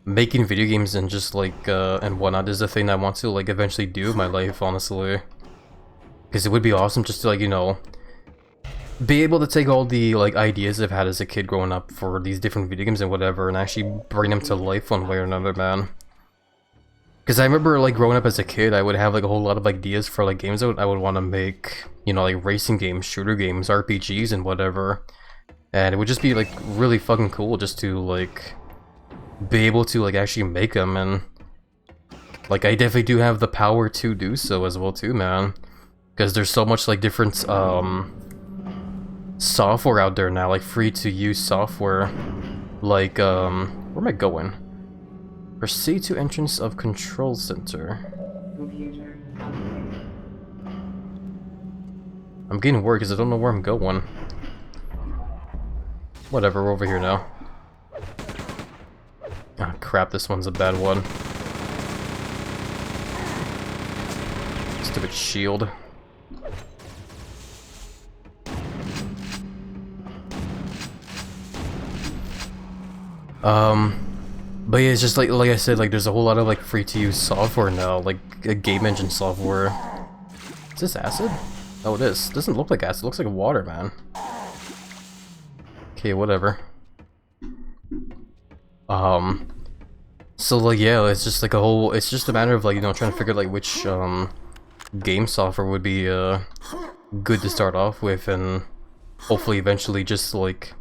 making video games and just like and whatnot is the thing I want to like eventually do in my life, honestly. Because it would be awesome just to like, you know, be able to take all the like ideas I've had as a kid growing up for these different video games and whatever, and actually bring them to life one way or another, man. Because I remember like growing up as a kid, I would have like a whole lot of ideas for like games I would want to make, you know, like racing games, shooter games, RPGs and whatever. And it would just be like really fucking cool just to like be able to like actually make them, and like I definitely do have the power to do so as well too, man. Because there's so much like different software out there now, like free to use software. Like where am I going? Proceed to entrance of control center. Computer update. I'm getting worried because I don't know where I'm going. Whatever, we're over here now. Ah, crap, this one's a bad one. Stupid shield. But yeah, it's just like I said, like there's a whole lot of like free to use software now, like a game engine software. Is this acid? Oh, it is. Doesn't look like acid, it looks like water, man. Okay, whatever. So like yeah, it's just like a whole, it's just a matter of like, you know, trying to figure like which game software would be good to start off with, and hopefully eventually just like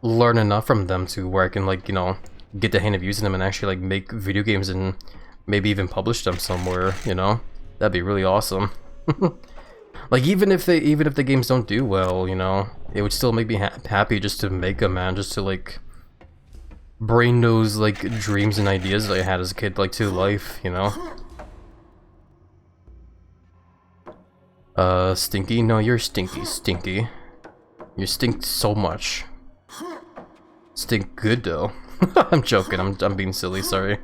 learn enough from them to where I can like, you know, get the hang of using them and actually like make video games and maybe even publish them somewhere, you know? That'd be really awesome. Like even if the games don't do well, you know, it would still make me happy just to make them, man, just to like bring those like dreams and ideas that I had as a kid like to life, you know? Stinky? No, you're stinky, Stinky. You stink so much. Stink good though. I'm joking, I'm being silly, sorry.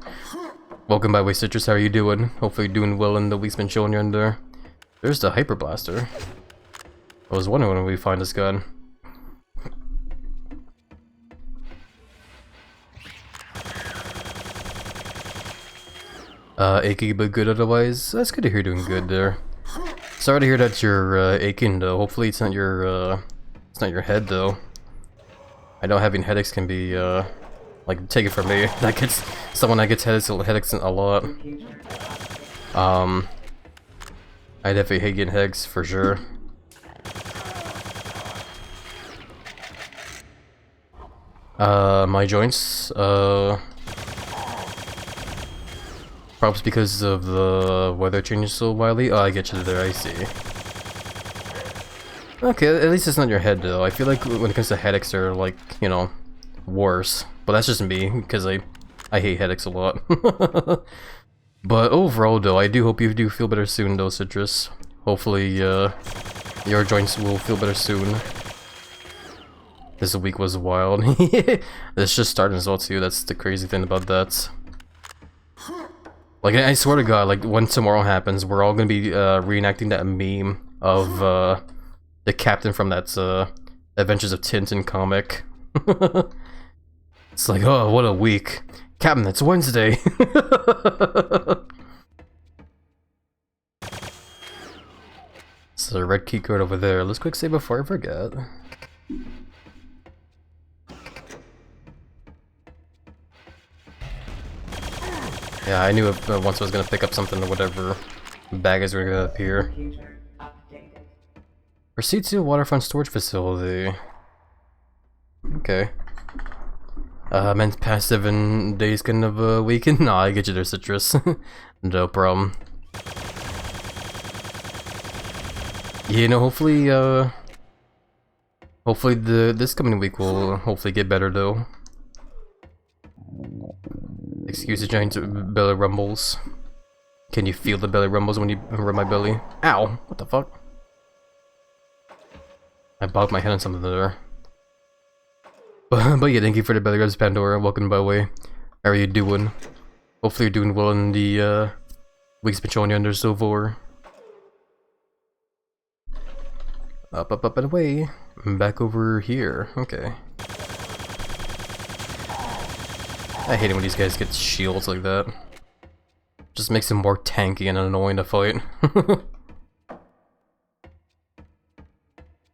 Welcome by way, Citrus, how are you doing? Hopefully you're doing well in the week's been showing you in there. There's the Hyper Blaster. I was wondering when we find this gun. Achy but good otherwise. That's good to hear you're doing good there. Sorry to hear that you're aching though. Hopefully it's not your head though. I know having headaches can be like, take it from me. That gets someone that gets headaches a lot. I definitely hate getting headaches for sure. My joints, perhaps because of the weather changing so wildly. Oh, I get you there, I see. Okay, at least it's not your head though. I feel like when it comes to headaches, they're like, you know, worse. But that's just me, because I hate headaches a lot. But overall though, I do hope you do feel better soon though, Citrus. Hopefully your joints will feel better soon. This week was wild. It's just starting as well too, that's the crazy thing about that. Like, I swear to god, like when tomorrow happens, we're all gonna be reenacting that meme of the captain from that Adventures of Tintin comic. It's like, oh, what a week. Captain, it's Wednesday. So, red key card over there. Let's quick save before I forget. Yeah, I knew once I was gonna pick up something or whatever, baggage were gonna appear. Proceed to waterfront storage facility. Okay. Meant past 7 days kind of a weekend? Nah, I get you there, Citrus. No problem. Yeah, no, hopefully, hopefully this coming week will hopefully get better though. Excuse the giant belly rumbles. Can you feel the belly rumbles when you rub my belly? Ow! What the fuck? I bopped my head on something there. But yeah, thank you for the belly rubs, Pandora. Welcome, by the way. How are you doing? Hopefully you're doing well in the weeks been showing you under so far. Up, up, up, and away. I'm back over here. Okay. I hate it when these guys get shields like that. Just makes them more tanky and annoying to fight.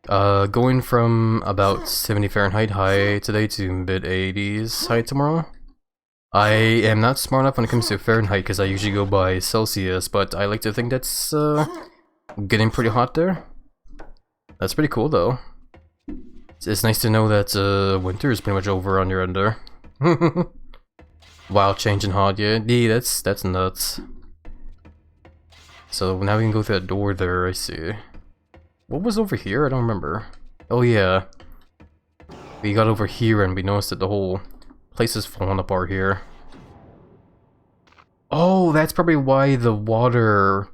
Going from about 70 Fahrenheit high today to mid 80s high tomorrow. I am not smart enough when it comes to Fahrenheit because I usually go by Celsius, but I like to think that's getting pretty hot there. That's pretty cool though. It's nice to know that winter is pretty much over on your end there. Wow, changing hot, yeah, that's nuts. So now we can go through that door there, I see. What was over here? I don't remember. Oh yeah. We got over here and we noticed that the whole place is falling apart here. Oh, that's probably why the water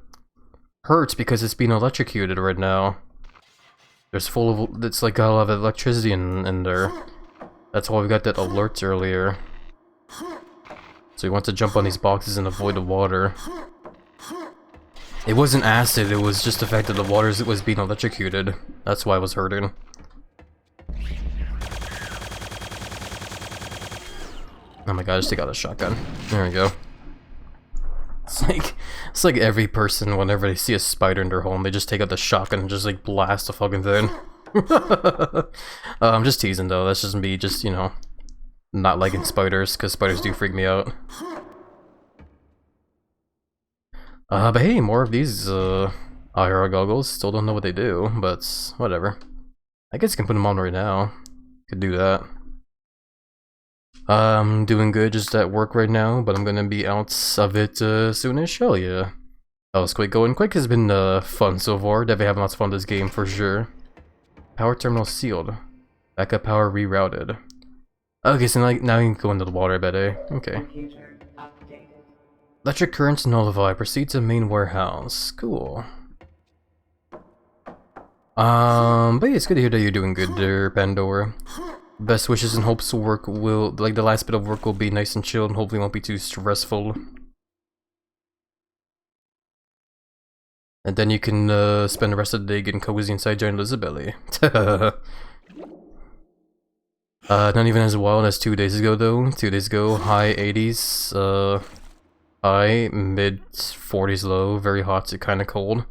hurts, because it's being electrocuted right now. There's full of, it's like got a lot of electricity in there. That's why we got that alert earlier. So you want to jump on these boxes and avoid the water. It wasn't acid, it was just the fact that the water was being electrocuted. That's why it was hurting. Oh my god, I just take out a shotgun. There we go. It's like every person, whenever they see a spider in their home, they just take out the shotgun and just like blast the fucking thing. I'm just teasing though, that's just me, just, you know, not liking spiders, because spiders do freak me out. But hey, more of these IR goggles. Still don't know what they do, but whatever. I guess I can put them on right now. Could do that. I'm doing good, just at work right now, but I'm gonna be out of it soonish. Hell yeah. Oh, it's Quake going. Quake has been fun so far. Definitely having lots of fun this game for sure. Power terminal sealed. Backup power rerouted. Okay, so now you can go into the water, I bet, eh? Okay. Computer updated. Electric currents nullified. Proceed to main warehouse. Cool. But yeah, it's good to hear that you're doing good there, Pandora. Best wishes and hopes work will, like, the last bit of work will be nice and chill and hopefully won't be too stressful. And then you can spend the rest of the day getting cozy inside giant lizard belly. Not even as wild as 2 days ago though. 2 days ago, high 80s, high, mid 40s low, very hot to kinda cold.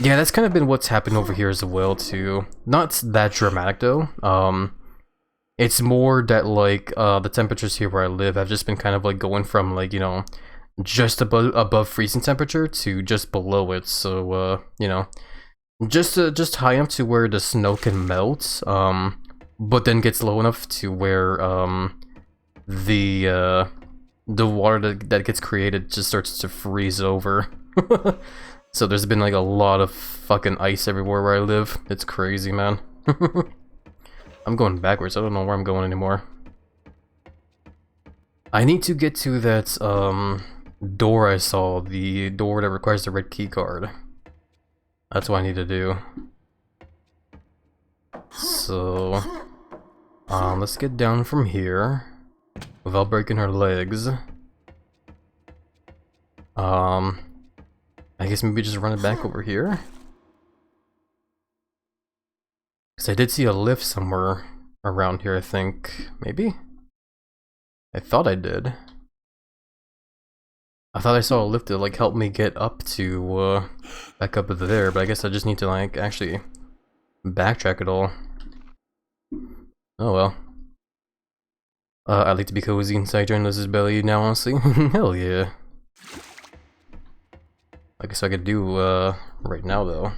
Yeah, that's kind of been what's happened over here as well too. Not that dramatic though. It's more that like the temperatures here where I live have just been kind of like going from like, you know, just above freezing temperature to just below it. So you know, just high enough to where the snow can melt, but then gets low enough to where the water that gets created just starts to freeze over. So there's been like a lot of fucking ice everywhere where I live. It's crazy, man. I'm going backwards. I don't know where I'm going anymore. I need to get to that door I saw, the door that requires the red key card. That's what I need to do. So let's get down from here without breaking our legs. I guess maybe just run it back over here. Because I did see a lift somewhere around here, I think. Maybe? I thought I did. I thought I saw a lift to like help me get up to back up there, but I guess I just need to like actually backtrack it all. Oh well. I like to be cozy inside Giant Lizard's belly now, honestly. Hell yeah. I guess I could do right now though.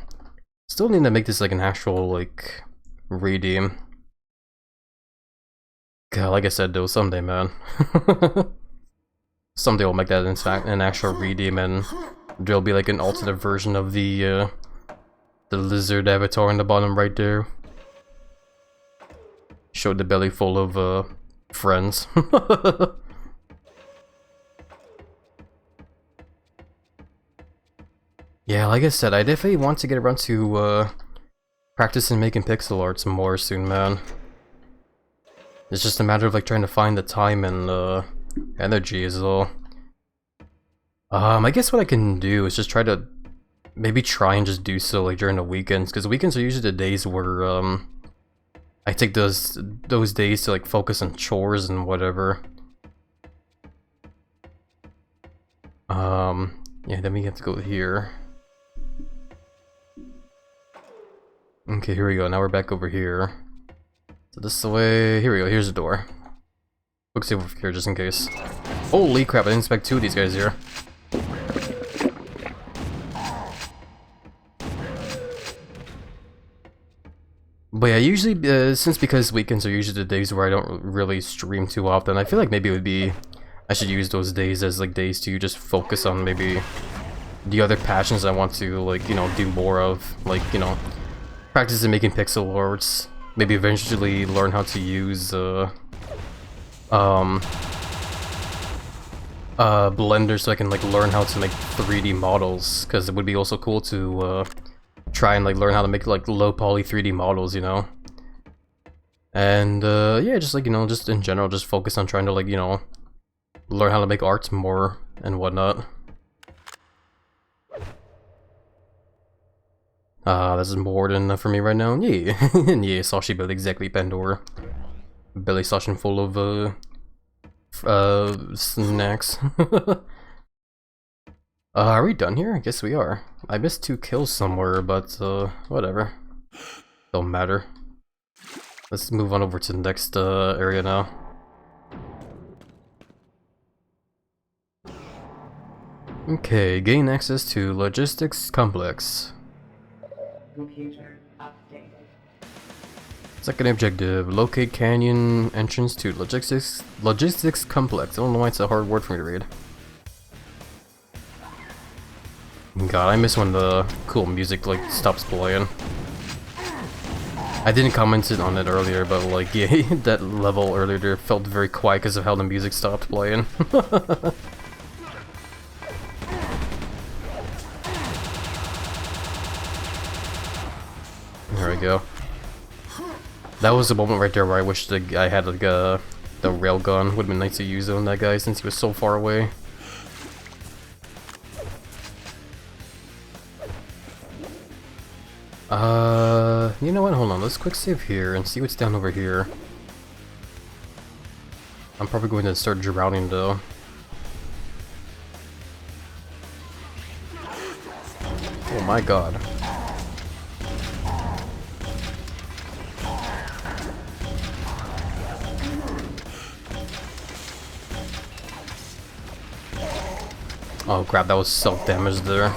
Still need to make this like an actual like redeem. God, like I said though, someday, man. Someday we'll make that in fact an actual redeem, and there'll be like an alternate version of the lizard avatar in the bottom right there. Show the belly full of friends. Yeah, like I said, I definitely want to get around to practicing making pixel art some more soon, man. It's just a matter of like trying to find the time and energy is all. I guess what I can do is just maybe try and just do so like during the weekends, because weekends are usually the days where I take those days to like focus on chores and whatever. Yeah, then we have to go here. Okay, here we go. Now we're back over here. So this is the way. Here we go. Here's the door. Quick save over here just in case. Holy crap! I didn't expect two of these guys here. But yeah, usually, because weekends are usually the days where I don't really stream too often, I feel like maybe it would be, I should use those days as like days to just focus on maybe the other passions I want to like, you know, do more of, like, you know, practicing making pixel arts, maybe eventually learn how to use Blender so I can like learn how to make 3D models, because it would be also cool to try and like learn how to make like low poly 3D models, you know. And yeah, just like, you know, just in general, just focus on trying to like, you know, learn how to make art more and whatnot. This is more than enough for me right now. Yeah, yeah, Sashi belly, exactly, Pandora. Belly session full of snacks. Are we done here? I guess we are. I missed 2 kills somewhere, but whatever. Don't matter. Let's move on over to the next area now. Okay, gain access to logistics complex. Computer updated. Second objective, locate canyon entrance to logistics complex. I don't know why it's a hard word for me to read. God, I miss when the cool music like stops playing. I didn't comment on it earlier, but like, yeah, that level earlier there felt very quiet because of how the music stopped playing. There we go. That was the moment right there where I wished I had like the railgun. Would have been nice to use on that guy since he was so far away. You know what? Hold on. Let's quick save here and see what's down over here. I'm probably going to start drowning though. Oh my god. Oh crap, that was self-damage there.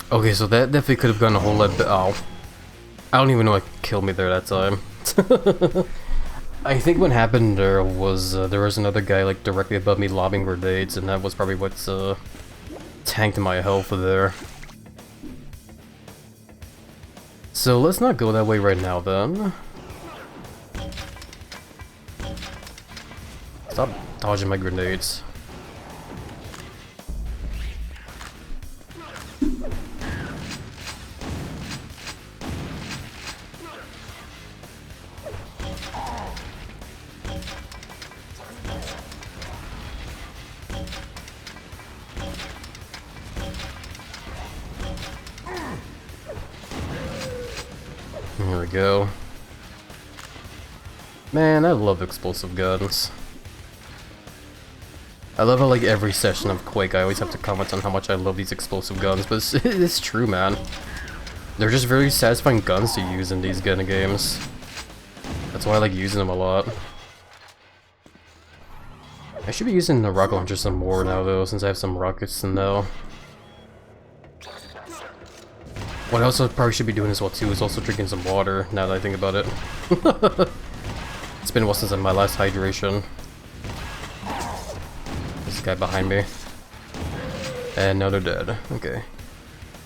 Okay, so that definitely could have gone a whole lot. Oh, I don't even know what killed me there that time. I think what happened there was another guy like directly above me lobbing grenades, and that was probably what's tanked my health there. So let's not go that way right now then. Stop dodging my grenades. Here we go. Man, I love explosive guns. I love how like every session of Quake I always have to comment on how much I love these explosive guns, but it's true, man. They're just very satisfying guns to use in these kind of games. That's why I like using them a lot. I should be using the rocket launcher some more now though, since I have some rockets now. What I also probably should be doing as well too is also drinking some water, now that I think about it. It's been a while since my last hydration. This guy behind me. And now they're dead. Okay.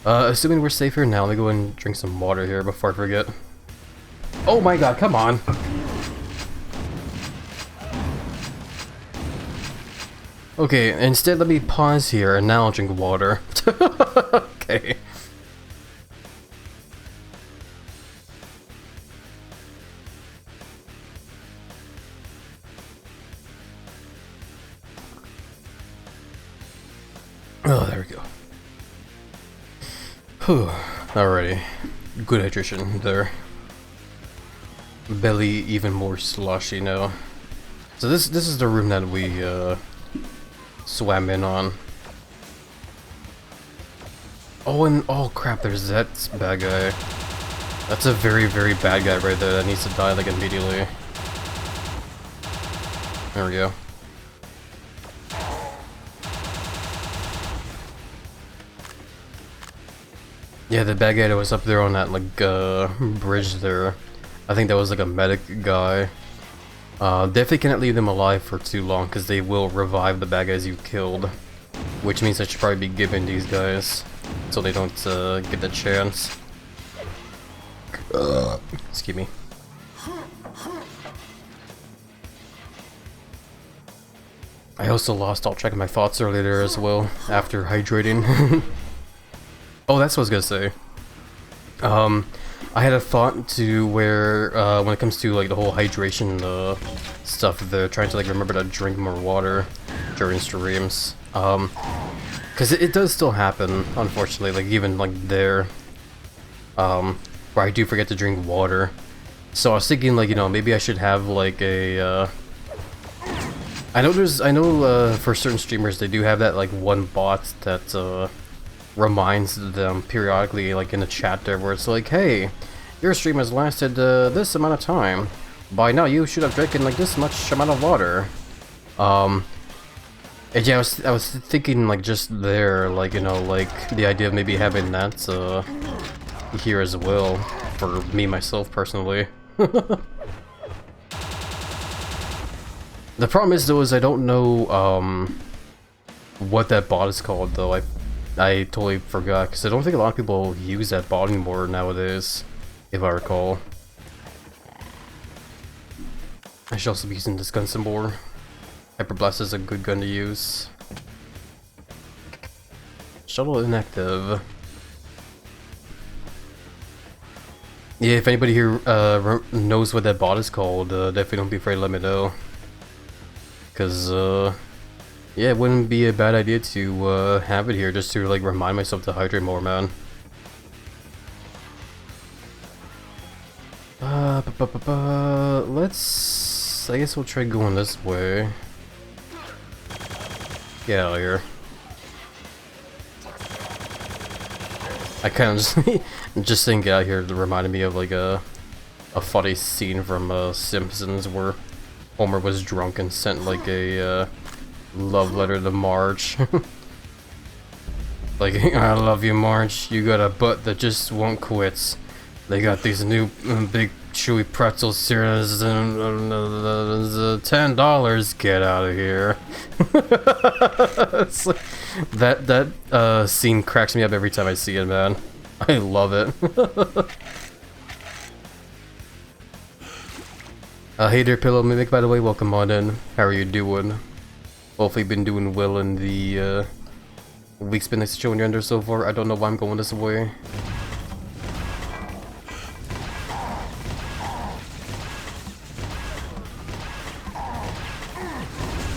Assuming we're safe here now, let me go and drink some water here before I forget. Oh my god, come on! Okay, instead let me pause here and now I'll drink water. Okay. Oh, there we go. Whew. Alrighty. Good hydration there. Belly even more sloshy now. So this is the room that we swam in on. Oh, and oh crap, there's that bad guy. That's a very, very bad guy right there that needs to die like immediately. There we go. Yeah, the bad guy that was up there on that like bridge there. I think that was like a medic guy. Definitely cannot leave them alive for too long because they will revive the bad guys you killed. Which means I should probably be giving these guys so they don't get the chance. Excuse me. I also lost all track of my thoughts earlier as well after hydrating. Oh, that's what I was gonna say. I had a thought to where, when it comes to like the whole hydration stuff, they're trying to like remember to drink more water during streams. Cause it does still happen, unfortunately, like even like there, where I do forget to drink water. So I was thinking like, you know, maybe I should have like a, I know for certain streamers they do have that like one bot that, reminds them periodically, like in the chat there, where it's like, hey, your stream has lasted this amount of time. By now you should have drinking like this much amount of water. And yeah, I was thinking like just there, like, you know, like the idea of maybe having that here as well for me myself personally. The problem is though is I don't know what that bot is called though. I totally forgot, because I don't think a lot of people use that bot anymore nowadays, if I recall. I should also be using this gun some more. Hyper Blast is a good gun to use. Shuttle inactive. Yeah, if anybody here knows what that bot is called, definitely don't be afraid to let me know. Because, yeah, it wouldn't be a bad idea to have it here just to like remind myself to hydrate more, man. Let's... I guess we'll try going this way. Get out of here. I kind of just saying get out here reminded me of like a funny scene from Simpsons where Homer was drunk and sent like a love letter to Marge. Like, I love you, Marge. You got a butt that just won't quit. They got these new big chewy pretzel cereals and $10. Get out of here. It's like, that scene cracks me up every time I see it, man. I love it. Hey there, Pillow Mimic, by the way. Welcome on in. How are you doing? Hopefully been doing well in the week's been nice to show you're under so far. I don't know why I'm going this way.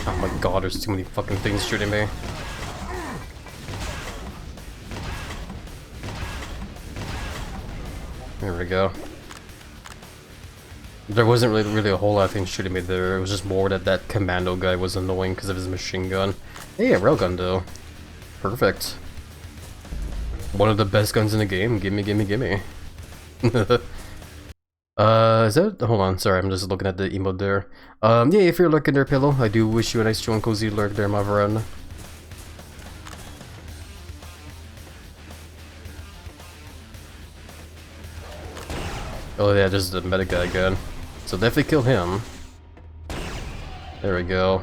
Oh my god, there's too many fucking things shooting me. There we go. There wasn't really a whole lot of things shooting me there. It was just more that that commando guy was annoying because of his machine gun. Hey, a railgun though. Perfect. One of the best guns in the game. Gimme, gimme, gimme. Is that? Hold on, sorry, I'm just looking at the emote there. Yeah, if you're lurking there, Pillow, I do wish you a nice, chill, and cozy lurk there, my friend. Oh yeah, this is the meta guy again. So definitely kill him. There we go.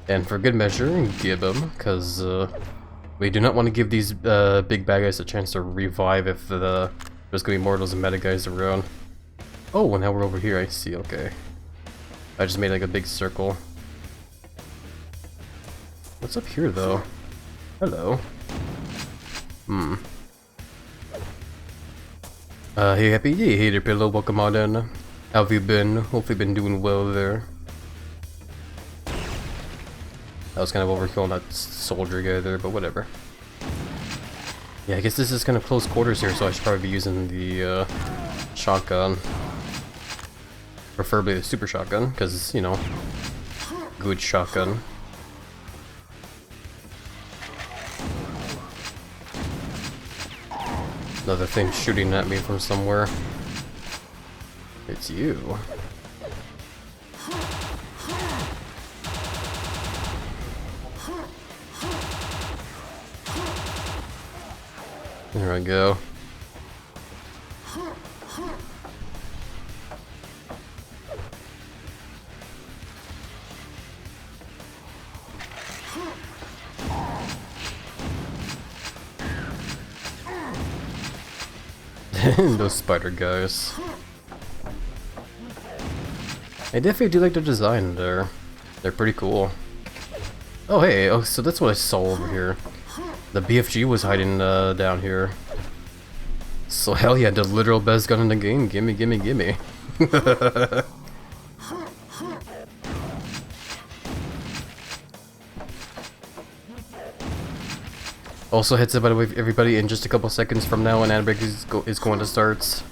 And for good measure, give him, because we do not want to give these big bad guys a chance to revive if there's going to be more of those meta guys around. Oh, and now we're over here, I see, okay. I just made like a big circle. What's up here though? Hello. Hey Happy, hey there Pillow, welcome on in. How have you been? Hopefully been doing well there. I was kind of overkill on that soldier guy there, but whatever. Yeah, I guess this is kind of close quarters here, so I should probably be using the shotgun. Preferably the super shotgun, because, you know, good shotgun. Another thing shooting at me from somewhere. It's you. There I go. Those spider guys. I definitely do like the design there. They're pretty cool. Oh hey, oh so that's what I saw over here. The BFG was hiding down here. So hell yeah, the literal best gun in the game. Gimme, gimme, gimme. Also heads up by the way everybody, in just a couple seconds from now an ad break is going to start.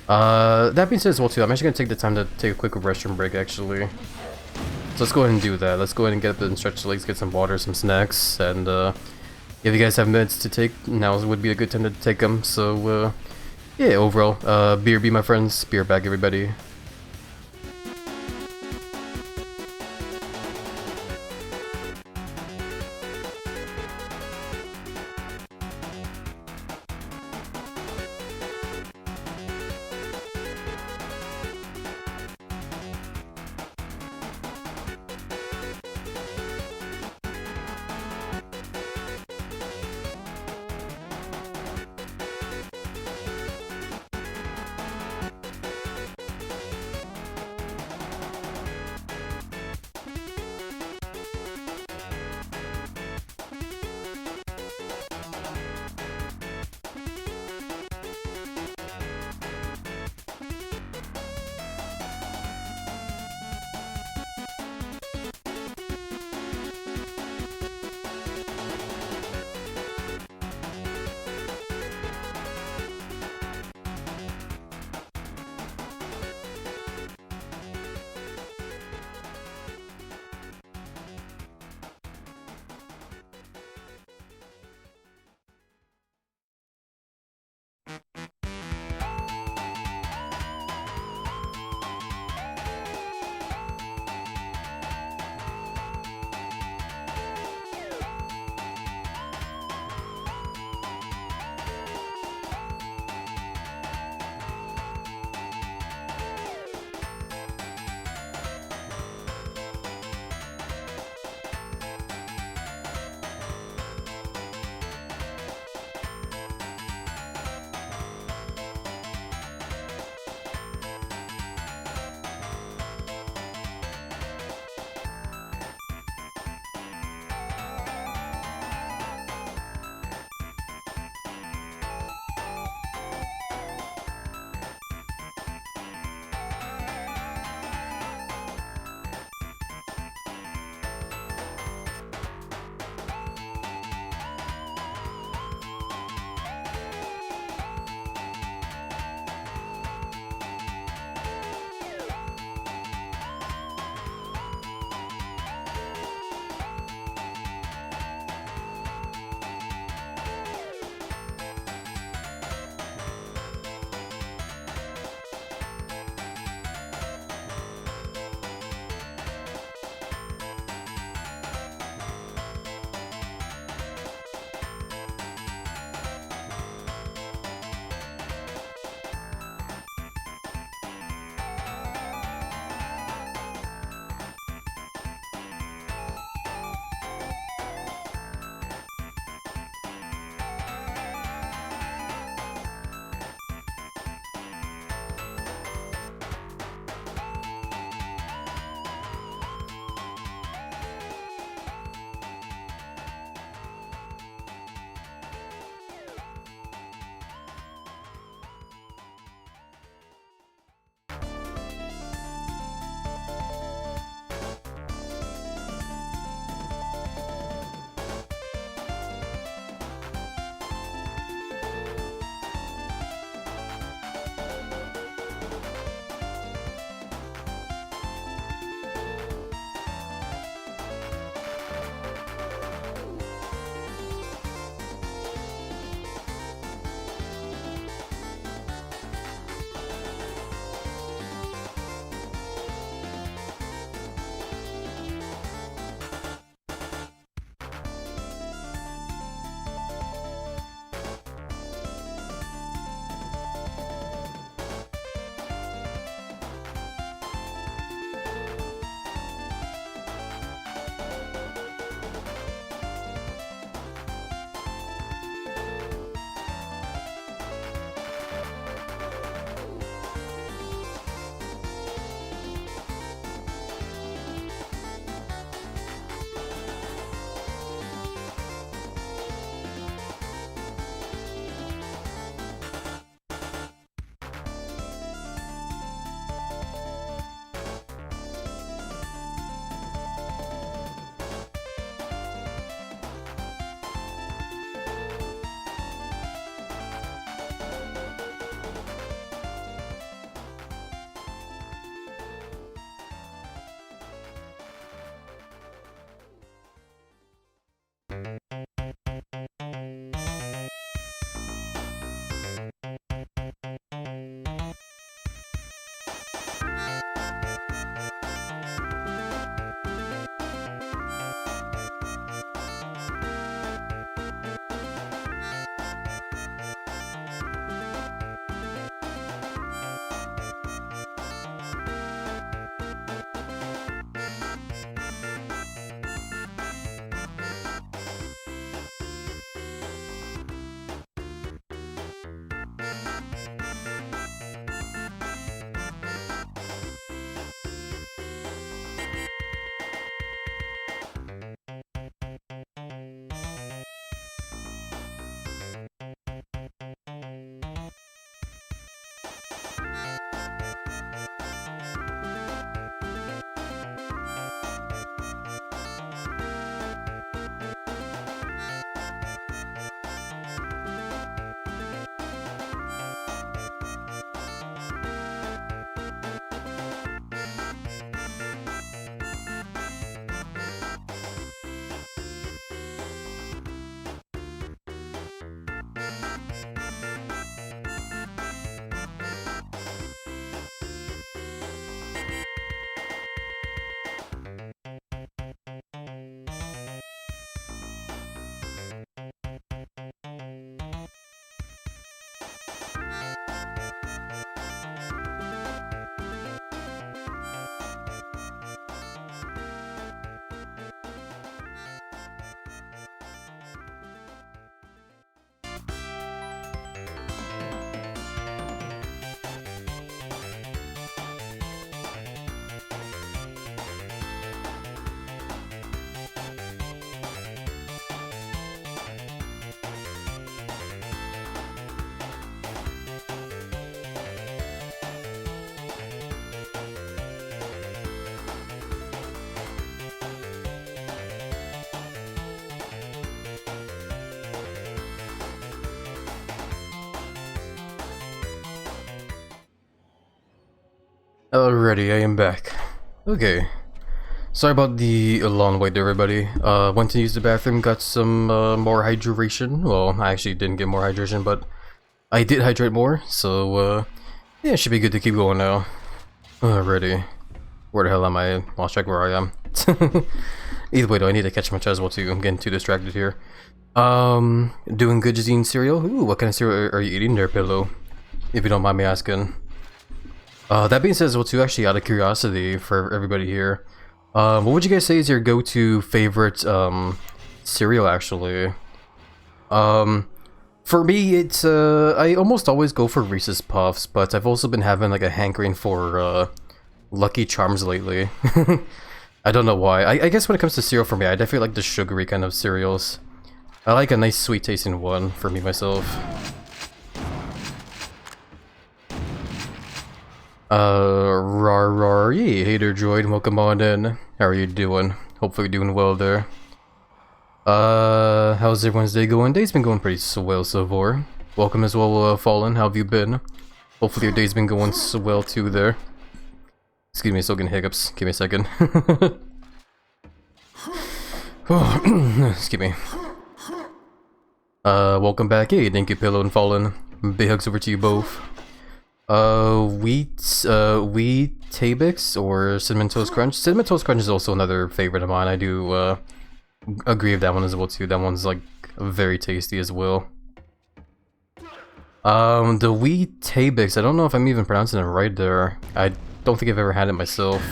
That being said as well too, I'm actually going to take the time to take a quick restroom break actually. So let's go ahead and do that. Let's go ahead and get up and stretch the legs, get some water, some snacks, and if you guys have minutes to take, now would be a good time to take them. So yeah, overall, beer be my friends, beer back everybody. Alrighty, I am back. Okay. Sorry about the long wait, everybody. Went to use the bathroom, got some more hydration. Well, I actually didn't get more hydration, but I did hydrate more, so yeah, it should be good to keep going now. Alrighty. Where the hell am I? Lost track where I am. Either way, though, I need to catch my as well too. I'm getting too distracted here. Doing good, just eating cereal. Ooh, what kind of cereal are you eating there, Pillow? If you don't mind me asking. That being said as well too, actually out of curiosity for everybody here, what would you guys say is your go-to favorite cereal actually? For me it's I almost always go for Reese's Puffs, but I've also been having like a hankering for Lucky Charms lately. I don't know why. I guess when it comes to cereal for me, I definitely like the sugary kind of cereals. I like a nice sweet tasting one for me myself. Rar, yeah, hey there, droid, welcome on in. How are you doing? Hopefully you're doing well there. How's everyone's day going? Day's been going pretty swell so far. Welcome as well, Fallen, how have you been? Hopefully your day's been going swell too there. Excuse me, still getting hiccups. Give me a second. Excuse me. Welcome back. Hey, thank you, Pillow and Fallen. Big hugs over to you both. Wheat Tabix or Cinnamon Toast Crunch. Cinnamon Toast Crunch is also another favorite of mine. I do agree with that one as well too. That one's like very tasty as well. The Wheat Tabix, I don't know if I'm even pronouncing it right there. I don't think I've ever had it myself.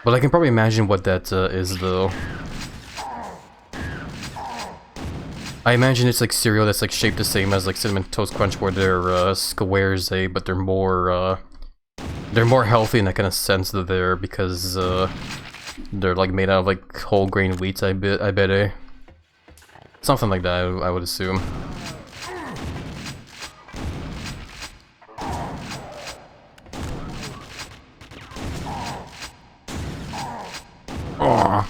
But I can probably imagine what that is though. I imagine it's like cereal that's like shaped the same as like Cinnamon Toast Crunch, where they're squares, but they're more healthy in that kind of sense that they're, because they're like made out of like whole grain wheats. I bet, something like that. I would assume. Aww.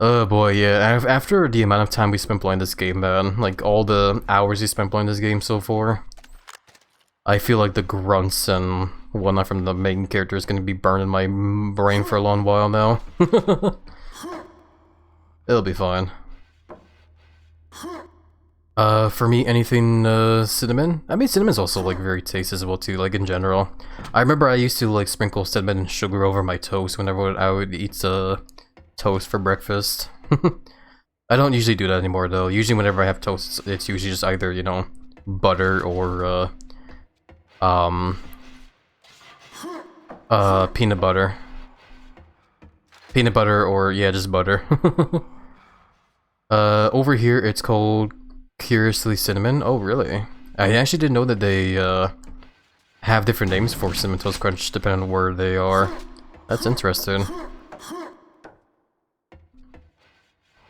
Oh boy, yeah, after the amount of time we spent playing this game, man, like all the hours we spent playing this game so far, I feel like the grunts and whatnot from the main character is going to be burning my brain for a long while now. It'll be fine. For me, anything cinnamon? I mean, cinnamon's also like very tasty as well too, like in general. I remember I used to like sprinkle cinnamon and sugar over my toast whenever I would eat toast for breakfast. I don't usually do that anymore though. Usually whenever I have toast, it's usually just either, you know, butter or peanut butter. Peanut butter or, yeah, just butter. Over here it's called Curiously Cinnamon. Oh really? I actually didn't know that they have different names for Cinnamon Toast Crunch depending on where they are. That's interesting.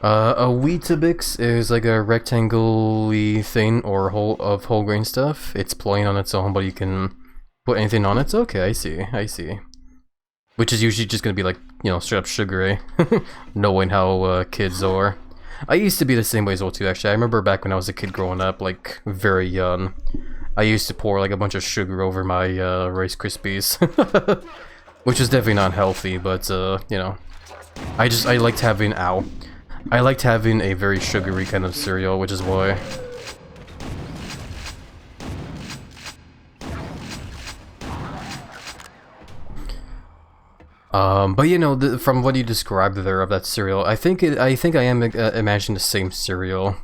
A Weetabix is like a rectangle-y thing or whole grain stuff. It's plain on its own, but you can put anything on it. Okay, I see. Which is usually just gonna be like, you know, straight up sugary. Knowing how kids are. I used to be the same way as well too, actually. I remember back when I was a kid growing up, like very young, I used to pour like a bunch of sugar over my Rice Krispies. Which is definitely not healthy, but you know, I liked having I liked having a very sugary kind of cereal, which is why. But you know, from what you described there of that cereal, I think I am imagining the same cereal.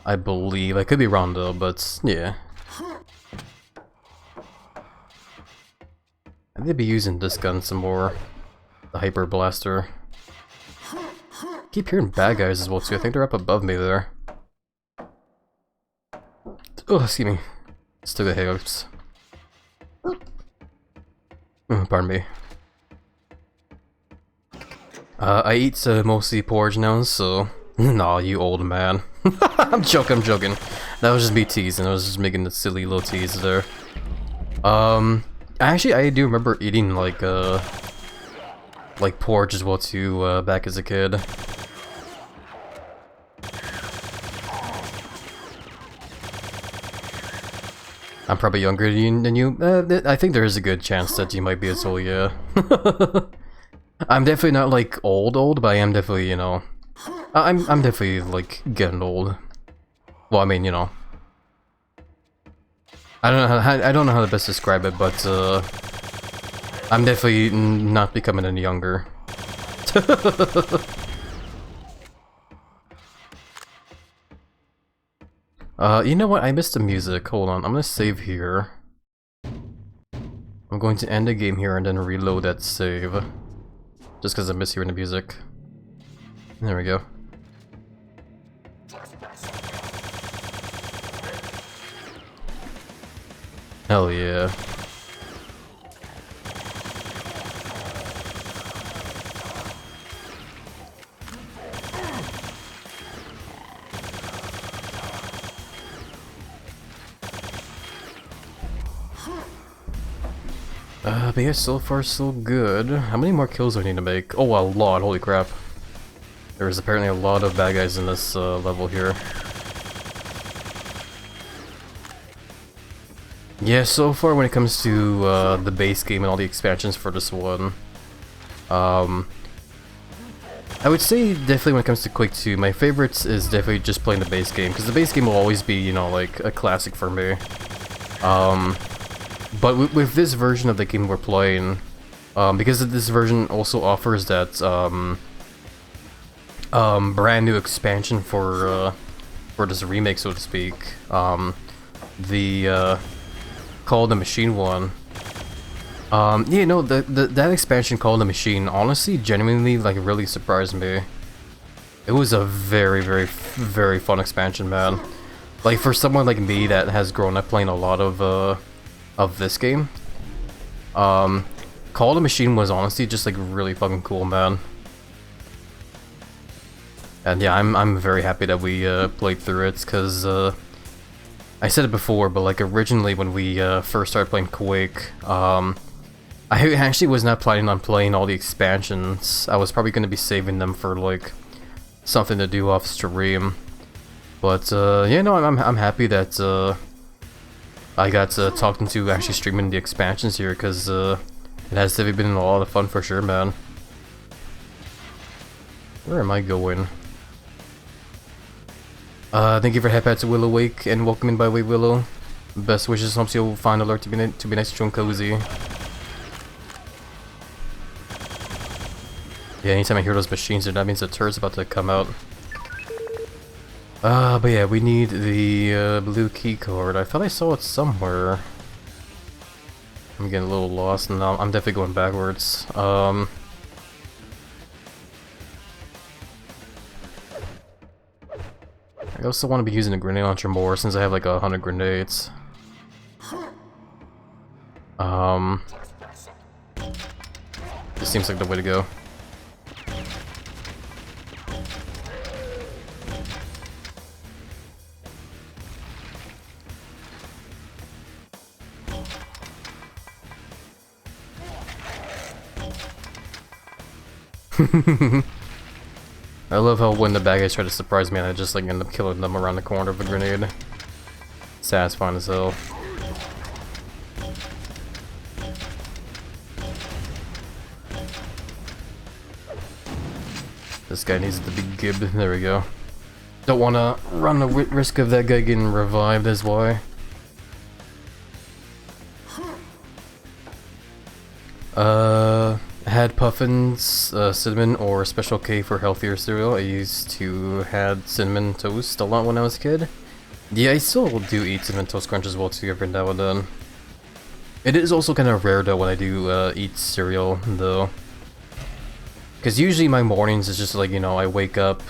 I believe. I could be wrong though, but yeah. I need to be using this gun some more. The Hyper Blaster. Keep hearing bad guys as well too. I think they're up above me there. Oh, excuse me. Still got hiccups. Pardon me. I eat mostly porridge now, so... Nah, you old man. I'm joking. That was just me teasing. I was just making the silly little tease there. Actually, I do remember eating like porridge as well too, back as a kid. I'm probably younger than you. I think there is a good chance that you might be as well, yeah. I'm definitely not like old, but I am definitely, you know, I'm definitely like getting old. Well, I mean, you know, I don't know how to best describe it, but I'm definitely not becoming any younger. You know what? I missed the music. Hold on, I'm gonna save here. I'm going to end the game here and then reload that save. Just because I miss hearing the music. There we go. Hell yeah. But yeah, so far so good. How many more kills do I need to make? Oh, a lot, holy crap. There's apparently a lot of bad guys in this level here. Yeah, so far when it comes to the base game and all the expansions for this one, I would say definitely when it comes to Quake 2, my favorites is definitely just playing the base game, because the base game will always be, you know, like a classic for me. But with this version of the game we're playing, because this version also offers that brand new expansion for this remake, so to speak, the Call of the Machine one. Yeah, no, that expansion Call of the Machine, honestly, genuinely, like, really surprised me. It was a very, very, very fun expansion, man. Like, for someone like me that has grown up playing a lot of this game, Call of the Machine was honestly just, like, really fucking cool, man. And yeah, I'm very happy that we played through it, because I said it before, but like originally when we first started playing Quake, I actually was not planning on playing all the expansions. I was probably going to be saving them for like something to do off stream. But yeah, no, I'm happy that I got talked into actually streaming the expansions here, because it has definitely been a lot of fun for sure, man. Where am I going? Thank you for Hepat to Willow Wake and welcoming by way Willow. Best wishes, hopes you'll find alert to be nice to and cozy. Yeah, anytime I hear those machines, that means the turret's about to come out. But yeah, we need the blue key card. I thought I saw it somewhere. I'm getting a little lost, and I'm definitely going backwards. I also want to be using a grenade launcher more since I have like 100 grenades. This seems like the way to go. I love how when the bad guys try to surprise me and I just like end up killing them around the corner of a grenade. Satisfying as hell. This guy needs to be gibbed. There we go. Don't want to run the risk of that guy getting revived is why. Had puffins, cinnamon, or Special K for healthier cereal. I used to had cinnamon toast a lot when I was a kid. Yeah, I still do eat cinnamon toast crunch as well too every now and then. It is also kind of rare though when I do eat cereal though. Because usually my mornings is just like, you know, I wake up,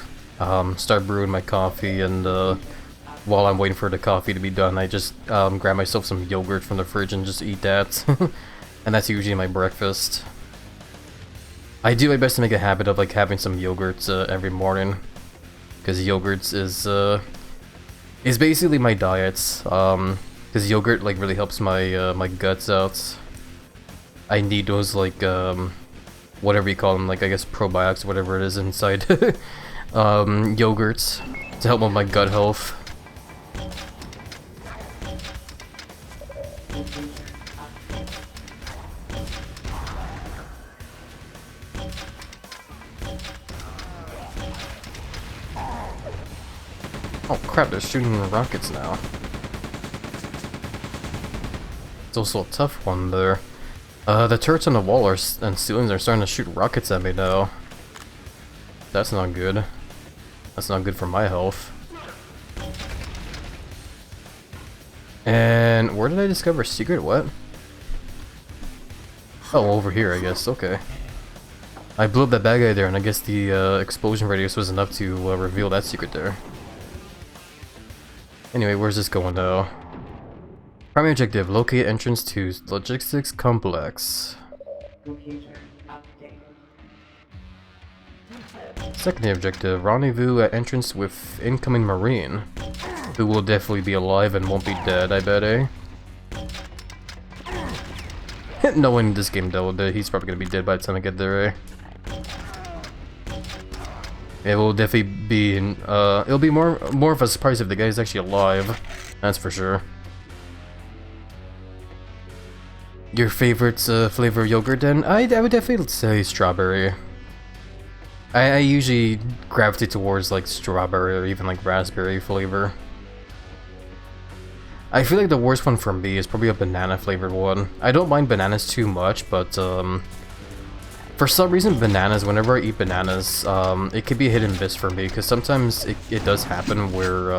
start brewing my coffee, and while I'm waiting for the coffee to be done, I just grab myself some yogurt from the fridge and just eat that. And that's usually my breakfast. I do my best to make a habit of like having some yogurts every morning, because yogurts is basically my diet. Because yogurt like really helps my my guts out. I need those like whatever you call them, like I guess probiotics, whatever it is inside yogurts to help with my gut health. Oh crap, they're shooting rockets now. It's also a tough one there. The turrets on the wall and ceilings are starting to shoot rockets at me now. That's not good. That's not good for my health. And where did I discover a secret? What? Oh, over here, I guess. Okay. I blew up that bad guy there, and I guess the explosion radius was enough to reveal that secret there. Anyway, where's this going now? Primary objective, locate entrance to logistics complex. Computer updated. Secondary objective, rendezvous at entrance with incoming marine. Who will definitely be alive and won't be dead, I bet, eh? Knowing this game though, he's probably gonna be dead by the time I get there, eh? It will definitely be it'll be more of a surprise if the guy's actually alive. That's for sure. Your favorite flavor of yogurt then? I would definitely say strawberry. I usually gravitate towards like strawberry or even like raspberry flavor. I feel like the worst one for me is probably a banana flavored one. I don't mind bananas too much, but for some reason bananas, whenever I eat bananas, it could be a hit and miss for me, because sometimes it does happen where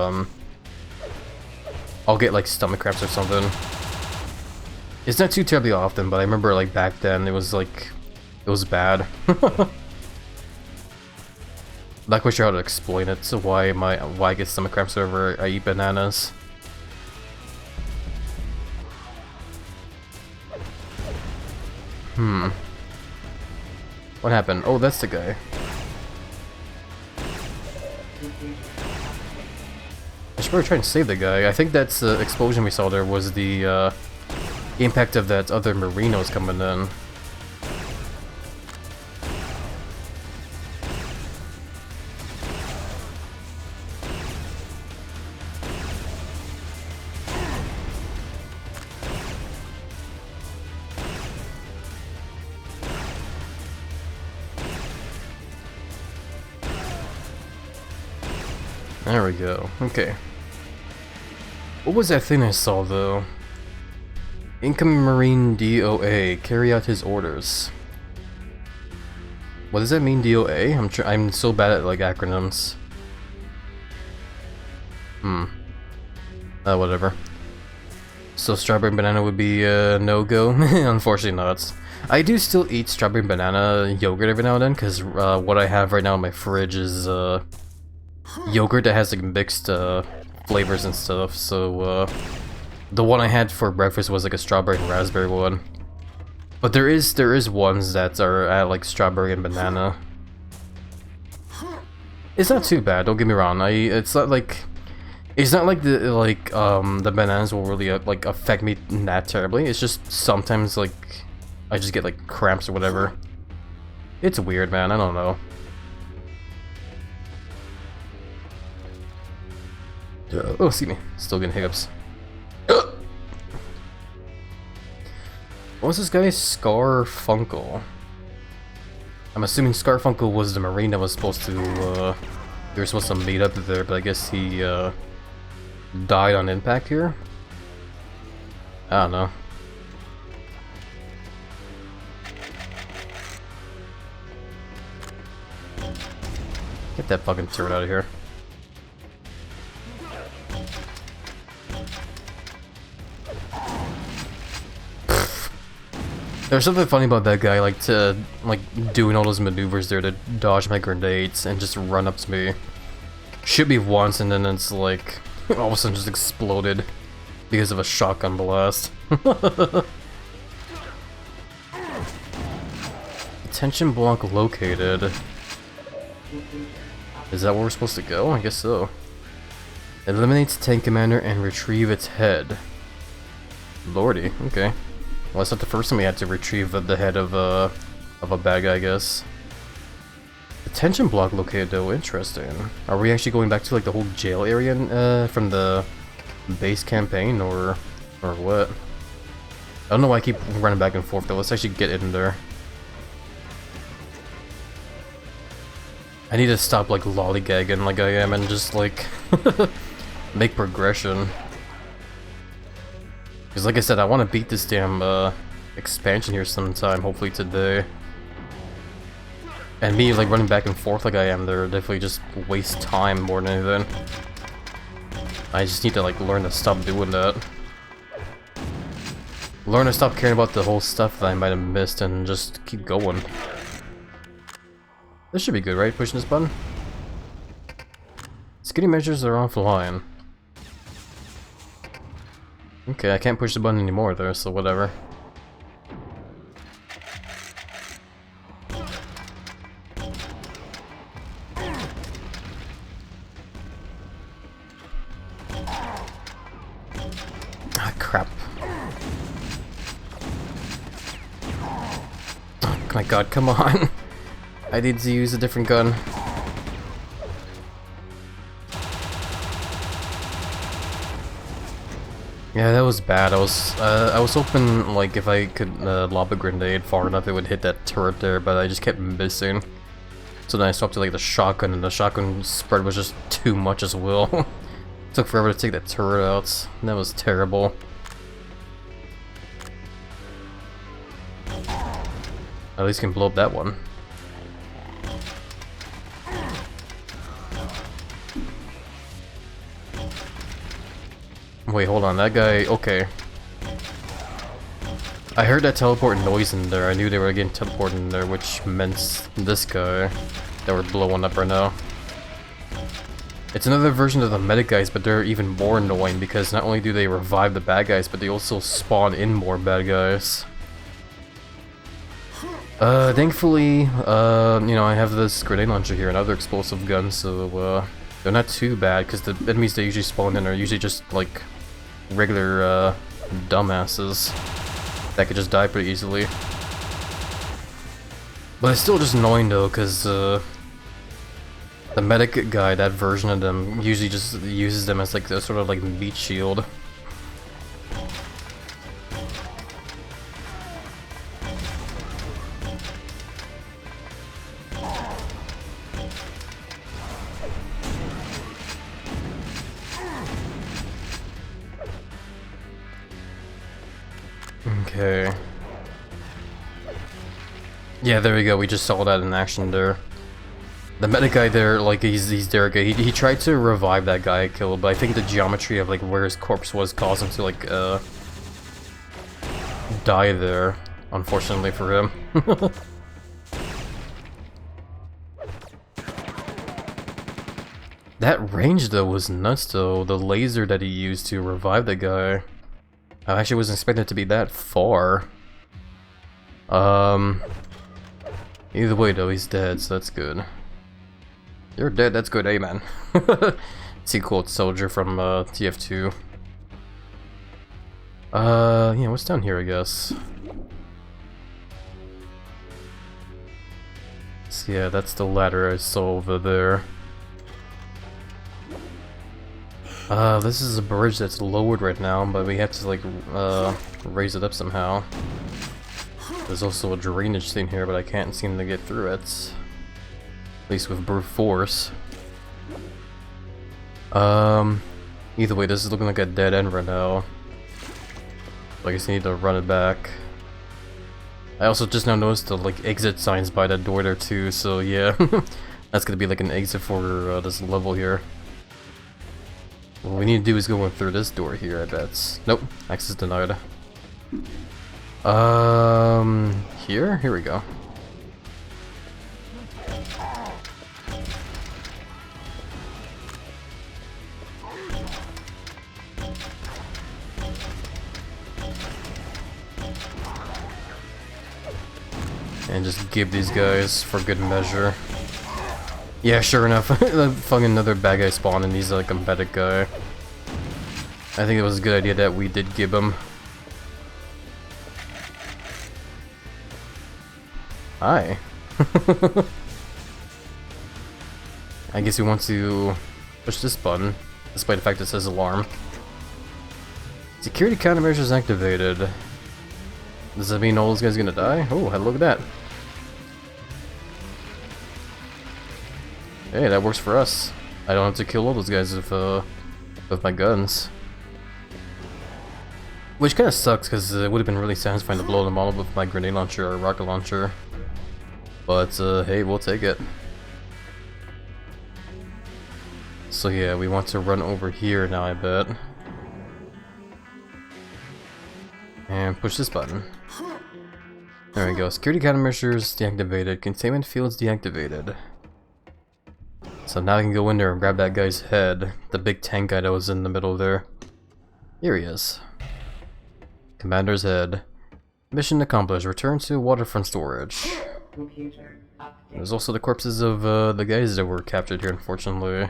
I'll get like stomach cramps or something. It's not too terribly often, but I remember like back then it was bad. Not quite sure how to explain it, so why I get stomach cramps whenever I eat bananas. What happened? Oh, that's the guy. I should probably try and save the guy. I think that's the explosion we saw there was the impact of that other Marinos coming in. There we go. Okay. What was that thing I saw though? Incoming Marine DOA. Carry out his orders. What does that mean, DOA? I'm so bad at like acronyms. Whatever. So strawberry and banana would be no-go? Unfortunately not. I do still eat strawberry and banana yogurt every now and then, because what I have right now in my fridge is yogurt that has like mixed flavors and stuff, so the one I had for breakfast was like a strawberry and raspberry one. But there is ones that are at like strawberry and banana. It's not too bad, don't get me wrong. It's not like the bananas will really like affect me that terribly. It's just sometimes like I just get like cramps or whatever. It's weird, man. I don't know. Oh, excuse me. Still getting hiccups. What's this guy? Scarfunkel. I'm assuming Scarfunkel was the Marine that was supposed to, they were supposed to meet up there, but I guess he, died on impact here? I don't know. Get that fucking turret out of here. There's something funny about that guy, like doing all those maneuvers there to dodge my grenades and just run up to me. Shoot me once and then it's like all of a sudden just exploded because of a shotgun blast. Detention block located. Is that where we're supposed to go? I guess so. Eliminates tank commander and retrieve its head. Lordy, okay. Well, that's not the first time we had to retrieve the head of a bad guy, I guess. Detention block located though, interesting. Are we actually going back to like the whole jail area from the base campaign, or what? I don't know why I keep running back and forth though. Let's actually get in there. I need to stop like lollygagging like I am and just like make progression. Because like I said, I want to beat this damn expansion here sometime, hopefully today. And me like running back and forth like I am there definitely just waste time more than anything. I just need to like learn to stop doing that. Learn to stop caring about the whole stuff that I might have missed and just keep going. This should be good, right? Pushing this button? Security measures are offline. Okay, I can't push the button anymore there, so whatever. Ah, crap. Oh my god, come on. I need to use a different gun. Yeah, that was bad. I was hoping like if I could lob a grenade far enough it would hit that turret there, but I just kept missing. So then I swapped to like the shotgun, and the shotgun spread was just too much as well. Took forever to take that turret out. That was terrible. At least can blow up that one. Wait, hold on, that guy, okay. I heard that teleport noise in there. I knew they were getting teleported in there, which meant this guy that we're blowing up right now. It's another version of the medic guys, but they're even more annoying because not only do they revive the bad guys, but they also spawn in more bad guys. Thankfully, you know, I have this grenade launcher here and other explosive guns, so, they're not too bad, because the enemies they usually spawn in are usually just, like, regular, dumbasses that could just die pretty easily. But it's still just annoying, though, because, the medic guy, that version of them, usually just uses them as, like, a sort of, like, meat shield. Okay. Yeah, there we go. We just saw that in action there. The medic guy there, like, he's Derek. He tried to revive that guy I killed, but I think the geometry of, like, where his corpse was caused him to, like, die there, unfortunately for him. That range, though, was nuts, though. The laser that he used to revive the guy. I actually wasn't expecting it to be that far. Either way, though, he's dead, so that's good. You're dead, that's good, amen. Sea Cold Soldier from TF2. Yeah, what's down here, I guess? So, yeah, that's the ladder I saw over there. This is a bridge that's lowered right now, but we have to, like, raise it up somehow. There's also a drainage thing here, but I can't seem to get through it. At least with brute force. Either way, this is looking like a dead end right now. I guess I need to run it back. I also just now noticed the, like, exit signs by that door there too, so yeah. That's gonna be like an exit for this level here. What we need to do is go in through this door here, I bet. Nope, access denied. Here? Here we go. And just give these guys for good measure. Yeah, sure enough, fucking another bad guy spawned and he's like a medic guy. I think it was a good idea that we did give him. Hi. I guess we want to push this button, despite the fact that it says alarm. Security countermeasures activated. Does that mean all those guys are gonna die? Oh, look at that. Hey, that works for us. I don't have to kill all those guys with my guns. Which kind of sucks, because it would have been really satisfying to blow them all up with my grenade launcher or rocket launcher. But, hey, we'll take it. So yeah, we want to run over here now, I bet. And push this button. There we go. Security countermeasures deactivated. Containment fields deactivated. So now I can go in there and grab that guy's head. The big tank guy that was in the middle there. Here he is. Commander's head. Mission accomplished. Return to waterfront storage. Computer update. There's also the corpses of the guys that were captured here, unfortunately.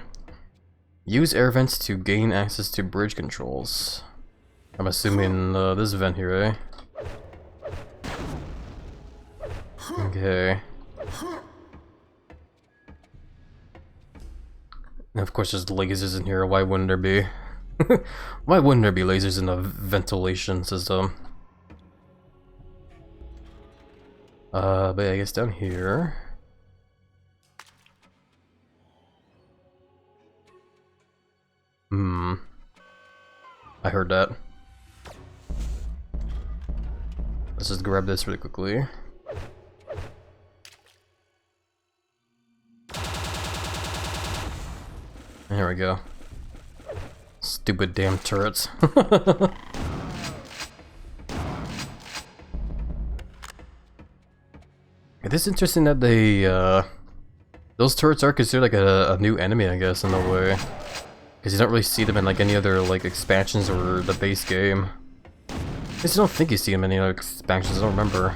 Use air vents to gain access to bridge controls. I'm assuming this vent here, eh? Okay. And of course there's lasers in here, why wouldn't there be? Why wouldn't there be lasers in the ventilation system? But yeah, I guess down here... I heard that. Let's just grab this really quickly. There we go. Stupid damn turrets. It is interesting that they, those turrets are considered like a new enemy, I guess, in a way. Because you don't really see them in like any other like expansions or the base game. I guess I don't think you see them in any other expansions, I don't remember.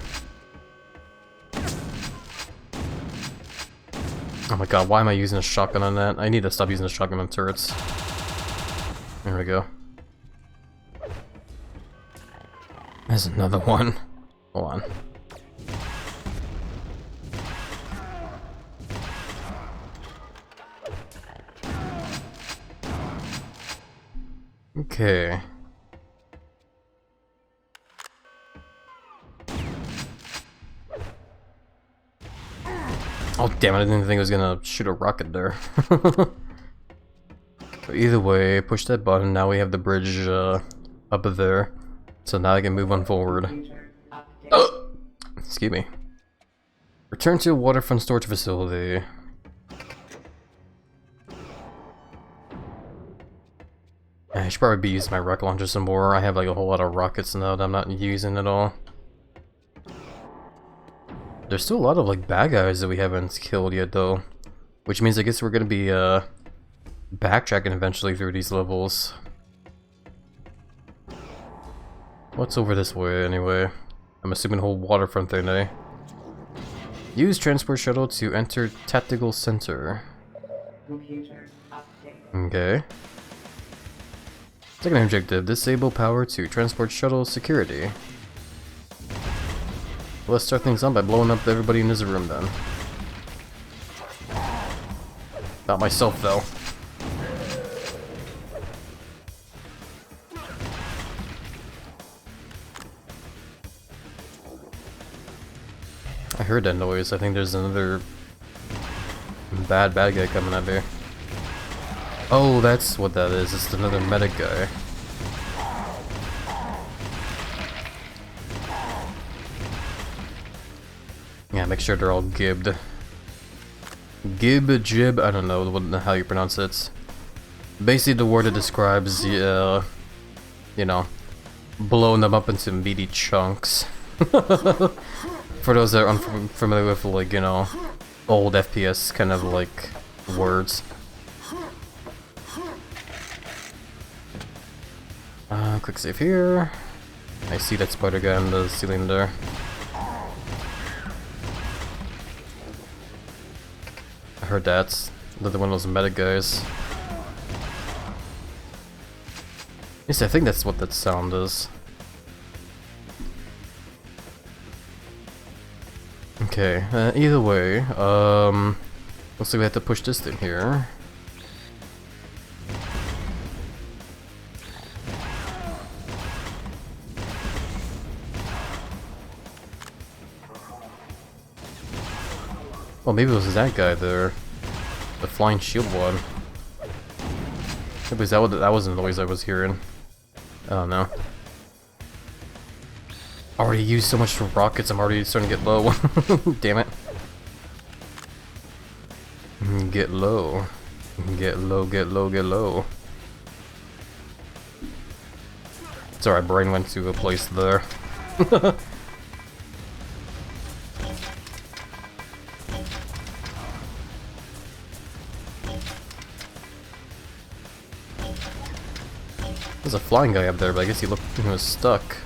Oh my god, why am I using a shotgun on that? I need to stop using a shotgun on turrets. There we go. There's another one. Hold on. Okay. Oh damn it, I didn't think I was gonna shoot a rocket there. But either way, push that button, now we have the bridge up there. So now I can move on forward. Computer update. Excuse me. Return to a waterfront storage facility. I should probably be using my rocket launcher some more. I have like a whole lot of rockets now that I'm not using at all. There's still a lot of like bad guys that we haven't killed yet though. Which means I guess we're gonna be backtracking eventually through these levels. What's over this way anyway? I'm assuming the whole waterfront thing, eh? Use transport shuttle to enter tactical center. Computer update. Okay. Second objective, disable power to transport shuttle security. Let's start things on by blowing up everybody in this room then. Not myself though. I heard that noise. I think there's another bad guy coming up here. Oh, that's what that is. It's another medic guy. Yeah, make sure they're all gibbed. Gib, jib, I don't know how you pronounce it. Basically the word that describes, you know, blowing them up into meaty chunks. For those that are unfamiliar with, like, you know, old FPS kind of, like, words. Quick save here. I see that spider guy on the ceiling there. I heard that. Another one of those medic guys. Yes, I think that's what that sound is. Okay, either way, looks like we have to push this thing here. Well, maybe it was that guy there. The flying shield one. Was that was the noise I was hearing. Oh no. Already used so much rockets, I'm already starting to get low. Damn it. Get low. Get low, get low, get low. Sorry, brain went to a place there. There's a flying guy up there, but I guess he was stuck.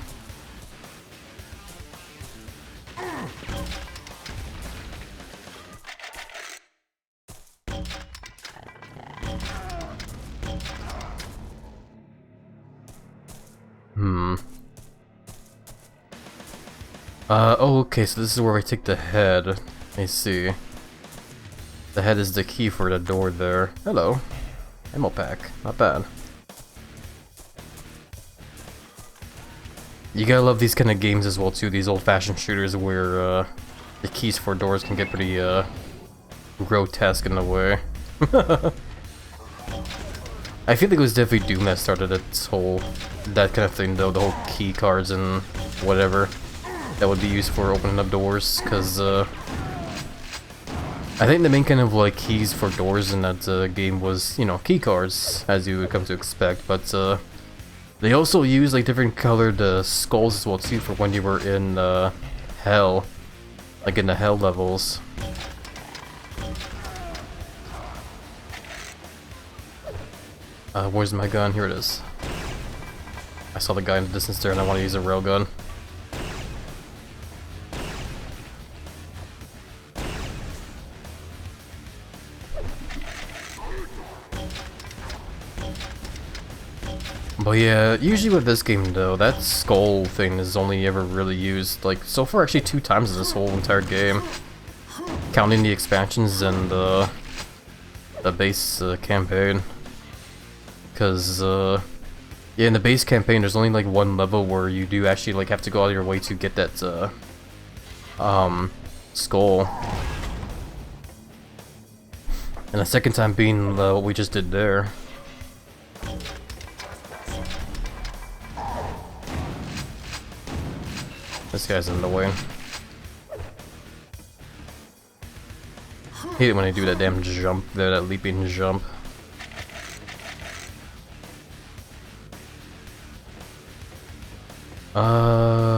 Oh, okay, so this is where I take the head. Let me see. The head is the key for the door there. Hello. Ammo pack. Not bad. You gotta love these kind of games as well, too. These old-fashioned shooters where, the keys for doors can get pretty, grotesque in a way. I feel like it was definitely Doom that started its whole... that kind of thing, though. The whole key cards and whatever that would be used for opening up doors, because, I think the main kind of, like, keys for doors in that, game was, you know, key cards, as you would come to expect, but, they also use, like, different colored, skulls as well, too, for when you were in, hell. Like, in the hell levels. Where's my gun? Here it is. I saw the guy in the distance there and I want to use a railgun. But yeah, usually with this game though, that skull thing is only ever really used, like, so far actually 2 times in this whole entire game. Counting the expansions and the base campaign. Because, yeah, in the base campaign there's only like 1 level where you do actually like have to go out of your way to get that, skull. And the second time being what we just did there. This guy's in the way. Hate it when I do that damn jump there, that leaping jump.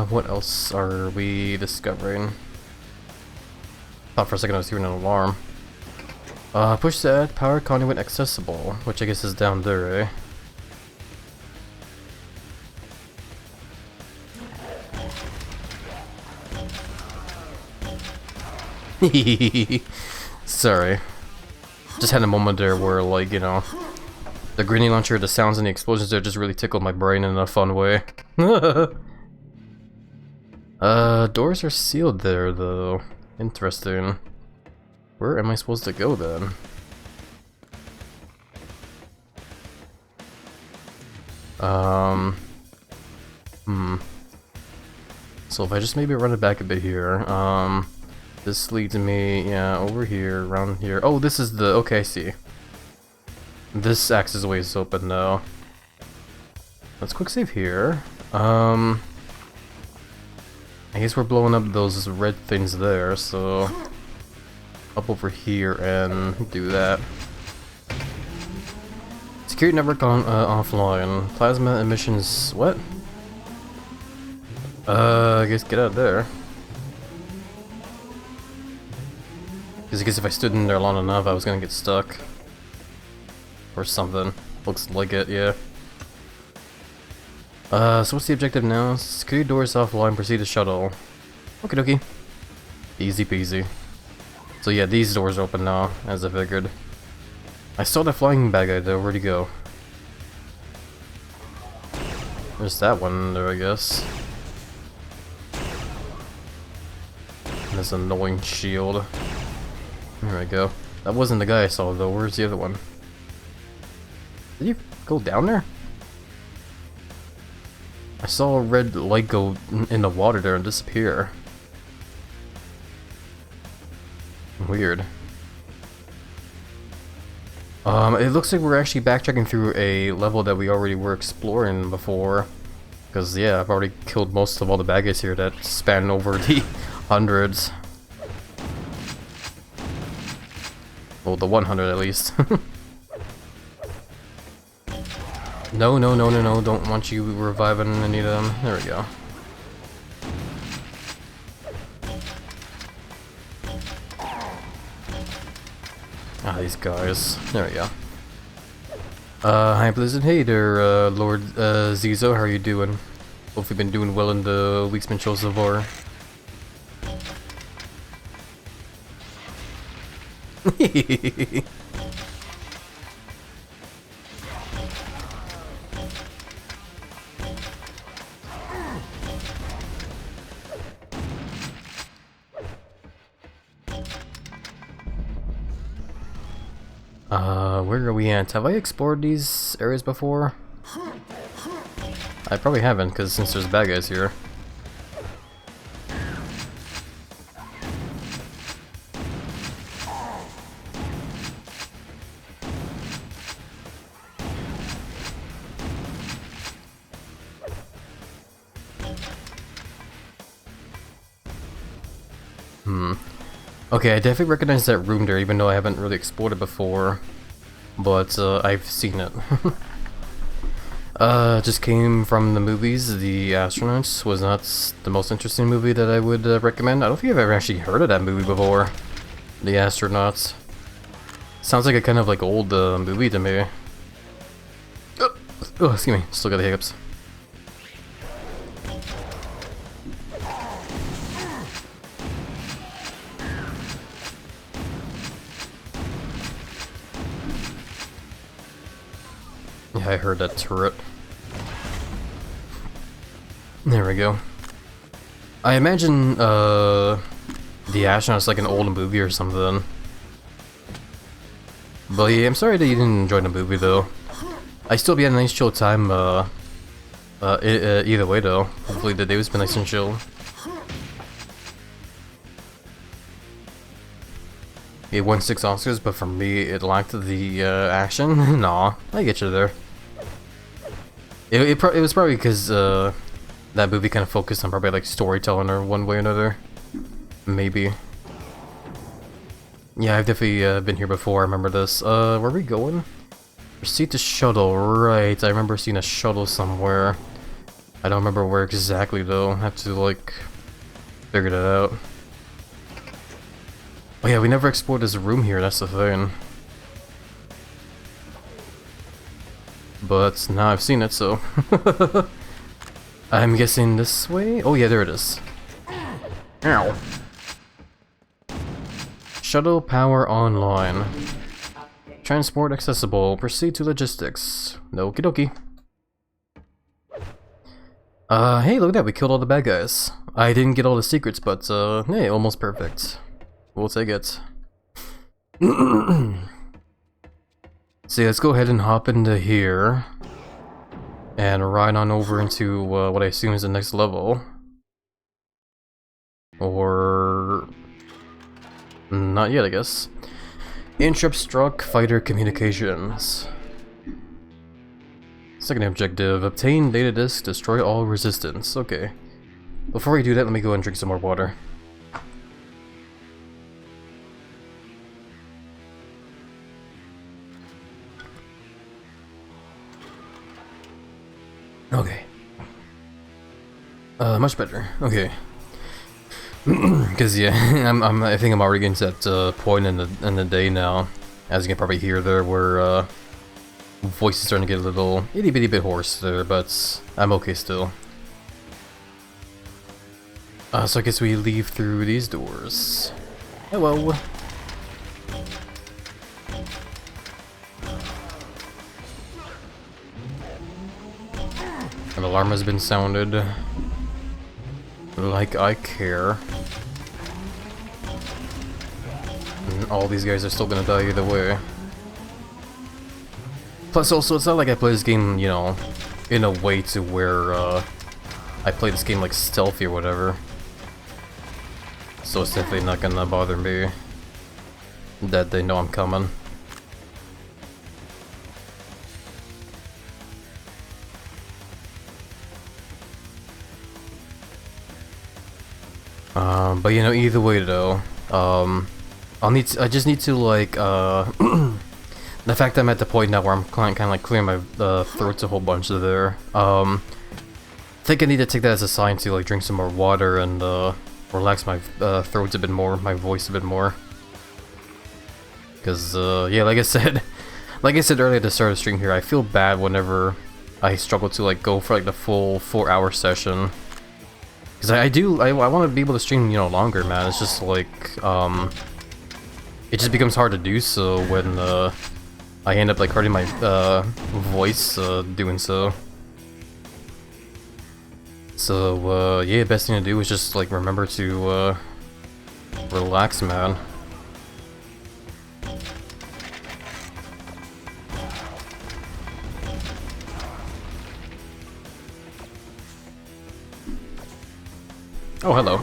What else are we discovering? Thought for a second I was hearing an alarm. Push that power conduit accessible, which I guess is down there, eh? Sorry. Just had a moment there where, like, you know, the grenade launcher, the sounds and the explosions there just really tickled my brain in a fun way. Doors are sealed there, though. Interesting. Where am I supposed to go, then? So if I just maybe run it back a bit here, this leads me, yeah, over here, around here. Oh, this is the, okay, I see. This access way is open now. Let's quick save here. I guess we're blowing up those red things there, so up over here and do that. Security network on offline. Plasma emissions. What? I guess get out of there. Because I guess if I stood in there long enough, I was gonna get stuck. Or something. Looks like it, yeah. So what's the objective now? Security doors offline, proceed to shuttle. Okie dokie. Easy peasy. So yeah, these doors are open now, as I figured. I saw the flying bad guy though, where'd he go? There's that one there, I guess. And this annoying shield. There we go. That wasn't the guy I saw though, where's the other one? Did you go down there? I saw a red light go in the water there and disappear. It looks like we're actually backtracking through a level that we already were exploring before. Because, yeah, I've already killed most of all the bad guys here that span over the hundreds. Well, the 100 at least. No, no, no, no, no, don't want you reviving any of them. There we go. Ah, these guys. There we go. HappyLizard, hey there, Lord Zizo, how are you doing? Hope you've been doing well in the week's been show so far. Where are we at? Have I explored these areas before? I probably haven't, because since there's bad guys here. Okay, I definitely recognize that room there, even though I haven't really explored it before. But, I've seen it. Just came from the movies. The Astronauts was not the most interesting movie that I would recommend. I don't think I've ever actually heard of that movie before. The Astronauts. Sounds like a kind of like old movie to me. Oh, excuse me, still got the hiccups. Yeah, I heard that turret. There we go. I imagine, The Astronaut's like an old movie or something. But yeah, I'm sorry that you didn't enjoy the movie though. I still be had a nice chill time, either way though. Hopefully the day was been nice and chill. It won 6 Oscars, but for me, it lacked the action. Nah, I get you there. It was probably because that movie kind of focused on probably like storytelling or one way or another. Maybe. Yeah, I've definitely been here before. I remember this. Where are we going? Proceed to shuttle. Right. I remember seeing a shuttle somewhere. I don't remember where exactly though. I have to like figure that out. Oh yeah, we never explored this room here, that's the thing. But now I've seen it, so... I'm guessing this way? Oh yeah, there it is. Ow. Shuttle power online. Transport accessible. Proceed to logistics. Okie dokie. Hey, look at that, we killed all the bad guys. I didn't get all the secrets, but, hey, almost perfect. We'll take it. So yeah, let's go ahead and hop into here. And ride on over into what I assume is the next level. Or... not yet, I guess. Interrupt struck fighter communications. Second objective, obtain data disk, destroy all resistance. Okay. Before we do that, let me go and drink some more water. Okay. Much better. Okay. Because yeah, I think I'm already getting to that point in the day now, as you can probably hear there, where voice is starting to get a little itty bitty bit hoarse there, but I'm okay still. So I guess we leave through these doors. Hello. An alarm has been sounded. Like I care. And all these guys are still gonna die either way. Plus also, it's not like I play this game, you know, in a way to where, I play this game like stealthy or whatever. So it's definitely not gonna bother me that they know I'm coming. But you know, either way though, I just need to like, the fact that I'm at the point now where I'm kind of like clearing my throats a whole bunch of there. I think I need to take that as a sign to like drink some more water and relax my throat a bit more, my voice a bit more. Cause yeah, like I said earlier at the start of the stream here, I feel bad whenever I struggle to like go for like the full 4-hour session. Cause I want to be able to stream, you know, longer, man. It's just like it just becomes hard to do so when I end up like hurting my voice doing so. So yeah, best thing to do is just like remember to relax, man. Oh, hello.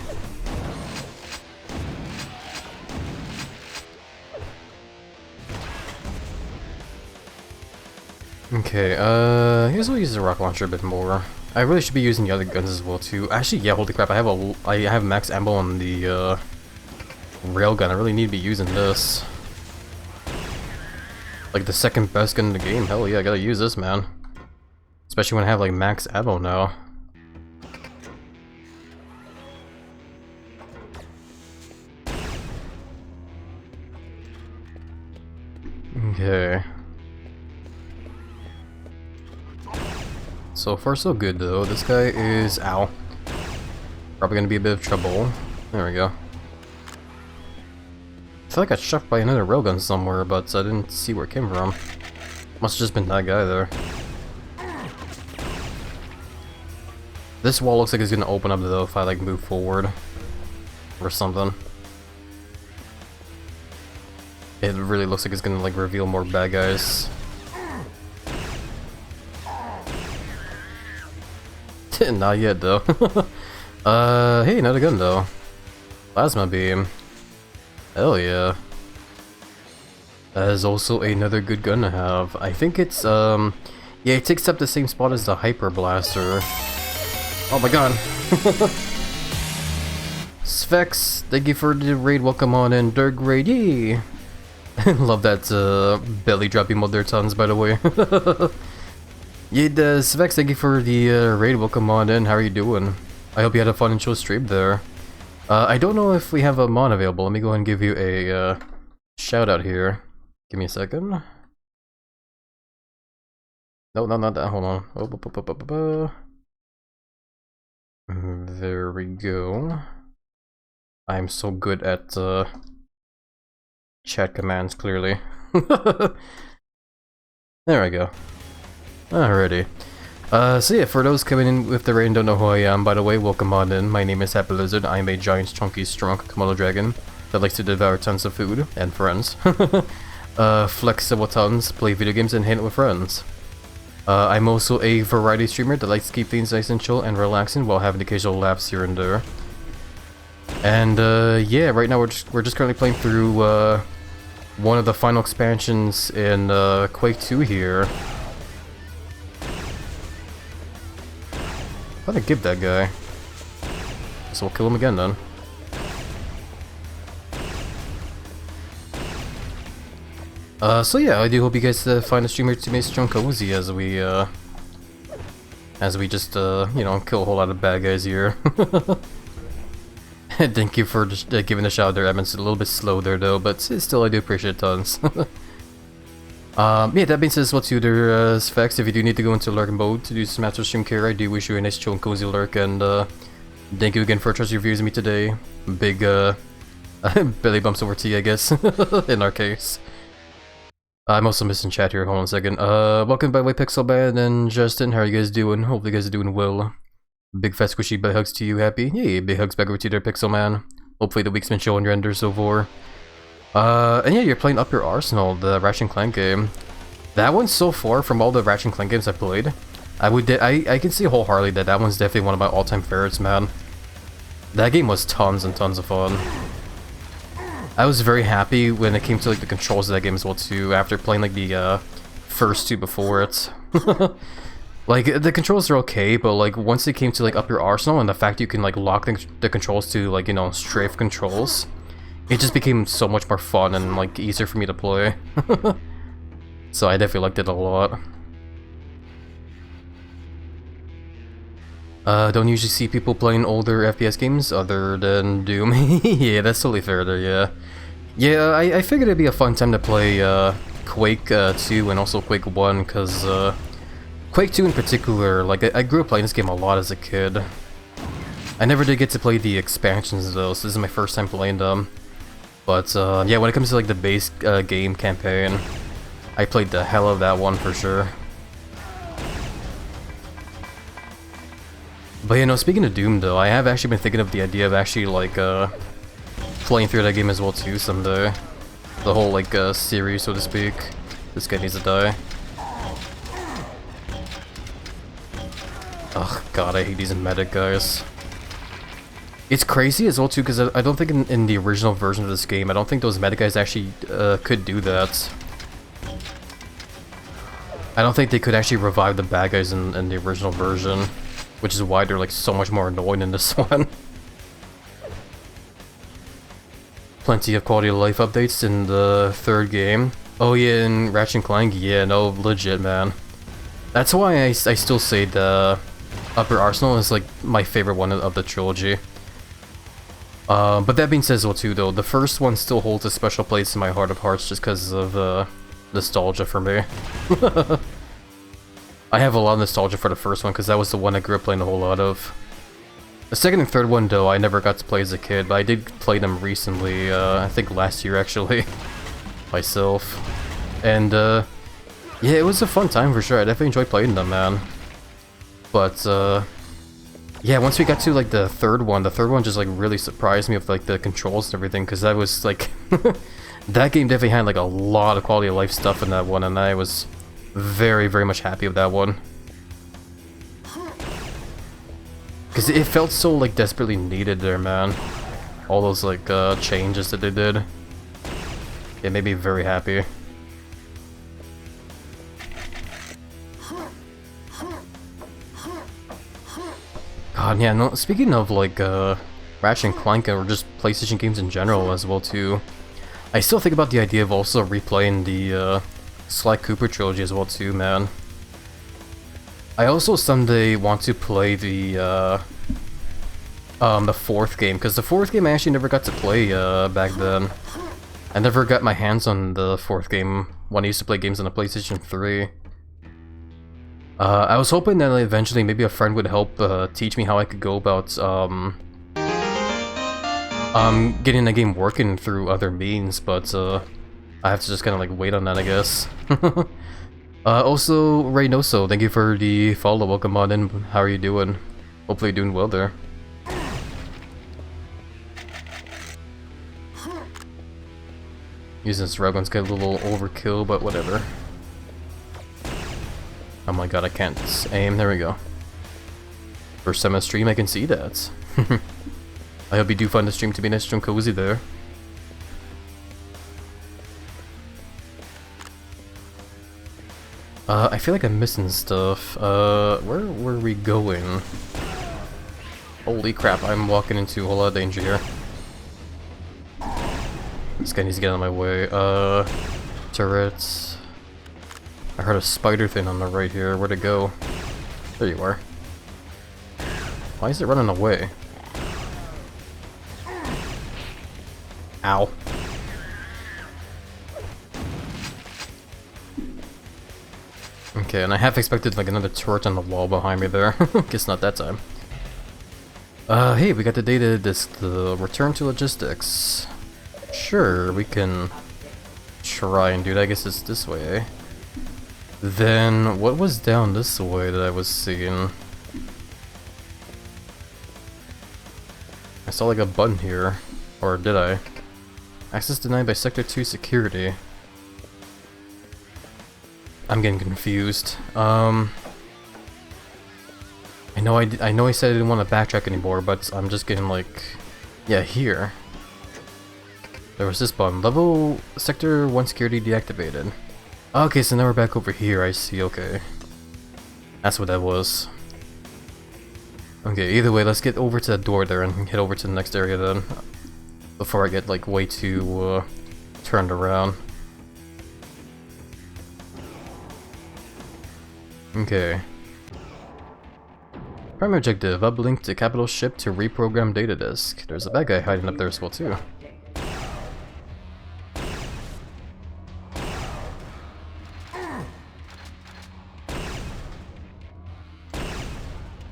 Okay, here's what I use the rocket launcher a bit more. I really should be using the other guns as well too. Actually, yeah, holy crap, I have max ammo on the railgun. I really need to be using this. Like the second best gun in the game. Hell yeah, I gotta use this, man. Especially when I have like max ammo now. Okay. So far so good though. This guy is... ow. Probably gonna be a bit of trouble. There we go. I feel like I got shot by another railgun somewhere, but I didn't see where it came from. Must have just been that guy there. This wall looks like it's gonna open up though if I like move forward. Or something. It really looks like it's gonna like reveal more bad guys. Not yet though. Hey, another gun though. Plasma beam. Hell yeah. That is also another good gun to have. I think it's yeah, it takes up the same spot as the hyper blaster. Oh my god. Svex, thank you for the raid. Welcome on in, Dirk Raid. Yay! Love that belly drop emote there, tons, by the way. Yeah, Svex, thank you for the raid. Welcome on in. How are you doing? I hope you had a fun and chill stream there. I don't know if we have a mod available. Let me go ahead and give you a shout out here. Give me a second. No, not that. Hold on. Oh, there we go. I'm so good at chat commands, clearly. There we go. Alrighty. So yeah, for those coming in with the raid and don't know who I am, by the way, welcome on in. My name is HappyLizard. I am a giant, chunky, strong Komodo dragon that likes to devour tons of food and friends. Flexible tons, play video games, and hang out with friends. I'm also a variety streamer that likes to keep things nice and chill and relaxing while having occasional laughs here and there. And yeah, right now we're just currently playing through one of the final expansions in Quake 2 here. I'm gonna give that guy. So we'll kill him again then. So yeah, I do hope you guys find the stream here to make strong cozy as we just you know, kill a whole lot of bad guys here. Thank you for just giving a shout out there, Evan. It's a little bit slow there though, but still I do appreciate it tons. Yeah, that being said as well too, there's facts. If you do need to go into lurk mode to do some after stream care, I do wish you a nice chill and cozy lurk, and thank you again for trusting your views of me today. Big belly bumps over to you, I guess, in our case. I'm also missing chat here, hold on a second. Welcome by the way, Pixel Band and Justin, how are you guys doing? Hopefully you guys are doing well. Big fat squishy big hugs to you, Happy. Yay, big hugs back over to you there, Pixel Man. Hopefully the week's been chill on your end so far. And yeah, you're playing Up Your Arsenal, the Ratchet & Clank game. That one's so far from all the Ratchet & Clank games I've played. I can see wholeheartedly that that one's definitely one of my all-time favorites, man. That game was tons and tons of fun. I was very happy when it came to like the controls of that game as well too, after playing like the first two before it. Like, the controls are okay, but like, once it came to like up your arsenal and the fact you can like lock the controls to like, you know, strafe controls, it just became so much more fun and like easier for me to play. So I definitely liked it a lot. Don't usually see people playing older FPS games other than Doom. Yeah, that's totally fair there, yeah. Yeah, I figured it'd be a fun time to play Quake 2 and also Quake 1, because Quake 2 in particular, like, I grew up playing this game a lot as a kid. I never did get to play the expansions though, so this is my first time playing them. But yeah, when it comes to like the base game campaign, I played the hell of that one for sure. But you know, speaking of Doom though, I have actually been thinking of the idea of actually like playing through that game as well too someday. The whole like series, so to speak. This guy needs to die. Oh god, I hate these medic guys. It's crazy as well too, because I don't think in the original version of this game, I don't think those medic guys actually could do that. I don't think they could actually revive the bad guys in the original version, which is why they're like so much more annoying in this one. Plenty of quality of life updates in the third game. Oh yeah, in Ratchet & Clank, yeah, no, legit, man. That's why I still say the Upper Arsenal is like my favorite one of the trilogy. But that being said as well too though, the first one still holds a special place in my heart of hearts just because of nostalgia for me. I have a lot of nostalgia for the first one because that was the one I grew up playing a whole lot of. The second and third one though, I never got to play as a kid, but I did play them recently, I think last year actually, myself. And yeah, it was a fun time for sure, I definitely enjoyed playing them, man. But yeah, once we got to like the third one just like really surprised me with like the controls and everything, because that was like, that game definitely had like a lot of quality of life stuff in that one, and I was very, very much happy with that one. Because it felt so like desperately needed there, man. All those like changes that they did. It made me very happy. God, yeah, no, speaking of like Ratchet & Clank or just PlayStation games in general as well too, I still think about the idea of also replaying the Sly Cooper trilogy as well too, man. I also someday want to play the fourth game, because the fourth game I actually never got to play back then. I never got my hands on the fourth game when I used to play games on the PlayStation 3. I was hoping that eventually maybe a friend would help teach me how I could go about getting the game working through other means, but I have to just kind of like wait on that, I guess. Also, Reynoso, thank you for the follow. Welcome on in. How are you doing? Hopefully you're doing well there. Using this Railgun's got a little overkill, but whatever. Oh my god, I can't aim. There we go. First time on stream, I can see that. I hope you do find the stream to be nice and cozy there. I feel like I'm missing stuff. Where were we going? Holy crap, I'm walking into a whole lot of danger here. This guy needs to get out of my way. Turrets. I heard a spider thing on the right here. Where'd it go? There you are. Why is it running away? Ow. Okay, and I half expected like another turret on the wall behind me there. Guess not that time. Hey, we got the data disk, the return to logistics. Sure, we can try and do that. I guess it's this way, eh? Then, what was down this way that I was seeing? I saw like a button here. Or did I? Access denied by Sector 2 security. I'm getting confused. I know I said I didn't want to backtrack anymore, but I'm just getting like, yeah, here. There was this button. Level Sector 1 security deactivated. Okay, so now we're back over here, I see, okay. That's what that was. Okay, either way, let's get over to the door there and head over to the next area then. Before I get like way too turned around. Okay. Primary objective, uplink to capital ship to reprogram data disk. There's a bad guy hiding up there as well too.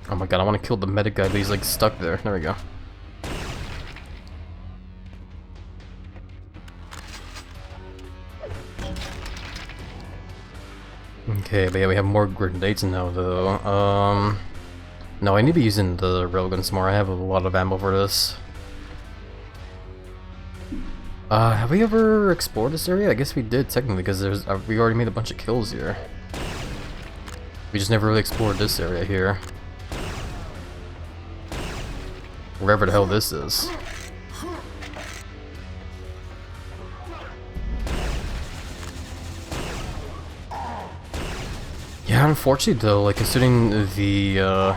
Oh my god, I want to kill the medic guy, but he's like stuck there. There we go. Okay, but yeah, we have more grenades now though. No, I need to be using the railguns more. I have a lot of ammo for this. Have we ever explored this area? I guess we did technically, because there's we already made a bunch of kills here. We just never really explored this area here. Wherever the hell this is. Yeah, unfortunately though, like considering the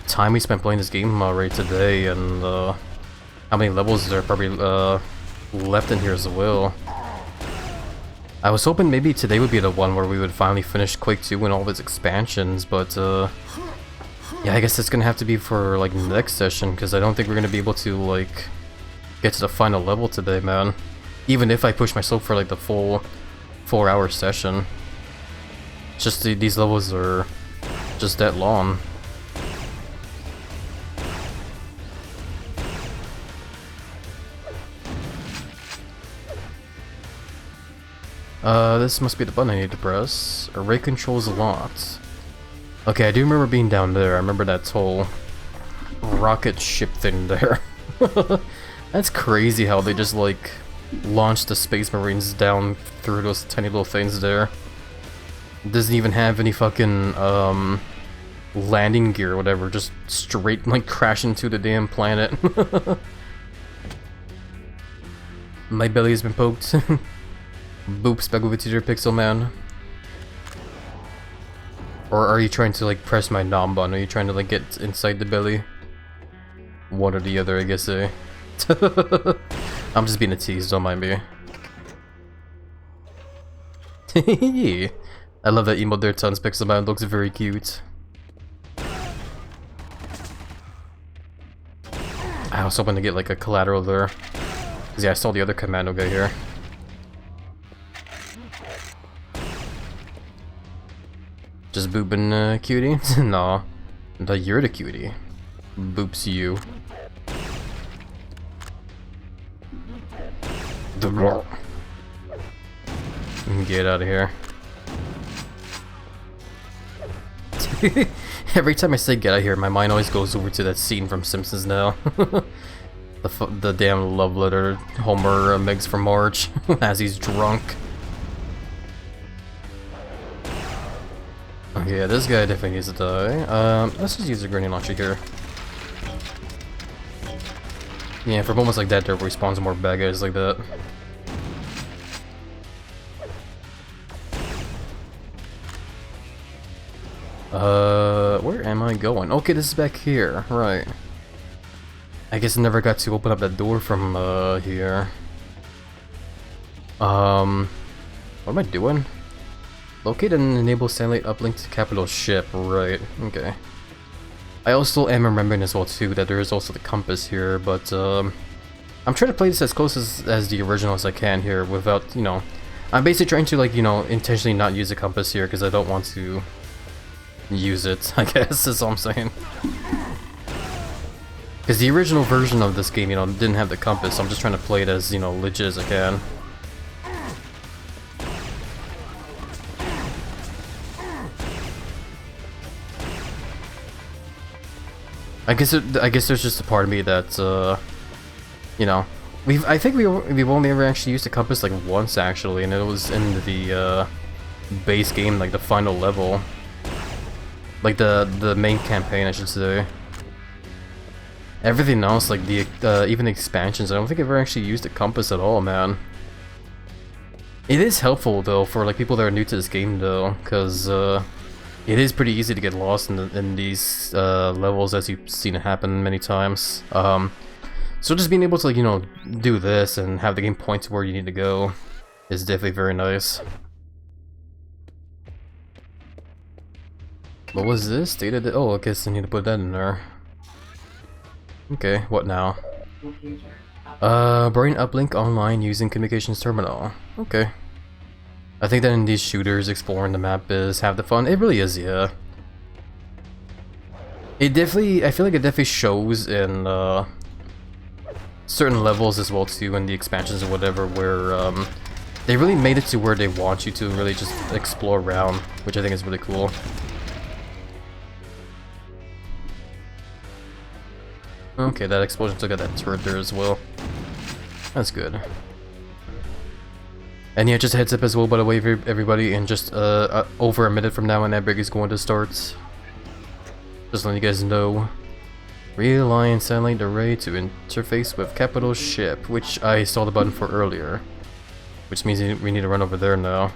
time we spent playing this game already today and how many levels there are probably left in here as well. I was hoping maybe today would be the one where we would finally finish Quake 2 and all of its expansions, but yeah, I guess it's gonna have to be for like next session, because I don't think we're gonna be able to like get to the final level today, man. Even if I push myself for like the full 4-hour session. It's just these levels are just that long. This must be the button I need to press. Array controls locked. Okay, I do remember being down there. I remember that whole rocket ship thing there. That's crazy how they just like launched the Space Marines down through those tiny little things there. It doesn't even have any fucking landing gear or whatever, just straight like crash into the damn planet. My belly has been poked. Boop, spec over to your pixel man. Or are you trying to like press my nom button? Are you trying to like get inside the belly? One or the other, I guess, eh? I'm just being a tease, don't mind me. I love that emote there, tons pixel man, looks very cute. I was hoping to get like a collateral there. Cause yeah, I saw the other commando guy here. Just booping cutie? Nah. You're the cutie. Boops you. Get out of here. Every time I say get out of here, my mind always goes over to that scene from Simpsons now. the damn love letter Homer makes from Marge as he's drunk. Okay, yeah, this guy definitely needs to die. Let's just use a grenade launcher here. Yeah, for moments like that, there respawns more bad guys like that. Where am I going? Okay, this is back here, right. I guess I never got to open up that door from, here. What am I doing? Locate and enable satellite uplink to capital ship, right, okay. I also am remembering as well too that there is also the compass here, but I'm trying to play this as close as the original as I can here without, you know, I'm basically trying to like, you know, intentionally not use a compass here because I don't want to use it, I guess is all I'm saying. Because the original version of this game, you know, didn't have the compass, so I'm just trying to play it as, you know, legit as I can. I guess there's just a part of me that, you know, I think we've only ever actually used a compass like once actually, and it was in the base game, like the final level, like the main campaign, I should say. Everything else, like the even the expansions, I don't think I've ever actually used a compass at all, man. It is helpful though for like people that are new to this game though, because it is pretty easy to get lost in these levels, as you've seen it happen many times. So just being able to, like, you know, do this and have the game point to where you need to go is definitely very nice. What was this? Data? Oh, I guess I need to put that in there. Okay, what now? Computer Brain uplink online using communications terminal. Okay. I think that in these shooters, exploring the map is half the fun. It really is, yeah. It definitely, I feel like it definitely shows in certain levels as well too, in the expansions or whatever, where they really made it to where they want you to really just explore around, which I think is really cool. Okay, that explosion took out that turret there as well. That's good. And yeah, just a heads up as well, by the way, everybody, in just over a minute from now when that break is going to start. Just letting you guys know. Realign satellite array to interface with capital ship, which I saw the button for earlier. Which means we need to run over there now.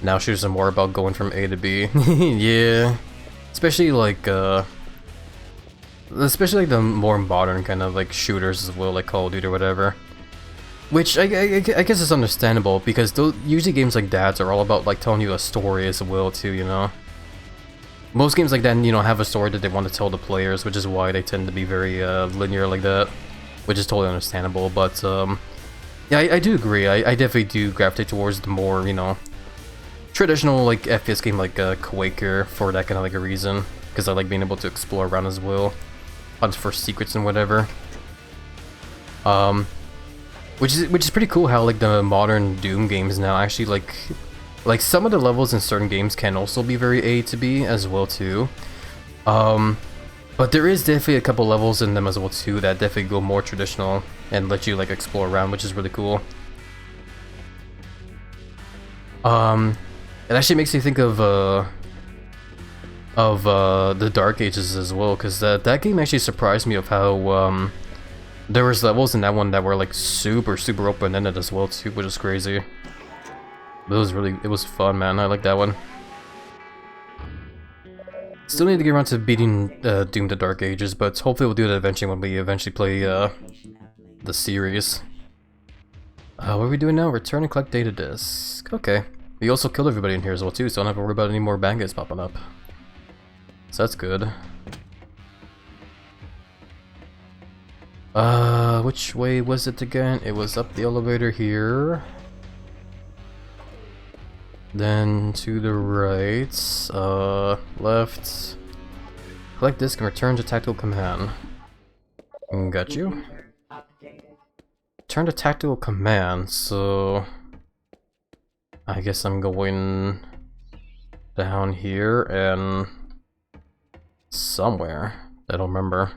Now shooters are more about going from A to B. Yeah. Especially like the more modern kind of like shooters as well, like Call of Duty or whatever. Which I guess is understandable, because usually games like that are all about like telling you a story as well too, you know. Most games like that, you know, have a story that they want to tell the players, which is why they tend to be very linear like that, which is totally understandable. But yeah, I do agree. I definitely do gravitate towards the more, you know, traditional like FPS game like Quaker for that kind of like a reason, because I like being able to explore around as well, hunt for secrets and whatever. Which is pretty cool how like the modern Doom games now actually like some of the levels in certain games can also be very A to B as well too. But there is definitely a couple levels in them as well too that definitely go more traditional and let you like explore around, which is really cool. It actually makes me think of the Dark Ages as well, because that game actually surprised me of how there was levels in that one that were like super open-ended as well too, which is crazy. But it was fun, man. I like that one. Still need to get around to beating Doom: The Dark Ages, but hopefully we'll do that eventually when we eventually play the series. What are we doing now? Return and collect data disk. Okay. We also killed everybody in here as well too, so I don't have to worry about any more bad guys popping up. So that's good. Which way was it again? It was up the elevator here. Then to the right, left. Collect disk and return to tactical command. Got you. computer updated. Turn to tactical command, so I guess I'm going down here and somewhere. I don't remember.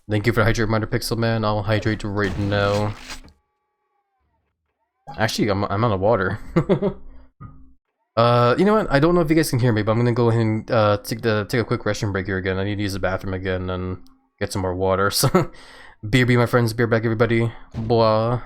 Thank you for the hydrate reminder, Pixel Man. I'll hydrate right now. Actually, I'm out of water. You know what? I don't know if you guys can hear me, but I'm gonna go ahead and take a quick restroom break here again. I need to use the bathroom again and get some more water. So, beer be my friends, beer back everybody. Blah.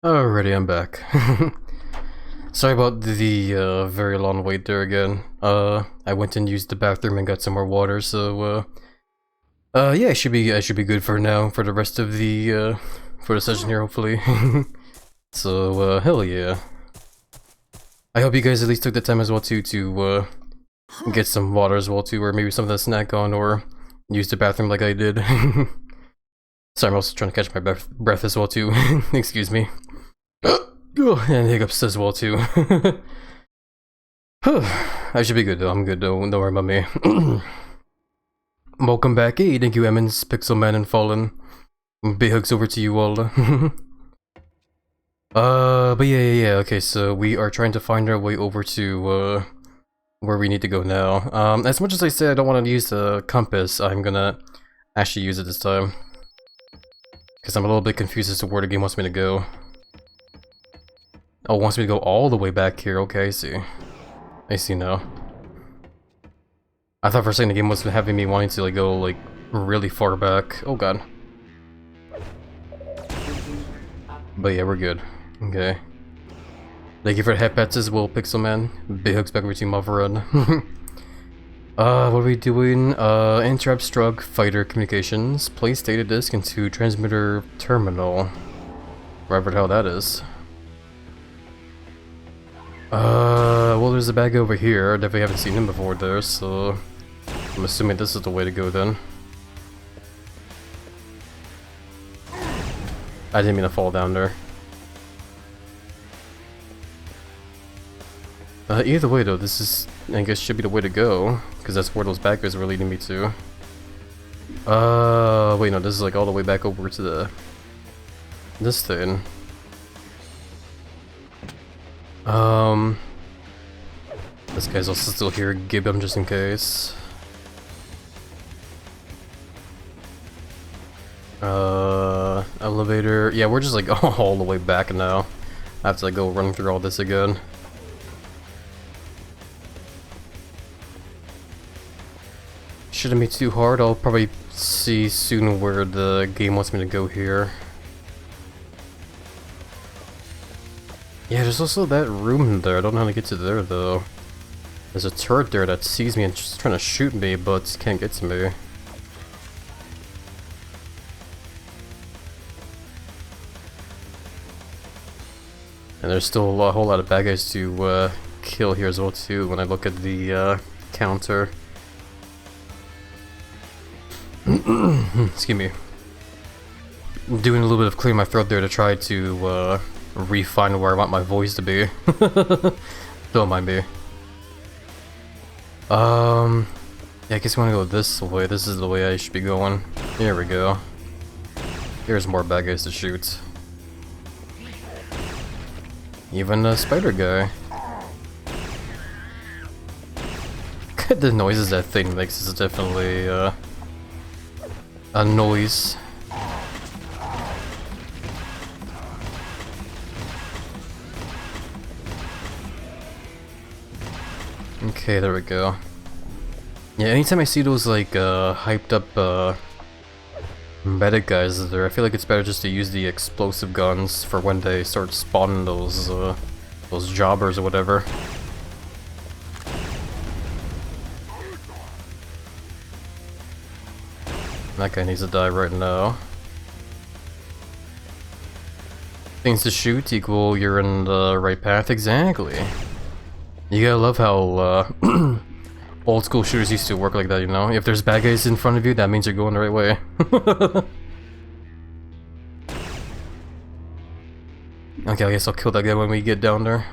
Alrighty, I'm back. Sorry about the very long wait there again. I went and used the bathroom and got some more water, so yeah, I should be good for now for the rest of the for the session here, hopefully. So hell yeah. I hope you guys at least took the time as well to get some water as well too, or maybe something to snack on, or use the bathroom like I did. Sorry, I'm also trying to catch my breath as well too. Excuse me. And hiccups as well too. I should be good though, I'm good though, don't worry about me. Welcome back, hey, thank you Emmons, Pixelman and Fallen. Big hugs over to you all. But yeah, okay, so we are trying to find our way over to, where we need to go now. As much as I said I don't want to use the compass, I'm gonna actually use it this time. Because I'm a little bit confused as to where the game wants me to go. Oh, it wants me to go all the way back here, okay, I see. I see now. I thought for a second the game was having me wanting to like go like really far back. Oh god. But yeah, we're good. Okay. Thank you for the head pets as well, Pixelman. Big hugs back over to Motherun. What are we doing? Interrupt Strug Fighter Communications. Place data disk into transmitter terminal. Wherever the hell that is. Well there's a bag over here. I definitely haven't seen him before there, so I'm assuming this is the way to go then. I didn't mean to fall down there. Either way though, this is, I guess, should be the way to go, because that's where those backers were leading me to. Wait, no, this is like all the way back over to this thing. This guy's also still here, gib him just in case. Elevator, yeah, we're just like all the way back now. I have to like go run through all this again. Shouldn't be too hard, I'll probably see soon where the game wants me to go here. Yeah, there's also that room there, I don't know how to get to there though. There's a turret there that sees me and just trying to shoot me, but can't get to me. And there's still a whole lot of bad guys to kill here as well too when I look at the counter. Excuse me. I'm doing a little bit of clearing my throat there to try to refine where I want my voice to be. Don't mind me. Yeah, I guess we want to go this way. This is the way I should be going. Here we go. Here's more bad guys to shoot. Even a spider guy. The noises that thing makes is definitely a noise. Okay, there we go. Yeah, anytime I see those like hyped up medic guys there, I feel like it's better just to use the explosive guns for when they start spawning those jobbers or whatever. That guy needs to die right now. Things to shoot equal you're in the right path, exactly. You gotta love how old school shooters used to work like that, you know? If there's bad guys in front of you, that means you're going the right way. Okay, I guess I'll kill that guy when we get down there.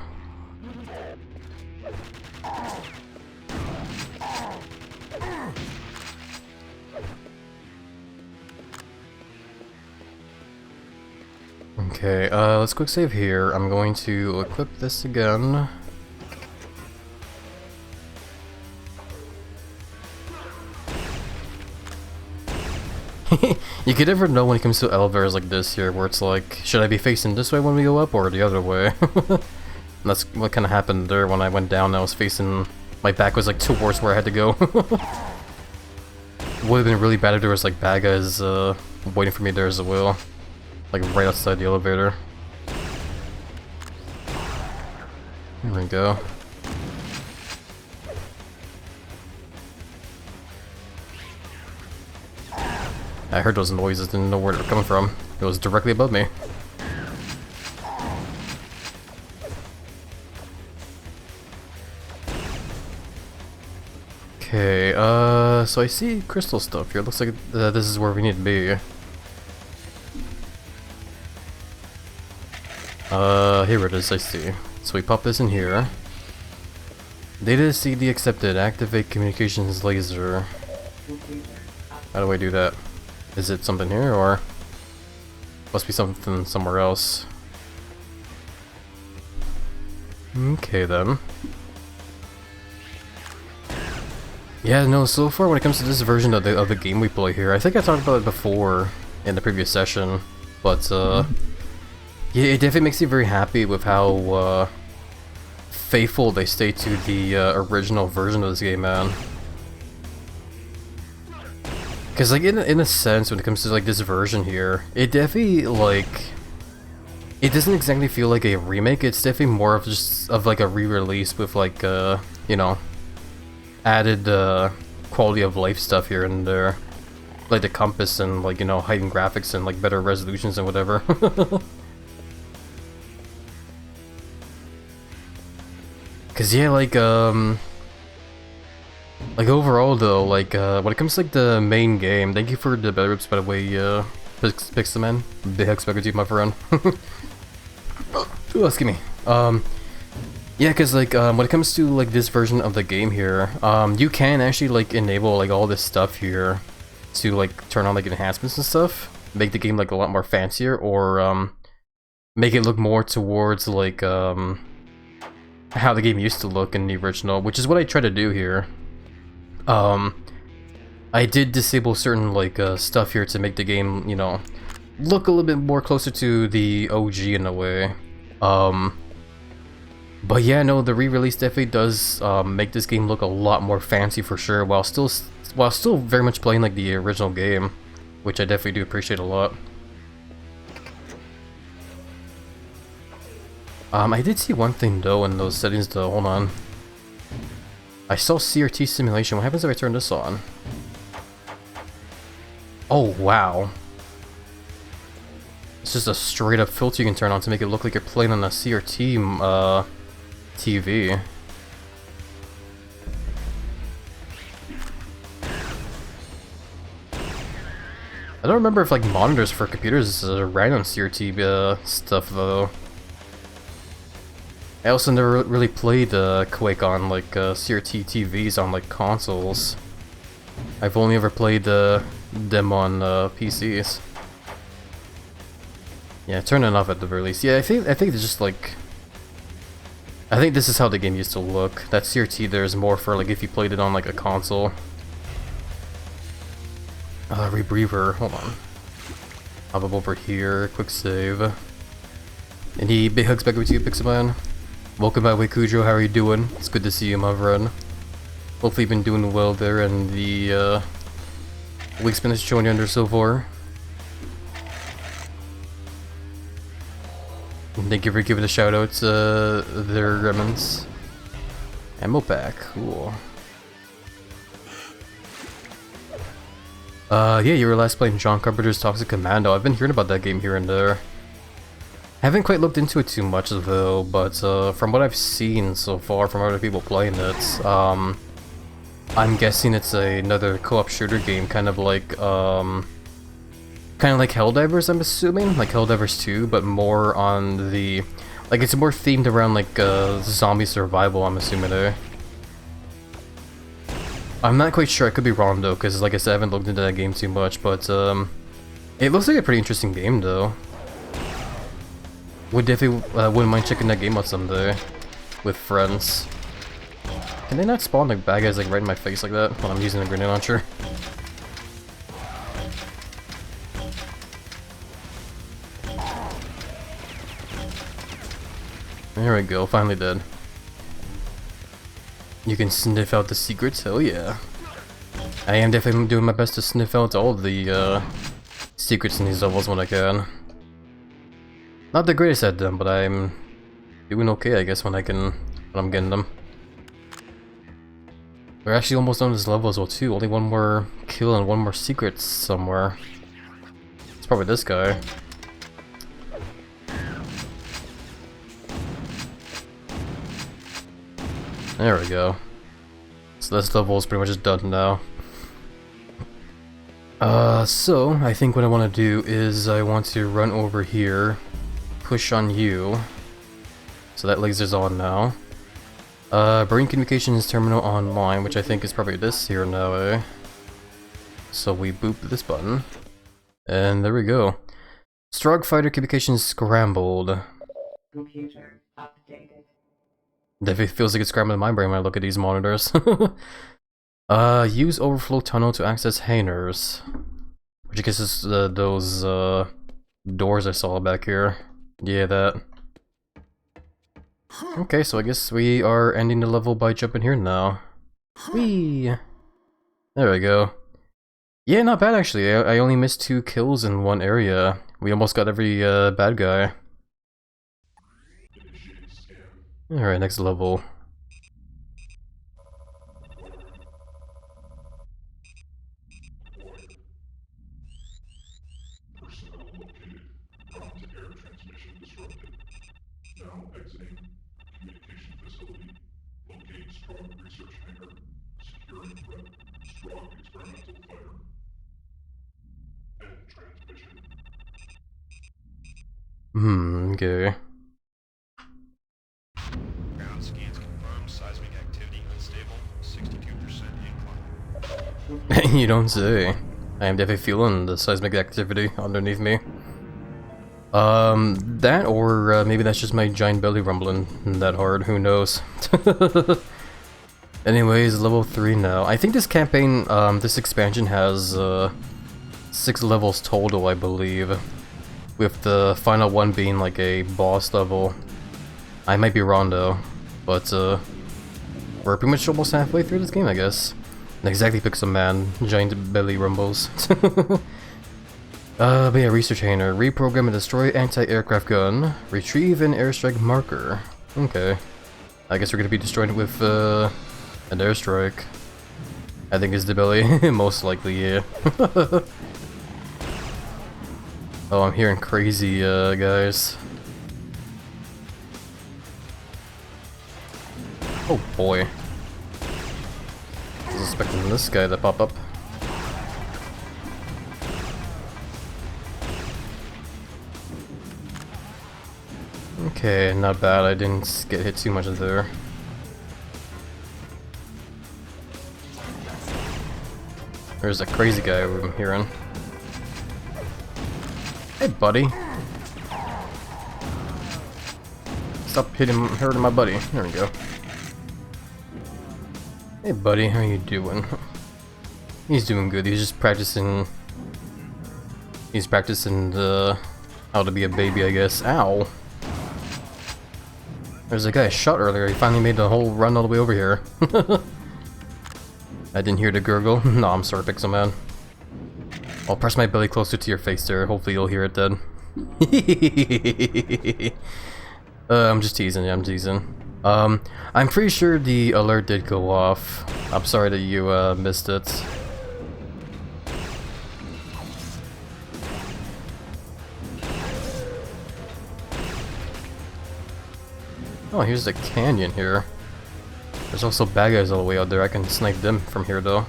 Okay, let's quick save here. I'm going to equip this again. You could never know when it comes to elevators like this here, where it's like, should I be facing this way when we go up, or the other way? That's what kind of happened there when I went down. I was facing, my back was like towards where I had to go. Would have been really bad if there was like bad guys waiting for me there as well. Like right outside the elevator. There we go. I heard those noises, didn't know where they were coming from. It was directly above me. Okay, so I see crystal stuff here. Looks like this is where we need to be. Here it is, I see. So we pop this in here. Data CD accepted. Activate communications laser. How do I do that? Is it something here, or must be something somewhere else? Okay then. Yeah, no, so far when it comes to this version of the game we play here, I think I talked about it before in the previous session, but yeah, it definitely makes me very happy with how faithful they stay to the original version of this game, man. Because like in a sense, when it comes to like this version here, it definitely like it doesn't exactly feel like a remake. It's definitely more of just of like a re-release with like you know, added quality of life stuff here and there, like the compass and like, you know, heightened graphics and like better resolutions and whatever. Cause yeah, like overall though, like when it comes to like the main game, thank you for the better rips by the way, Pixelman. Big hugs back with you, my friend. Ooh, excuse me. Yeah, cause like when it comes to like this version of the game here, you can actually like enable like all this stuff here to like turn on like enhancements and stuff, make the game like a lot more fancier, or make it look more towards like how the game used to look in the original, which is what I try to do here. I did disable certain like stuff here to make the game, you know, look a little bit more closer to the OG in a way. But yeah, no, the re-release definitely does make this game look a lot more fancy for sure, while still very much playing like the original game, which I definitely do appreciate a lot. I did see one thing though in those settings though, hold on. I saw CRT simulation. What happens if I turn this on? Oh wow. It's just a straight up filter you can turn on to make it look like you're playing on a CRT TV. I don't remember if like monitors for computers ran on CRT stuff though. I also never really played Quake on like CRT TVs on like consoles. I've only ever played them on PCs. Yeah, turn it off at the very least. Yeah, I think it's just like, I think this is how the game used to look. That CRT there is more for like if you played it on like a console. Rebreather, hold on. Hop up over here, quick save. Any big hugs back with you, Pixelman? Welcome back, Kujo. How are you doing? It's good to see you, my friend. Hopefully you've been doing well there in the week's been showing you under so far. And thank you for giving a shout out to their remnants. Ammo pack, cool. Yeah, you were last playing John Carpenter's Toxic Commando. I've been hearing about that game here and there. Haven't quite looked into it too much though, but from what I've seen so far from other people playing it, I'm guessing it's another co-op shooter game, kind of like Helldivers, I'm assuming, like Helldivers 2, but more on the, like it's more themed around like zombie survival, I'm assuming. I'm not quite sure. I could be wrong though, because like I said, I haven't looked into that game too much, but it looks like a pretty interesting game though. Would definitely wouldn't mind checking that game out someday with friends. Can they not spawn like bad guys like right in my face like that when I'm using a grenade launcher? There we go, finally dead. You can sniff out the secrets? Hell yeah. I am definitely doing my best to sniff out all the secrets in these levels when I can. Not the greatest at them, but I'm doing okay, I guess, when I can but I'm getting them. We're actually almost done this level as well too. Only one more kill and one more secret somewhere. It's probably this guy. There we go. So this level is pretty much just done now. So I think what I want to do is I want to run over here, push on you. So that laser's on now. Bring communications terminal online, which I think is probably this here now, eh? So we boop this button. And there we go. Strog fighter communications scrambled. Computer updated. Definitely feels like it's scrambled in my brain when I look at these monitors. Use overflow tunnel to access hangars. Which I guess is those doors I saw back here. Yeah, that. Okay, so I guess we are ending the level by jumping here now. Whee! There we go. Yeah, not bad actually. I only missed 2 kills in one area. We almost got every bad guy. Alright, next level. Okay. Ground scans confirm seismic activity unstable, 62% incline. You don't say. I am definitely feeling the seismic activity underneath me. That or maybe that's just my giant belly rumbling that hard, who knows. Anyways, level 3 now. I think this campaign, this expansion has 6 levels total, I believe. With the final one being like a boss level. I might be wrong though, but we're pretty much almost halfway through this game, I guess. Exactly Pixel Man, giant belly rumbles. But yeah, research hangar. Reprogram and destroy anti-aircraft gun. Retrieve an airstrike marker. Okay. I guess we're gonna be destroying it with an airstrike. I think it's the belly. Most likely, yeah. Oh, I'm hearing crazy guys. Oh boy. I was expecting this guy to pop up. Okay, not bad. I didn't get hit too much there. There's a crazy guy I'm hearing. Hey, buddy. Stop hurting my buddy. There we go. Hey, buddy, how you doing? He's doing good. He's just practicing. He's practicing how to be a baby, I guess. Ow. There's a guy I shot earlier. He finally made the whole run all the way over here. I didn't hear the gurgle. No, I'm sorry, Pixel Man. I'll press my belly closer to your face there. Hopefully you'll hear it then. I'm just teasing. I'm teasing. I'm pretty sure the alert did go off. I'm sorry that you missed it. Oh, here's the canyon here. There's also bad guys all the way out there. I can snipe them from here though.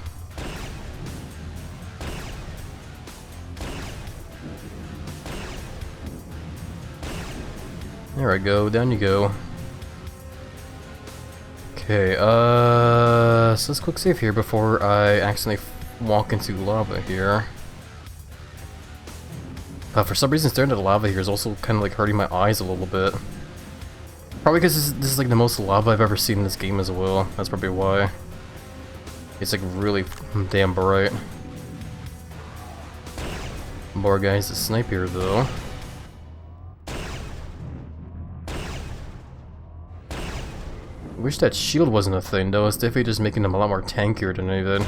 There I go, down you go. Okay, so let's quick save here before I accidentally walk into lava here. For some reason staring at the lava here is also kind of like hurting my eyes a little bit. Probably because this is like the most lava I've ever seen in this game as well. That's probably why. It's like really damn bright. More guys to snipe here though. Wish that shield wasn't a thing though. It's definitely just making them a lot more tankier than anything.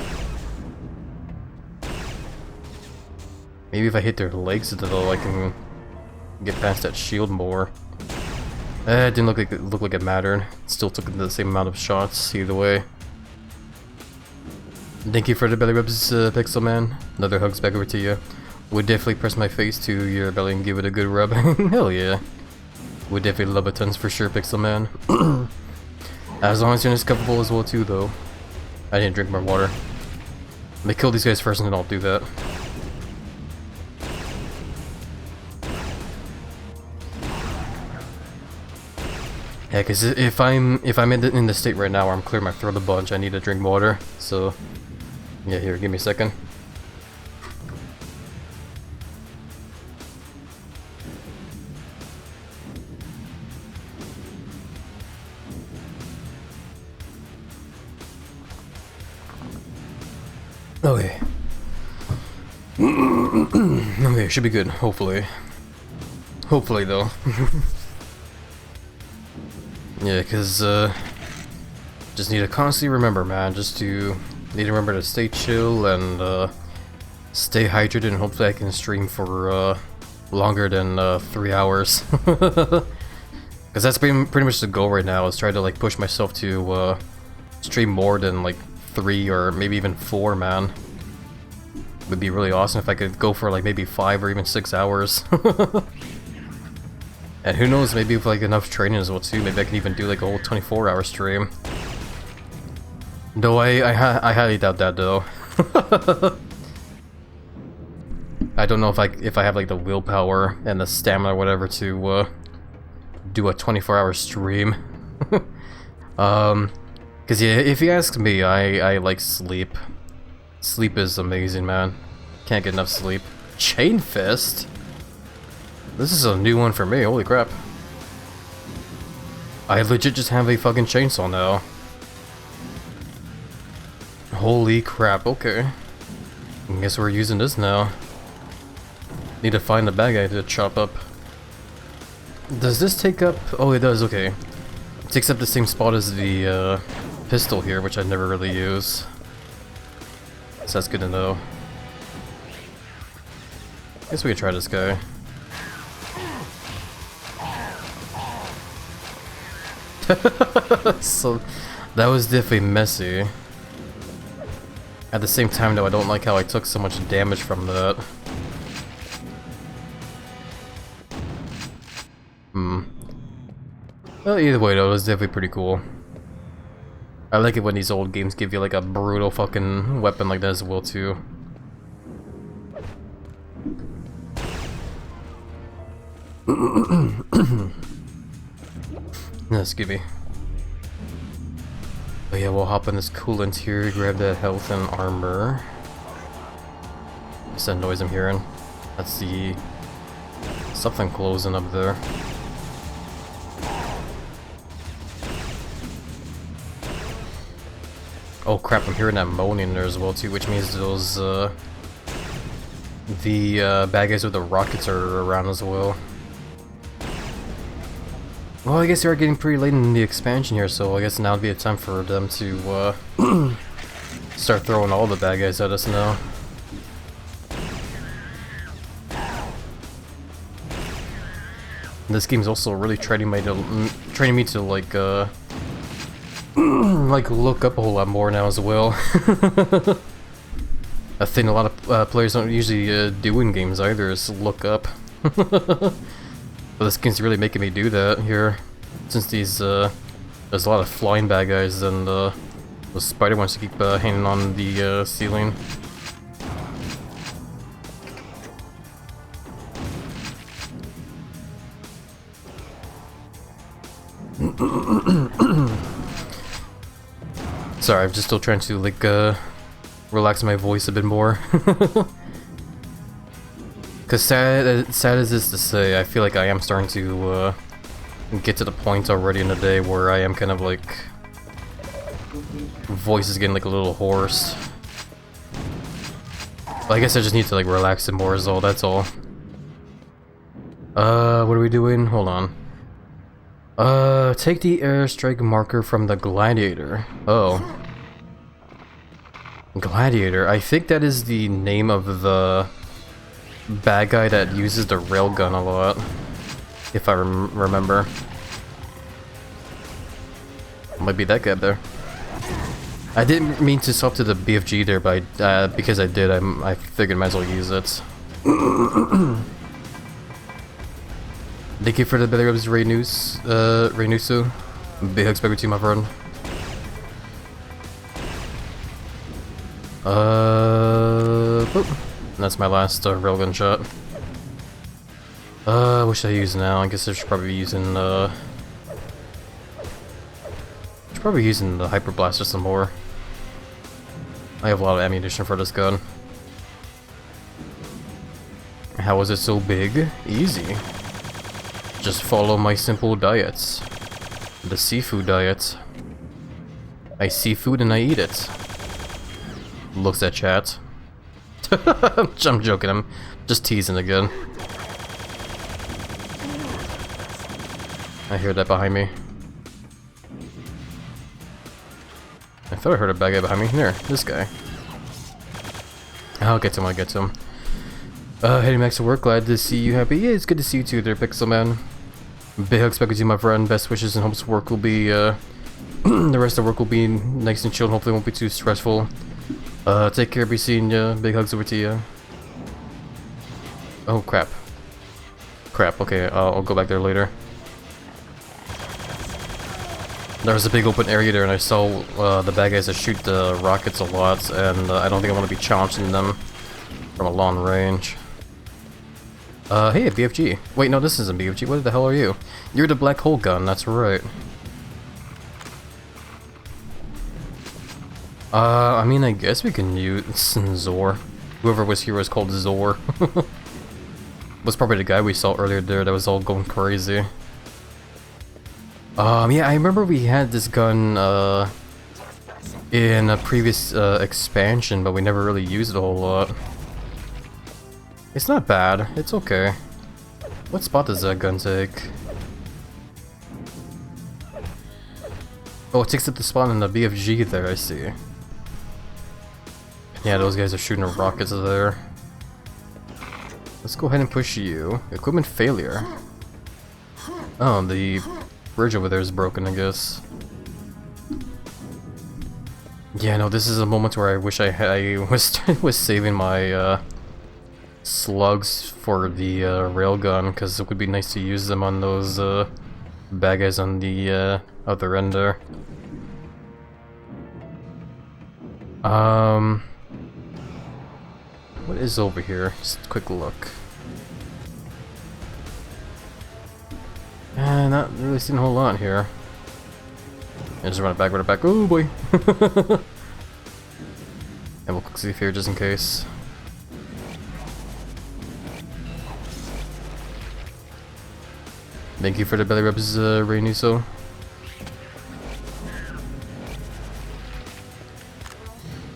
Maybe if I hit their legs though, I can get past that shield more. It didn't look like it mattered. Still took the same amount of shots either way. Thank you for the belly rubs, Pixel Man. Another hugs back over to you. Would definitely press my face to your belly and give it a good rub. Hell yeah. Would definitely love a tons for sure, Pixel Man. As long as you're discoverable as well too, though. I didn't drink more water. Let me kill these guys first and then I'll do that. Yeah, cause if I'm in the state right now where I'm clearing my throat a bunch, I need to drink water. So, yeah, here, give me a second. Okay. Okay, should be good, hopefully. Hopefully, though. Yeah, cause, just need to constantly remember, man, need to remember to stay chill and, stay hydrated, and hopefully I can stream for, longer than, 3 hours. Cause that's pretty much the goal right now, is try to, like, push myself to, stream more than, like, 3 or maybe even 4, man. Would be really awesome if I could go for, like, maybe 5 or even 6 hours. And who knows, maybe with like enough training as well too, maybe I can even do like a whole 24-hour stream. Though I highly doubt that though. I don't know if I have like the willpower and the stamina or whatever to do a 24-hour stream. Cause yeah, if you ask me, I like sleep. Sleep is amazing, man. Can't get enough sleep. Chain Fist? This is a new one for me, holy crap. I legit just have a fucking chainsaw now. Holy crap, okay. I guess we're using this now. Need to find the bad guy to chop up. Does this take up... Oh, it does, okay. It takes up the same spot as the pistol here, which I never really use. So that's good to know. Guess we could try this guy. So, that was definitely messy. At the same time though, I don't like how I took so much damage from that. Well, either way though, it was definitely pretty cool. I like it when these old games give you like a brutal fucking weapon like that as well too. No, excuse me. But yeah, we'll hop in this coolant here, grab that health and armor. What's that noise I'm hearing? That's the... something closing up there. Oh crap, I'm hearing that moaning there as well too, which means those, the bad guys with the rockets are around as well. Well, I guess they are getting pretty late in the expansion here, so I guess now would be a time for them to, start throwing all the bad guys at us now. This game's also really training me to like, like look up a whole lot more now as well. A thing a lot of players don't usually do in games either is look up. But this game's really making me do that here, since these there's a lot of flying bad guys and the spider ones to keep hanging on the ceiling. Sorry, I'm just still trying to like relax my voice a bit more. Cause sad as this to say, I feel like I am starting to get to the point already in the day where I am kind of like voice is getting like a little hoarse. But I guess I just need to like relax it more is all, that's all. What are we doing? Hold on. Take the airstrike marker from the gladiator. Oh. Gladiator. I think that is the name of the bad guy that uses the railgun a lot, if I remember. Might be that guy up there. I didn't mean to swap to the BFG there, but because I did, I figured I might as well use it. Thank you for the belly rubs, Reynusu. Big hugs back with you, my friend. Boop. That's my last railgun shot. What should I use now? I guess I should probably be using the Hyper Blaster some more. I have a lot of ammunition for this gun. How is it so big? Easy. Just follow my simple diets. The seafood diet. I see food and I eat it. Looks at chat. I'm joking, I'm just teasing again. I hear that behind me. I thought I heard a bad guy behind me. There, this guy. I'll get to him, I'll get to him. Heading back to work, glad to see you happy. Yeah, it's good to see you too there, Pixel Man. Big hugs back with you, my friend. Best wishes and hopes work will be, the rest of work will be nice and chill and hopefully won't be too stressful. Take care, be seeing ya. Big hugs over to ya. Oh, crap. Crap, okay, I'll go back there later. There was a big open area there and I saw the bad guys that shoot the rockets a lot, and I don't think I want to be challenging them from a long range. Hey, BFG. Wait, no, this isn't BFG. What the hell are you? You're the black hole gun, that's right. I mean, I guess we can use Zor. Whoever was here was called Zor. Was probably the guy we saw earlier there that was all going crazy. Yeah, I remember we had this gun, in a previous, expansion, but we never really used it a whole lot. It's not bad, it's okay. What spot does that gun take? Oh, it takes up the spot in the BFG there, I see. Yeah, those guys are shooting rockets there. Let's go ahead and push you. Equipment failure. Oh, the bridge over there is broken, I guess. Yeah, no, this is a moment where I wish I was saving my slugs for the railgun, because it would be nice to use them on those bad guys on the other end there. What is over here? Just a quick look. Not really seeing a whole lot here. I just run it back, run it back. Oh boy! And we'll quick see here just in case. Thank you for the belly rubs, Reynuso.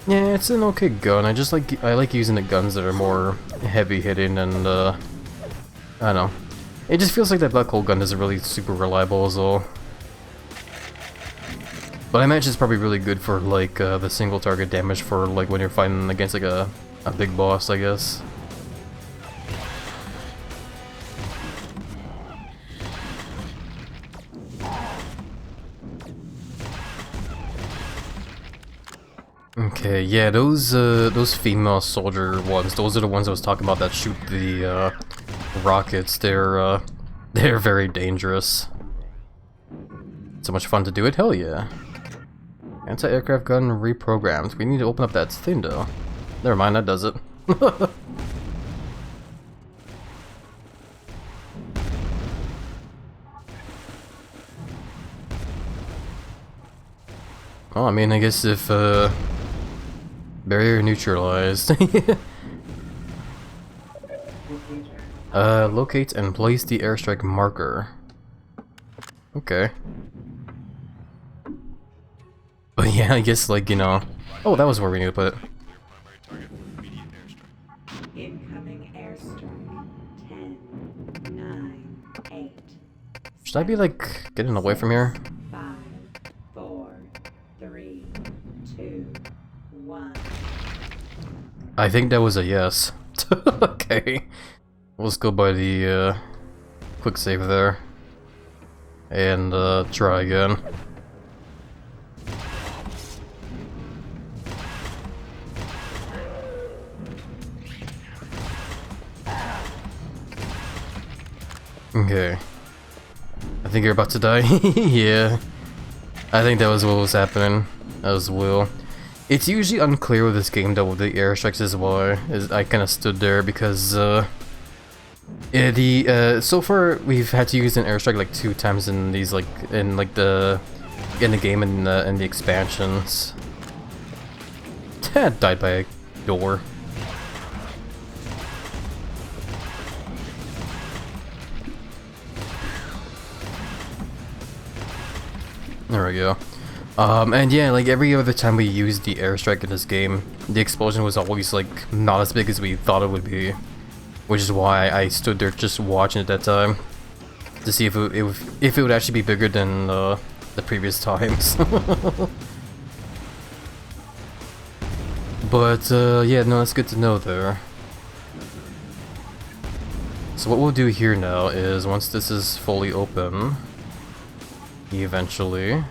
Yeah, it's an okay gun. I like using the guns that are more heavy hitting and I don't know. It just feels like that black hole gun isn't really super reliable as well. But I imagine it's probably really good for like the single target damage for like when you're fighting against like a big boss, I guess. Okay, yeah, those female soldier ones, those are the ones I was talking about that shoot the rockets. They're very dangerous. So much fun to do it, hell yeah. Anti-aircraft gun reprogrammed. We need to open up that thing though. Never mind, that does it. Well, I mean, I guess if barrier neutralized. Locate and place the airstrike marker. Okay. But yeah, I guess like, you know. Oh, that was where we need to put it. Incoming airstrike. 10, 9, 8. Should I be like getting away from here? 5, 4, 3, 2, 1. I think that was a yes. Okay. Let's go by the quick save there. And try again. Okay. I think you're about to die. Yeah. I think that was what was happening as well. It's usually unclear with this game though with the airstrikes is why I kind of stood there because yeah, so far we've had to use an airstrike like 2 times in these in the game and in the expansions. Died by a door. There we go. And yeah, like every other time we used the airstrike in this game, the explosion was always like not as big as we thought it would be, which is why I stood there just watching it at that time to see if it would actually be bigger than the previous times. But yeah, no, that's good to know there. So what we'll do here now is once this is fully open, eventually.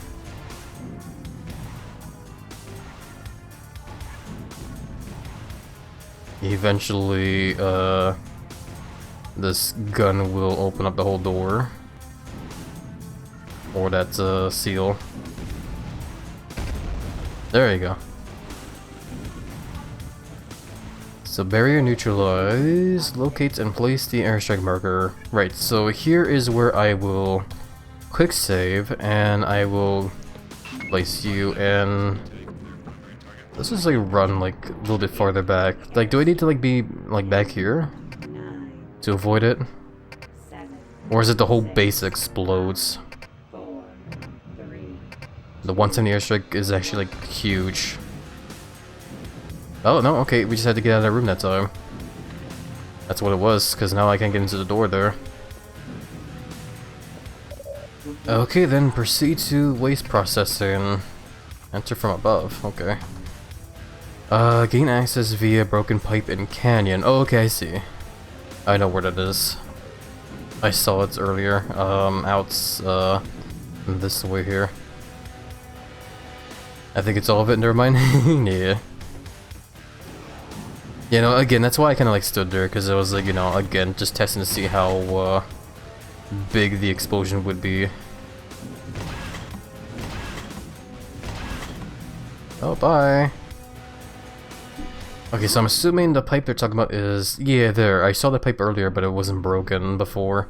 Eventually, this gun will open up the whole door. Or that seal. There you go. So barrier neutralized, locate and place the airstrike marker. Right, so here is where I will quick save and I will place you in. Let's just like run like a little bit farther back. Like, do I need to like be like back here to avoid it? Or is it the whole base explodes? The 170 airstrike is actually like huge. Oh no, okay, we just had to get out of that room that time. That's what it was, because now I can't get into the door there. Okay, then proceed to waste processing. Enter from above, okay. Gain access via broken pipe and canyon. Oh, okay, I see. I know where that is. I saw it earlier, out, this way here. I think it's all of it, never mind. Yeah. You know, again, that's why I kind of like stood there, because I was like, you know, again, just testing to see how big the explosion would be. Oh, bye. Okay, so I'm assuming the pipe they're talking about is, yeah, there. I saw the pipe earlier, but it wasn't broken before,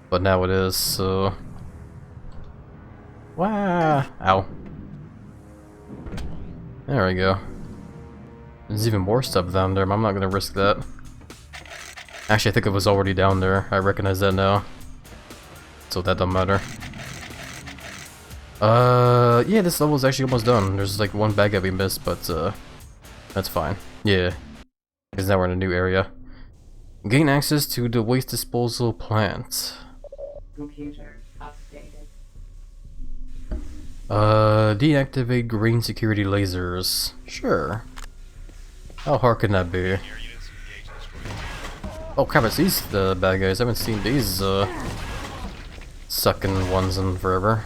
but now it is. So, wow, ow. There we go. There's even more stuff down there, but I'm not gonna risk that. Actually, I think it was already down there. I recognize that now. So that don't matter. Yeah, this level is actually almost done. There's like one bag that we missed, but that's fine. Yeah, because now we're in a new area. Gain access to the waste disposal plant. Computer updated. Deactivate green security lasers. Sure. How hard can that be? Oh crap, it's these the bad guys. I haven't seen these sucking ones in forever.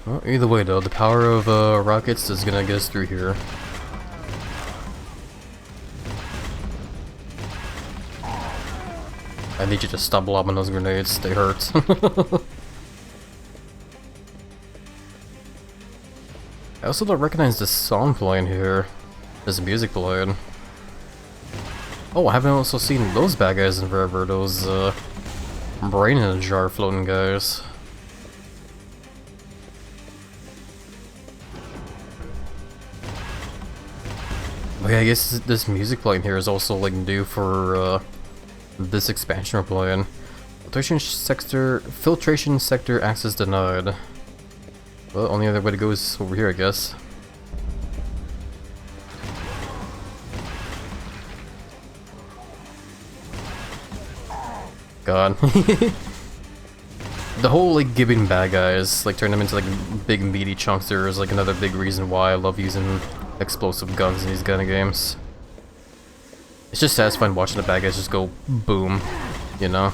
Well, either way though, the power of rockets is gonna get us through here. I need you to stop lobbing those grenades, they hurt. I also don't recognize this song playing here. This music playing. Oh, I haven't also seen those bad guys in forever, those brain in a jar floating guys. Okay, I guess this music playing here is also like new for this expansion we're playing. Filtration sector access denied. Well, only other way to go is over here, I guess. God. The whole like giving bad guys, like turn them into like big meaty chunks there is like another big reason why I love using explosive guns in these kind of games. It's just satisfying watching the bad guys just go boom, you know?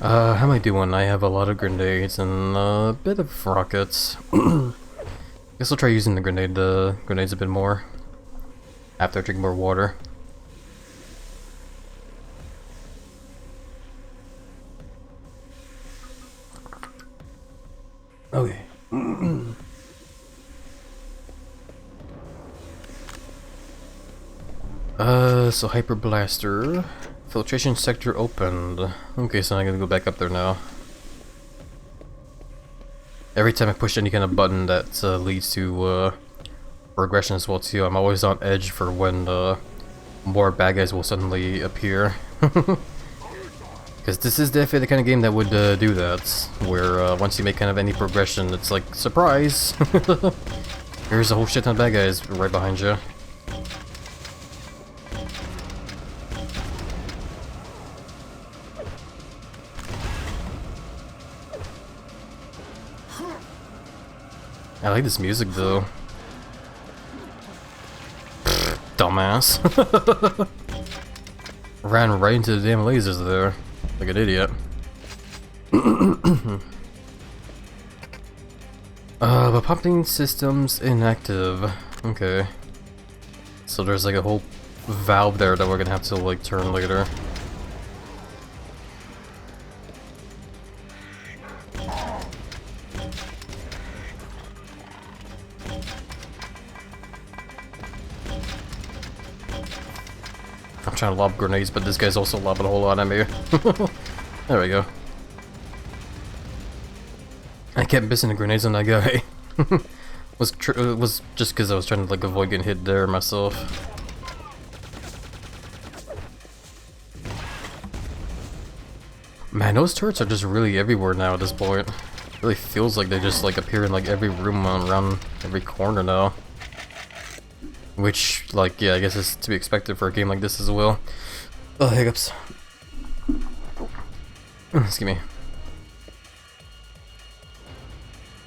How am I doing? I have a lot of grenades and a bit of rockets. Guess I'll try using the grenades a bit more after I drink more water. Okay. So Hyper Blaster. Filtration sector opened. Okay, so I gotta go back up there now. Every time I push any kind of button that leads to progression as well too, I'm always on edge for when more bad guys will suddenly appear. Because this is definitely the kind of game that would do that, where once you make kind of any progression, it's like, surprise! Here's a whole shit ton of bad guys right behind you. I like this music though. Pfft, dumbass. Ran right into the damn lasers there. Like an idiot. But pumping systems inactive. Okay. So there's like a whole valve there that we're gonna have to like turn later. I'm trying to lob grenades, but this guy's also lobbing a whole lot at me. There we go. I kept missing the grenades on that guy. was just because I was trying to like avoid getting hit there myself. Man, those turrets are just really everywhere now at this point. It really feels like they just like appear in like every room around every corner now. Which, like, yeah, I guess is to be expected for a game like this as well. Oh, hiccups. Excuse me.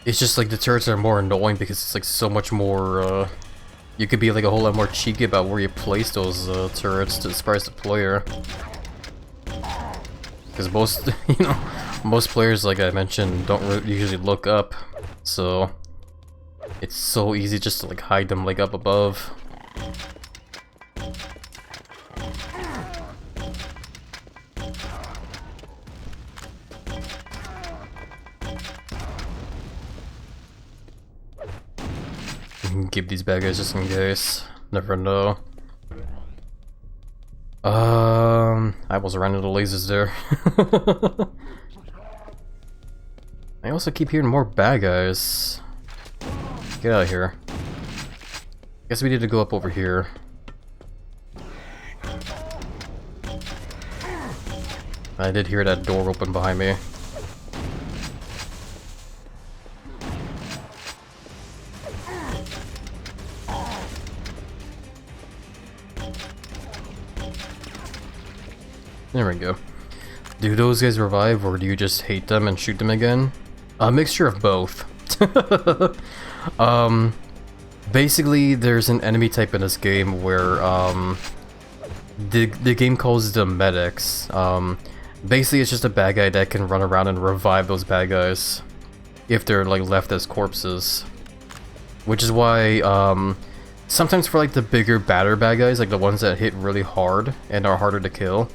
It's just like the turrets are more annoying because it's like so much more, you could be like a whole lot more cheeky about where you place those turrets to surprise the player. Because most, you know, most players, like I mentioned, don't usually look up, so it's so easy just to like hide them like up above. Keep these bad guys just in case. Never know. I was ran into lasers there. I also keep hearing more bad guys. Get out of here. Guess we need to go up over here. I did hear that door open behind me. There we go. Do those guys revive, or do you just hate them and shoot them again? A mixture of both. Basically, there's an enemy type in this game where, the game calls them medics. Basically, it's just a bad guy that can run around and revive those bad guys if they're, like, left as corpses. Which is why, sometimes for, like, the bigger, badder bad guys, like the ones that hit really hard and are harder to kill,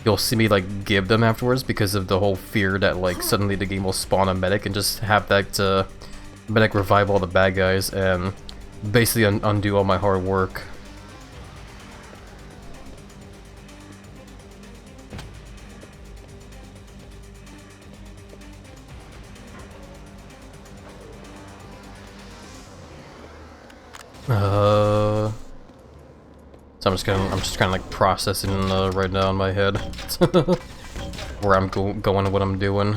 you'll see me like give them afterwards because of the whole fear that like suddenly the game will spawn a medic and just have that medic revive all the bad guys and basically undo all my hard work. So I'm just kind of like processing right now in my head where I'm going and what I'm doing.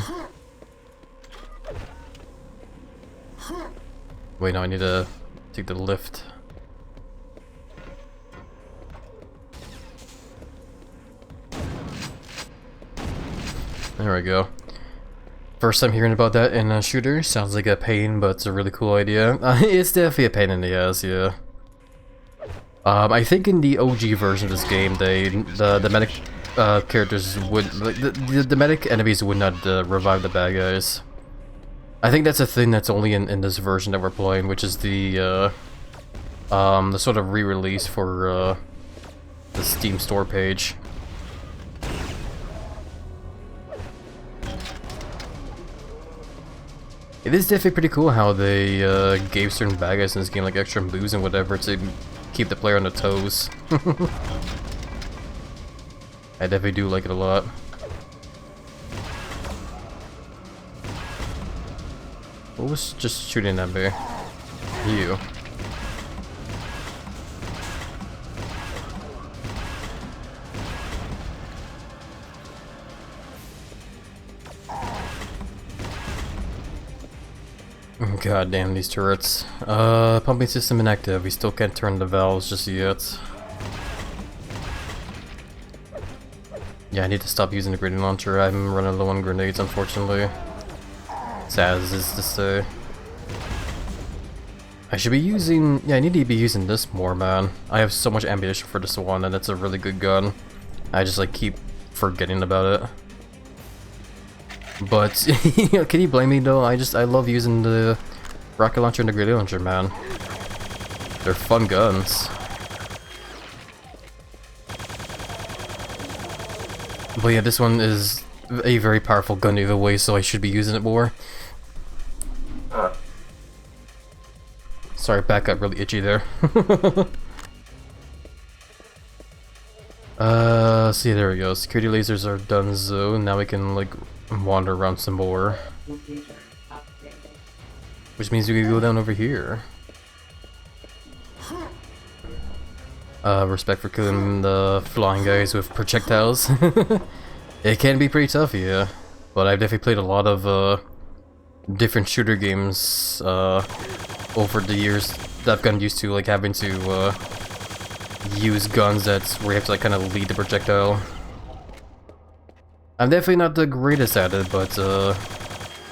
Wait, no, I need to take the lift. There we go. First time hearing about that in a shooter. Sounds like a pain, but it's a really cool idea. It's definitely a pain in the ass, yeah. I think in the OG version of this game, the medic characters would the medic enemies would not revive the bad guys. I think that's a thing that's only in this version that we're playing, which is the sort of re-release for the Steam store page. It is definitely pretty cool how they gave certain bad guys in this game like extra moves and whatever to keep the player on their toes. I definitely do like it a lot. What was just shooting at me? You. God damn these turrets. Pumping system inactive. We still can't turn the valves just yet. Yeah, I need to stop using the grenade launcher. I'm running low on grenades, unfortunately. Sad as is to say. I should be using... yeah, I need to be using this more, man. I have so much ammunition for this one, and it's a really good gun. I just, like, keep forgetting about it. But, can you blame me, though? I love using the rocket launcher and the grenade launcher, man. They're fun guns. But yeah, this one is a very powerful gun either way, so I should be using it more. Sorry, back got really itchy there. See, there we go. Security lasers are done, so now we can, like, wander around some more. Which means we can go down over here. Respect for killing the flying guys with projectiles. It can be pretty tough, yeah. But I've definitely played a lot of different shooter games over the years that I've gotten used to, like having to use guns where you have to like kind of lead the projectile. I'm definitely not the greatest at it, but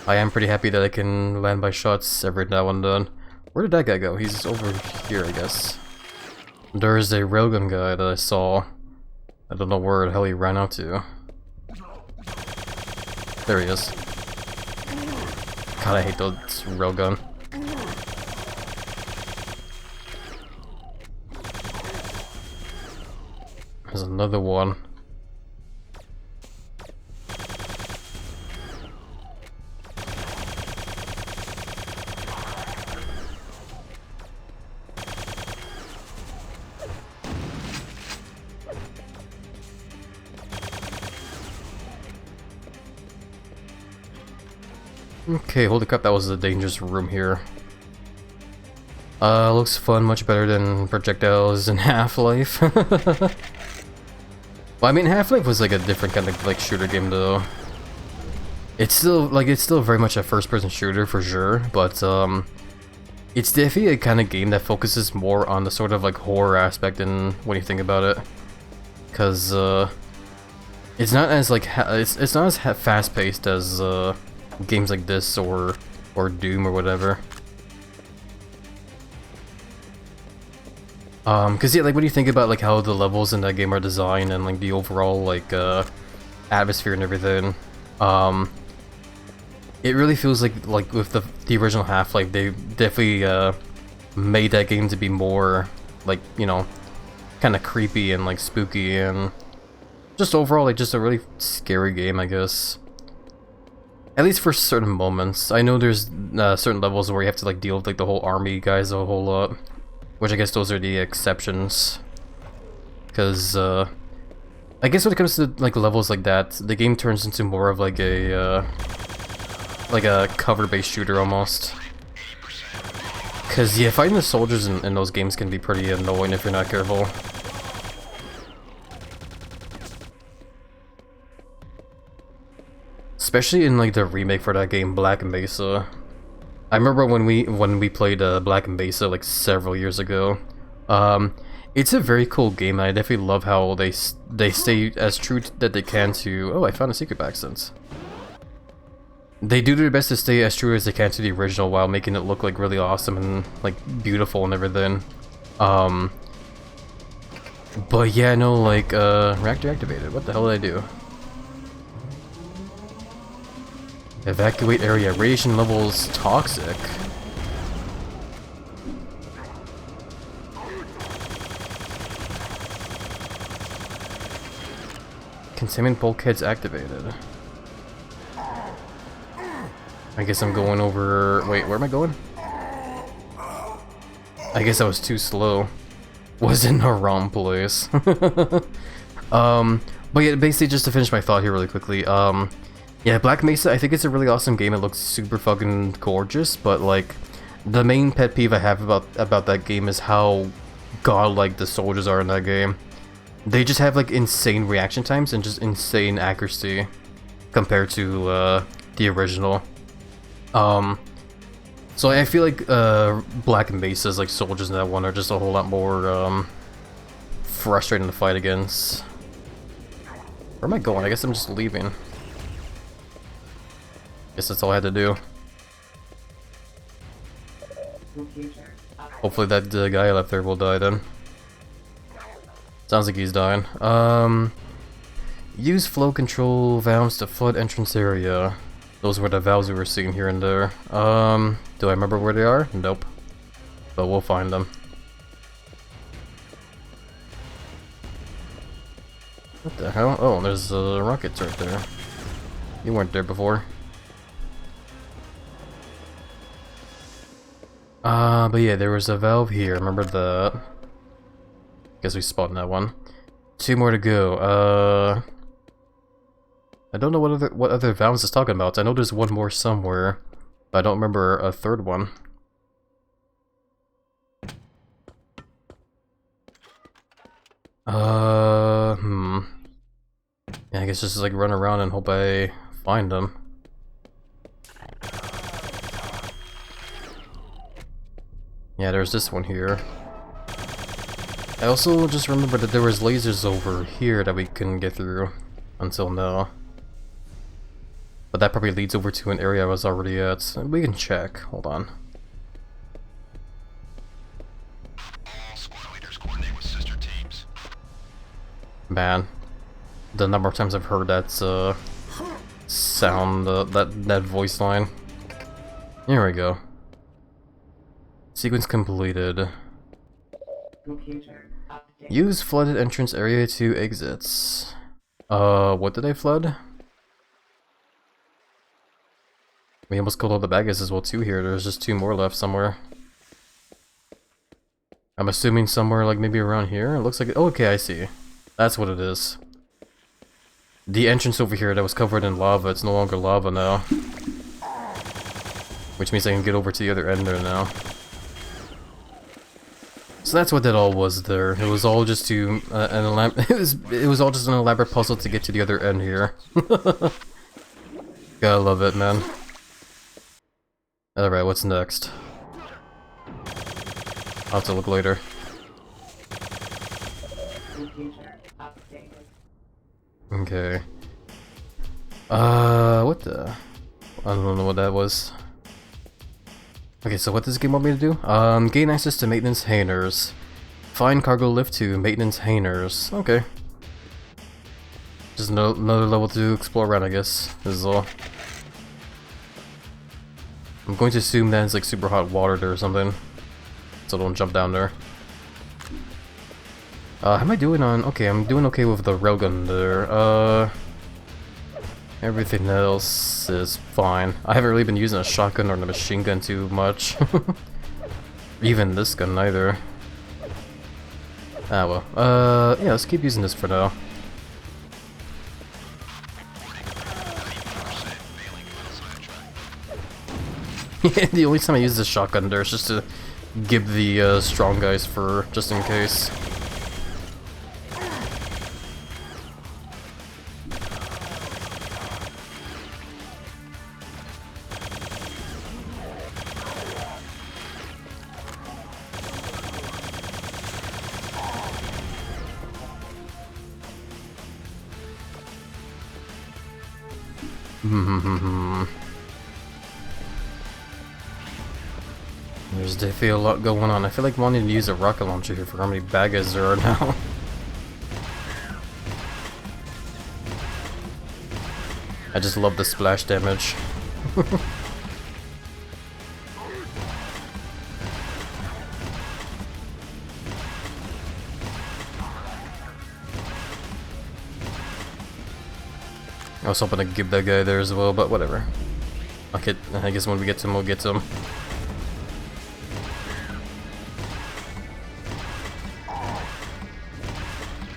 I am pretty happy that I can land my shots every now and then. Where did that guy go? He's over here, I guess. There's a railgun guy that I saw. I don't know where the hell he ran out to. There he is. God, I hate those railgun. There's another one. Okay, holy crap, that was a dangerous room here. Looks fun, much better than projectiles in Half-Life. Well, I mean, Half-Life was like a different kind of like shooter game though. It's still very much a first-person shooter for sure, but it's definitely a kind of game that focuses more on the sort of like horror aspect and when you think about it. Cause it's not as like it's not as fast-paced as games like this or Doom or whatever. Cause yeah, like when you think about like how the levels in that game are designed and like the overall like atmosphere and everything, it really feels like with the original Half-Life, they definitely made that game to be more like, you know, kind of creepy and like spooky and just overall like just a really scary game, I guess. At least for certain moments. I know there's certain levels where you have to like deal with like the whole army guys a whole lot, which I guess those are the exceptions. Because I guess when it comes to like levels like that, the game turns into more of like a cover-based shooter almost. Because yeah, fighting the soldiers in those games can be pretty annoying if you're not careful. Especially in like the remake for that game, Black Mesa. I remember when we played Black Mesa like several years ago. It's a very cool game, and I definitely love how they stay as true that they can to. Oh, I found a secret accent. They do their best to stay as true as they can to the original while making it look like really awesome and like beautiful and everything. But yeah, no, like, reactor activated. What the hell did I do? Evacuate area. Radiation levels toxic. Containment bulkheads activated. I guess I'm going over... Wait, where am I going? I guess I was too slow. Was in the wrong place. But yeah, basically just to finish my thought here really quickly, yeah, Black Mesa, I think it's a really awesome game. It looks super fucking gorgeous, but like, the main pet peeve I have about that game is how godlike the soldiers are in that game. They just have like insane reaction times and just insane accuracy compared to the original. So I feel like Black Mesa's like soldiers in that one are just a whole lot more frustrating to fight against. Where am I going? I guess I'm just leaving. Guess that's all I had to do. Computer updated. Hopefully that guy left there will die then. Sounds like he's dying. Use flow control valves to flood entrance area. Those were the valves we were seeing here and there. Do I remember where they are? Nope. But we'll find them. What the hell? Oh, there's rockets right there. You weren't there before. But yeah, there was a valve here. Remember that. Guess we spawned that one. 2 more to go. I don't know what other valves it's talking about. I know there's one more somewhere, but I don't remember a third one. Yeah, I guess just like run around and hope I find them. Yeah, there's this one here. I also just remember that there was lasers over here that we couldn't get through until now. But that probably leads over to an area I was already at. We can check. Hold on. All squad leaders coordinate with sister teams. Man, the number of times I've heard that sound, that voice line. Here we go. Sequence completed. Computer updated. Use flooded entrance area to exits. What did I flood? We almost killed all the bad guys as well too here. There's just 2 more left somewhere. I'm assuming somewhere like maybe around here. It looks like... Oh, okay, I see. That's what it is. The entrance over here that was covered in lava, it's no longer lava now. Which means I can get over to the other end there now. So that's what that all was there. It was all just to it was all just an elaborate puzzle to get to the other end here. Gotta love it, man. Alright, what's next? I'll have to look later. Computer updated. Okay. What the? I don't know what that was. Okay, so what does this game want me to do? Gain access to maintenance hangars. Find cargo lift to maintenance hangars. Okay. Just another level to explore around, I guess. This is all. I'm going to assume that it's like super hot water there or something. So don't jump down there. How am I doing on... Okay, I'm doing okay with the railgun there. Everything else is fine. I haven't really been using a shotgun or a machine gun too much. Even this gun either. Ah well. Yeah, let's keep using this for now. The only time I use the shotgun there is just to give the strong guys fur, just in case. There's definitely a lot going on. I feel like wanting to use a rocket launcher here for how many bad guys there are now. I just love the splash damage. I was hoping to give that guy there as well, but whatever. Okay, I guess when we get to him, we'll get to him.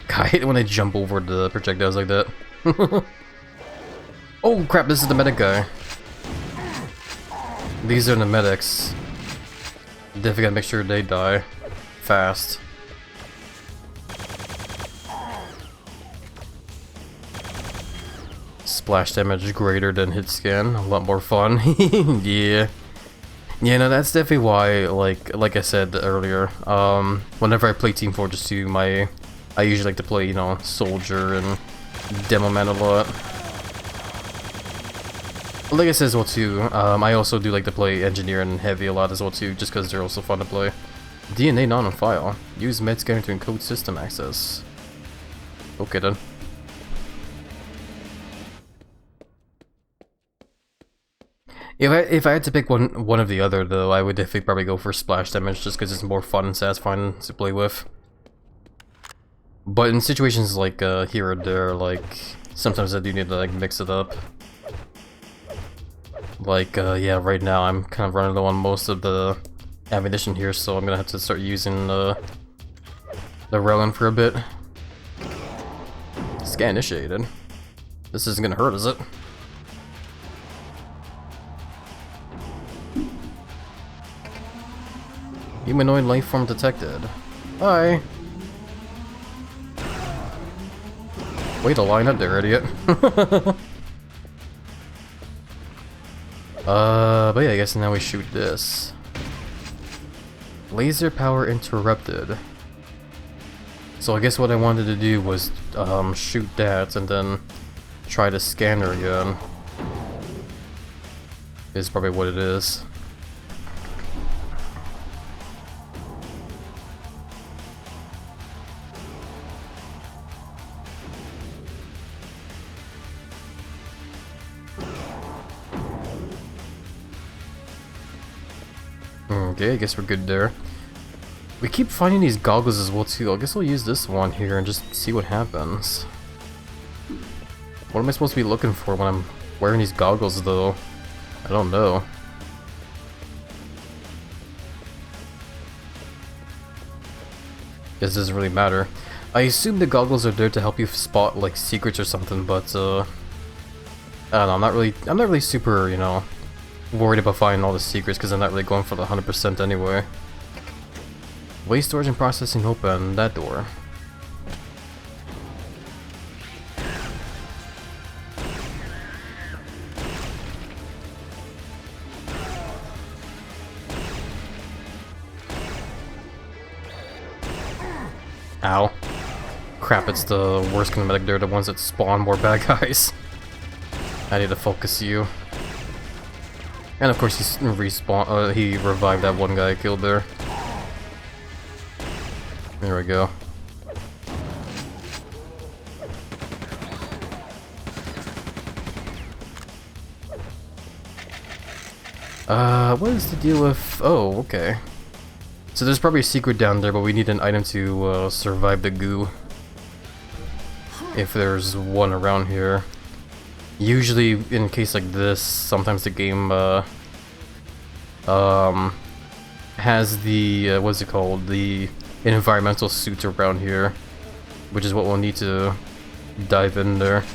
I hate it when I jump over the projectiles like that. Oh crap, this is the medic guy. These are the medics. Definitely gotta make sure they die fast. Splash damage greater than hit scan, a lot more fun. Yeah. Yeah, no, that's definitely why, like I said earlier, whenever I play Team Fortress 2, I usually like to play, you know, Soldier and Demo Man a lot. Like I said as well too, I also do like to play Engineer and Heavy a lot as well too, just because they're also fun to play. DNA not on file. Use med scanner to encode system access. Okay then. If I had to pick one of the other though, I would definitely probably go for splash damage just because it's more fun and satisfying to play with. But in situations like here or there, like sometimes I do need to like mix it up. Like yeah, right now I'm kind of running low on most of the ammunition here, so I'm gonna have to start using the railgun for a bit. Scan initiated. This isn't gonna hurt, is it? Humanoid life form detected. Hi. Way to line up there, idiot. But yeah, I guess now we shoot this. Laser power interrupted. So I guess what I wanted to do was shoot that and then try the scanner again. Is probably what it is. Okay, I guess we're good there. We keep finding these goggles as well too. I guess we'll use this one here and just see what happens. What am I supposed to be looking for when I'm wearing these goggles though? I don't know. This doesn't really matter. I assume the goggles are there to help you spot like secrets or something, but I don't know, I'm not really super, you know, worried about finding all the secrets because I'm not really going for the 100% anyway. Waste storage and processing open that door. Ow. Crap, it's the worst kind of medic. They're the ones that spawn more bad guys. I need to focus you. And of course he revived that one guy I killed there. There we go. What is the deal with... Oh, okay. So there's probably a secret down there, but we need an item to survive the goo. If there's one around here. Usually, in a case like this, sometimes the game has the what's it called? The environmental suits around here, which is what we'll need to dive in there.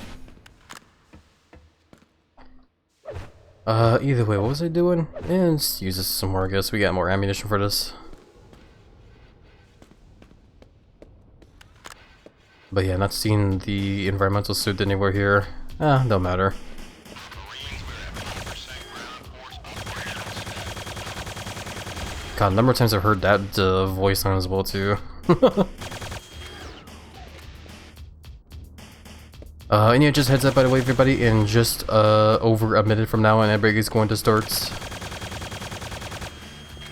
Either way, what was I doing? And let's use this some more. I guess we got more ammunition for this. But yeah, not seeing the environmental suit anywhere here. Ah, don't matter. God, a number of times I've heard that voice on as well too. And yeah, just heads up by the way everybody, in just over a minute from now and everybody's going to start.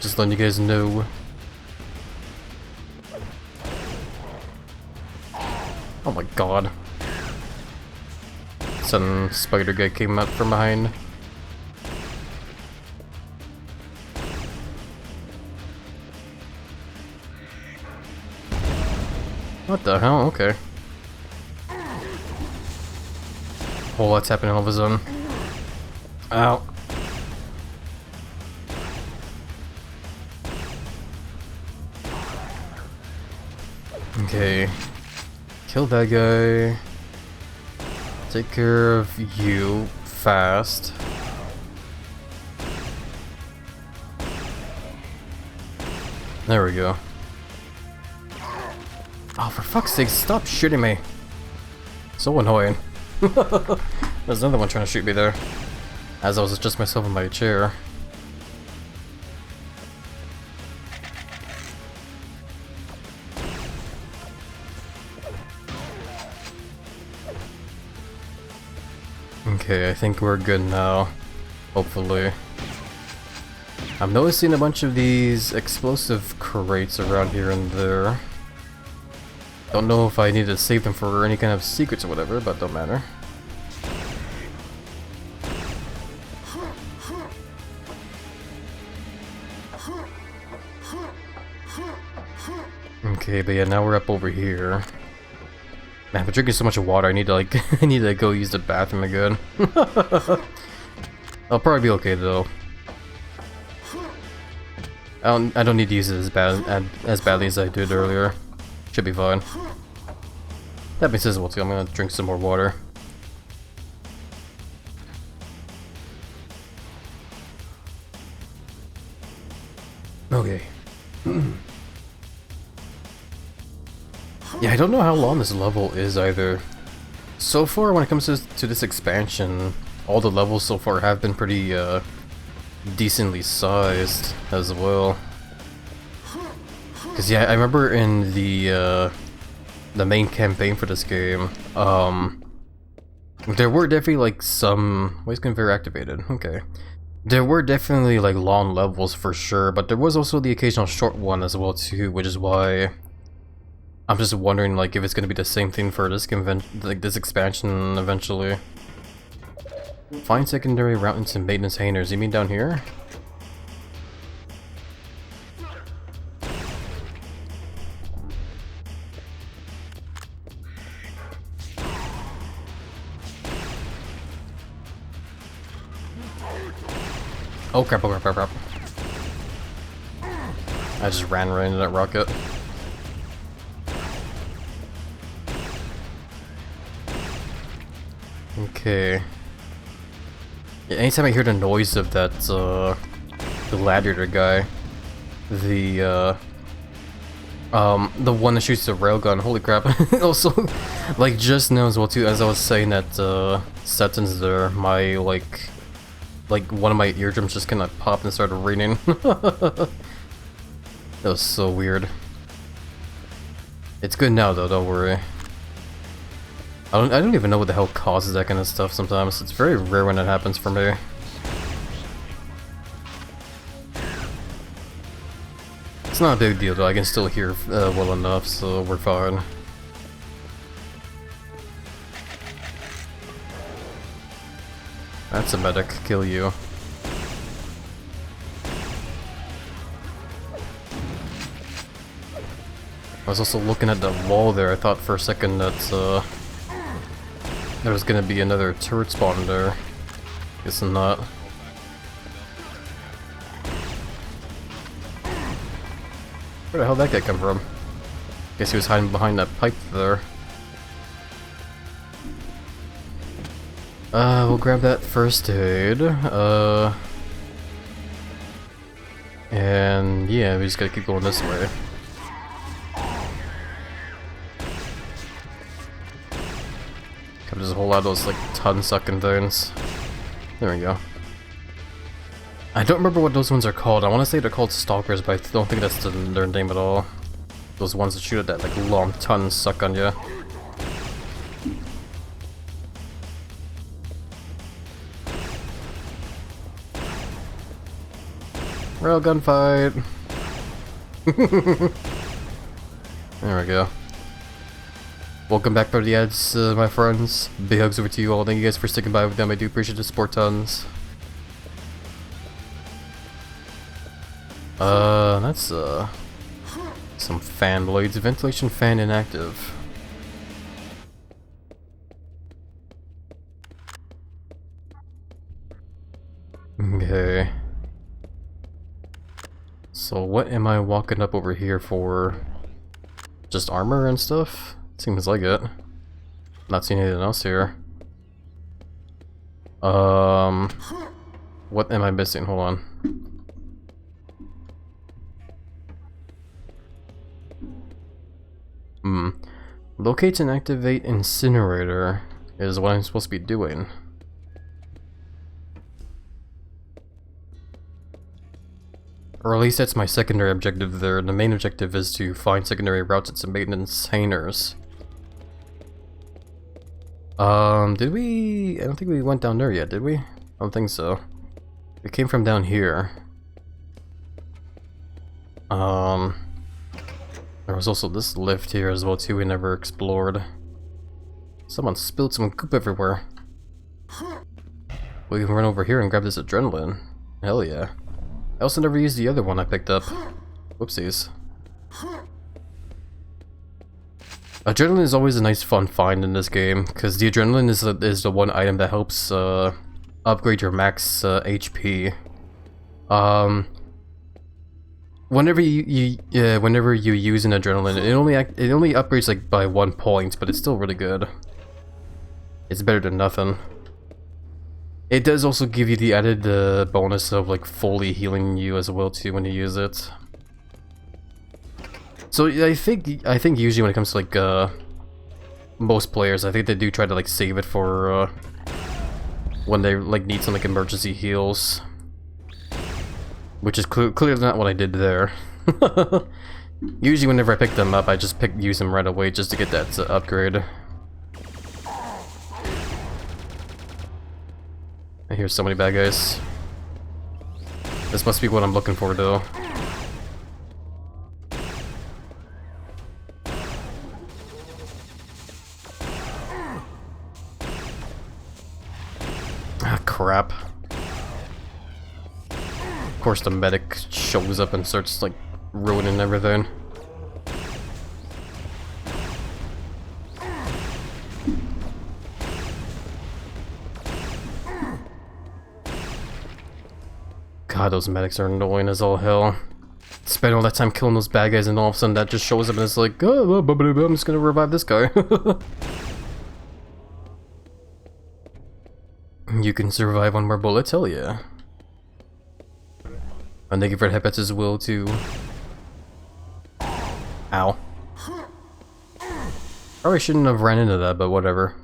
Just letting you guys know. Oh my god. some spider guy came out from behind. What the hell? Okay. Oh, what's happening all of a sudden? Ow. Okay. Kill that guy. Take care of you fast. There we go. Oh, for fuck's sake, stop shooting me. So annoying. There's another one trying to shoot me there. As I was adjusting myself in my chair. Okay, I think we're good now. Hopefully. I'm noticing a bunch of these explosive crates around here and there. Don't know if I need to save them for any kind of secrets or whatever, but don't matter. Okay, but yeah, now we're up over here. Man, I'm drinking so much water, I need to like, I need to go use the bathroom again. I'll probably be okay though. I don't need to use it as badly as I did earlier. Should be fine. That being said, I'm gonna drink some more water. Okay. Yeah, I don't know how long this level is either. So far, when it comes to this expansion, all the levels so far have been pretty decently sized as well. Cause yeah, I remember in the main campaign for this game, there were definitely like some voice conveyor activated. Okay, there were definitely like long levels for sure, but there was also the occasional short one as well too, which is why I'm just wondering like if it's gonna be the same thing for this this expansion eventually. Find secondary route into maintenance hangars. You mean down here? Oh crap, oh crap, crap, crap. I just ran right into that rocket. Okay. Yeah, anytime I hear the noise of that, the gladiator guy, the one that shoots the railgun, holy crap. Also, like, just now as well too, as I was saying that, sentence there, my, like, one of my eardrums just kinda popped and started ringing. That was so weird. It's good now though, don't worry. I don't even know what the hell causes that kind of stuff sometimes. It's very rare when it happens for me. It's not a big deal though, I can still hear well enough, so we're fine. That's a medic, kill you. I was also looking at the wall there, I thought for a second that there was gonna be another turret spawn there. Guess not. Where the hell did that guy come from? Guess he was hiding behind that pipe there. We'll grab that first aid. And yeah, we just gotta keep going this way. There's a whole lot of those like ton sucking things. There we go. I don't remember what those ones are called. I want to say they're called stalkers, but I don't think that's their name at all. Those ones that shoot at that like long ton suck on you. Railgun fight. There we go. Welcome back for the ads, my friends. Big hugs over to you all. Thank you guys for sticking by with them. I do appreciate the support tons. That's some fan blades. Ventilation fan inactive. Okay. So what am I walking up over here for? Just armor and stuff? Seems like it. Not seeing anything else here. What am I missing? Hold on. Locate and activate incinerator is what I'm supposed to be doing. Or at least that's my secondary objective there. The main objective is to find secondary routes at some maintenance hangars. Did we? I don't think we went down there yet, did we? I don't think so. We came from down here. There was also this lift here as well too we never explored. Someone spilled some goop everywhere. We can run over here and grab this adrenaline. Hell yeah. I also never used the other one I picked up. Whoopsies. Adrenaline is always a nice fun find in this game, because the adrenaline is the one item that helps upgrade your max HP. Whenever you use an adrenaline, it only upgrades like by 1 point, but it's still really good. It's better than nothing. It does also give you the added bonus of like fully healing you as well too when you use it. So I think usually when it comes to like most players, I think they do try to like save it for when they like need some like emergency heals, which is clearly not what I did there. Usually whenever I pick them up, I just use them right away just to get that upgrade. I hear so many bad guys. This must be what I'm looking for though. Ah, crap. Of course the medic shows up and starts like ruining everything. God, those medics are annoying as all hell. Spend all that time killing those bad guys and all of a sudden that just shows up and it's like, oh, I'm just gonna revive this guy. You can survive 1 more bullet, hell yeah. And thank you for the headbutts as well too. Ow. Probably shouldn't have ran into that, but whatever.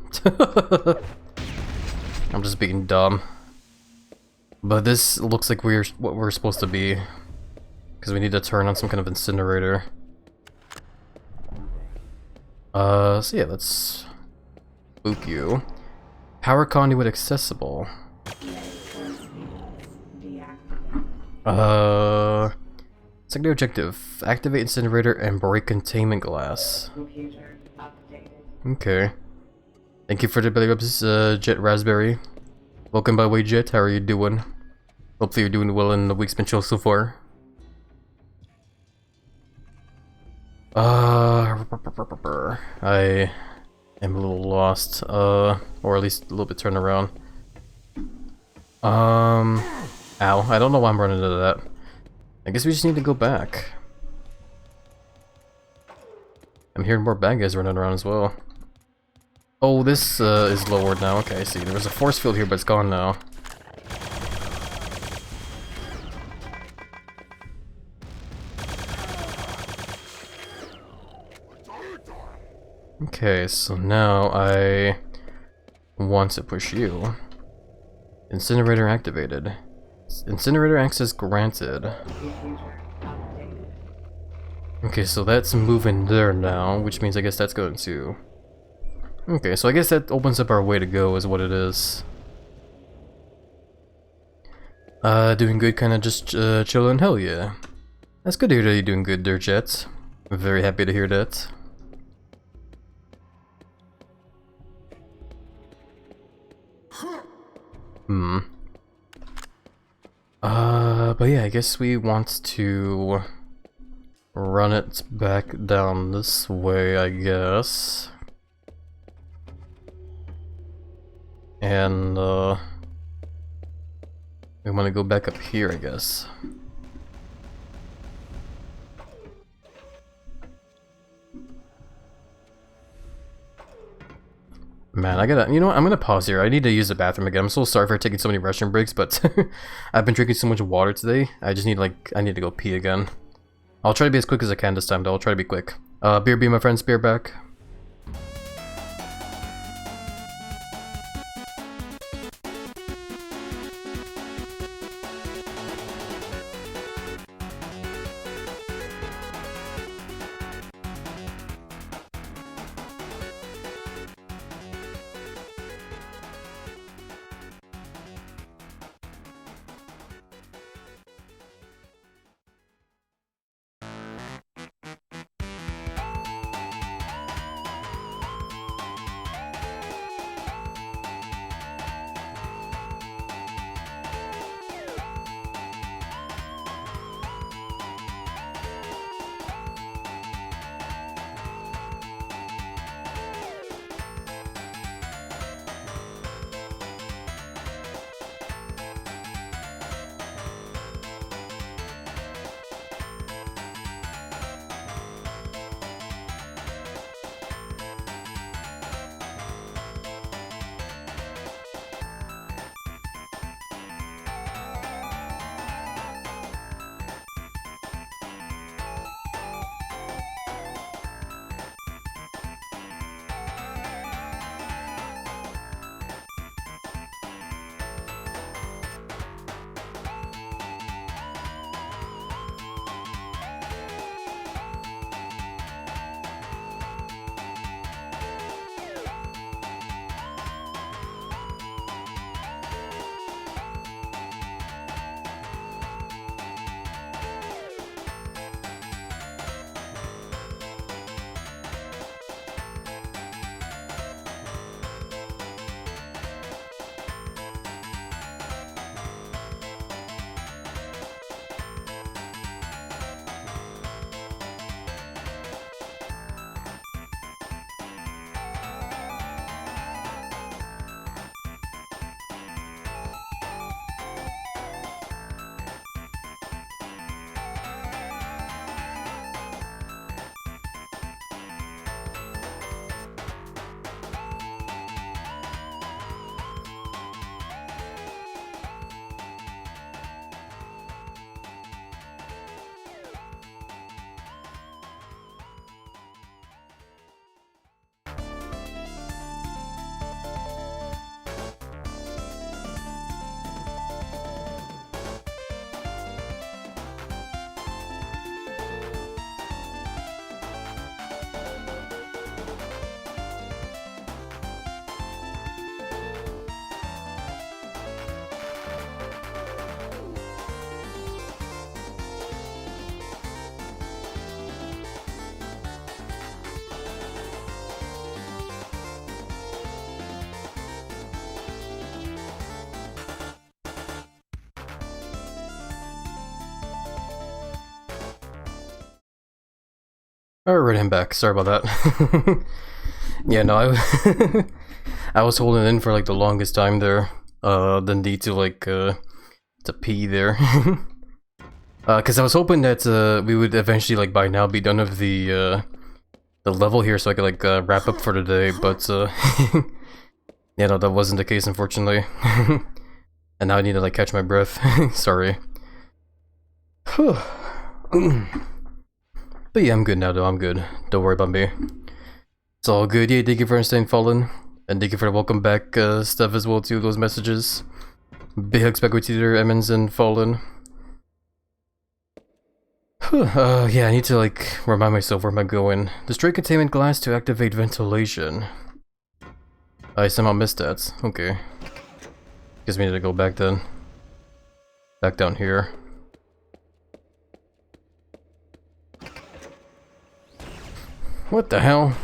I'm just being dumb. But this looks like what we're supposed to be, because we need to turn on some kind of incinerator. So yeah, let's boop you. Power conduit accessible. Secondary objective: activate incinerator and break containment glass. Okay. Thank you for the belly rubs, Jet Raspberry. Welcome by the way, Jet. How are you doing? Hopefully you're doing well in the week's been chill so far. I am a little lost, or at least a little bit turned around. Ow, I don't know why I'm running into that. I guess we just need to go back. I'm hearing more bad guys running around as well. Oh, this is lowered now. Okay, I see. There was a force field here, but it's gone now. Okay, so now I want to push you. Incinerator activated. Incinerator access granted. Okay, so that's moving there now, which means I guess that's going to... Okay, so I guess that opens up our way to go is what it is. Doing good, kinda just chilling? Hell yeah. That's good to hear that you're doing good there, Jet. I'm very happy to hear that. Hmm. But yeah, I guess we want to run it back down this way, I guess. And, we want to go back up here, I guess. Man, I gotta, you know what, I'm gonna pause here. I need to use the bathroom again. I'm so sorry for taking so many restroom breaks, but I've been drinking so much water today. I just need, like, I need to go pee again. I'll try to be as quick as I can this time, though. I'll try to be quick. Beer be my friends, beer back. Alright, I'm back. Sorry about that. Yeah, no, I was holding in for like the longest time there. The need to like to pee there. Cause I was hoping that we would eventually like by now be done with the level here, so I could like wrap up for today. But yeah, no, that wasn't the case, unfortunately. And now I need to like catch my breath. Sorry. But yeah, I'm good now though, I'm good. Don't worry about me. It's all good. Yeah, thank you for staying fallen. And thank you for the welcome back stuff as well too, those messages. Big hugs back with you there, Emmons and Fallen. Yeah, I need to like remind myself where am I going. Destroy containment glass to activate ventilation. I somehow missed that. Okay. Guess we need to go back then. Back down here. What the hell?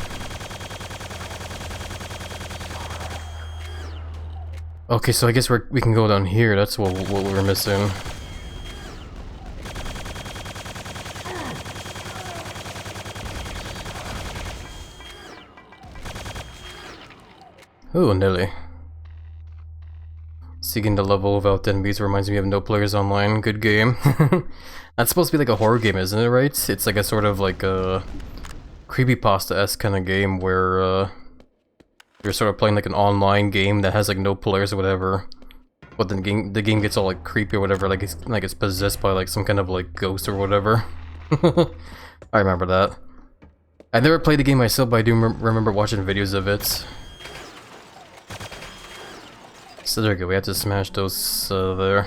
Okay, so I guess we can go down here. That's what we're missing. Oh, nearly. Seeking the level without enemies reminds me of No Players Online. Good game. That's supposed to be like a horror game, isn't it, right? It's like a sort of like a creepypasta-esque kind of game where you're sort of playing like an online game that has like no players or whatever. But then the game gets all like creepy or whatever, like it's possessed by like some kind of like ghost or whatever. I remember that. I never played the game myself, but I do remember watching videos of it. So there we go, we have to smash those there.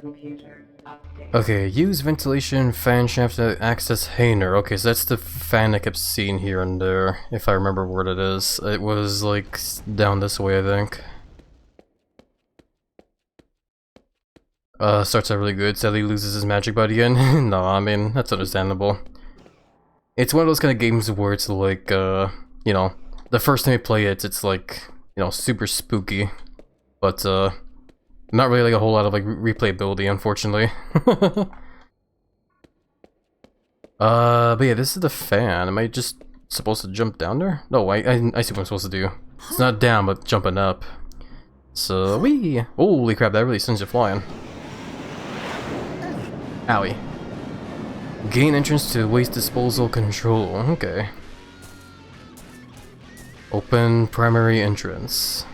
Computer update. Okay, use ventilation fan shaft to access Hainer. Okay, so that's the fan I kept seeing here and there, if I remember where it is. It was like down this way, I think. Starts out really good, sadly loses his magic by the end. No, I mean, that's understandable. It's one of those kind of games where it's like, you know, the first time you play it, it's like, you know, super spooky, but not really like a whole lot of like replayability, unfortunately. But yeah, this is the fan. Am I just supposed to jump down there? No, I see what I'm supposed to do. It's not down, but jumping up. So wee! Holy crap, that really sends you flying. Owie. Gain entrance to waste disposal control. Okay. Open primary entrance.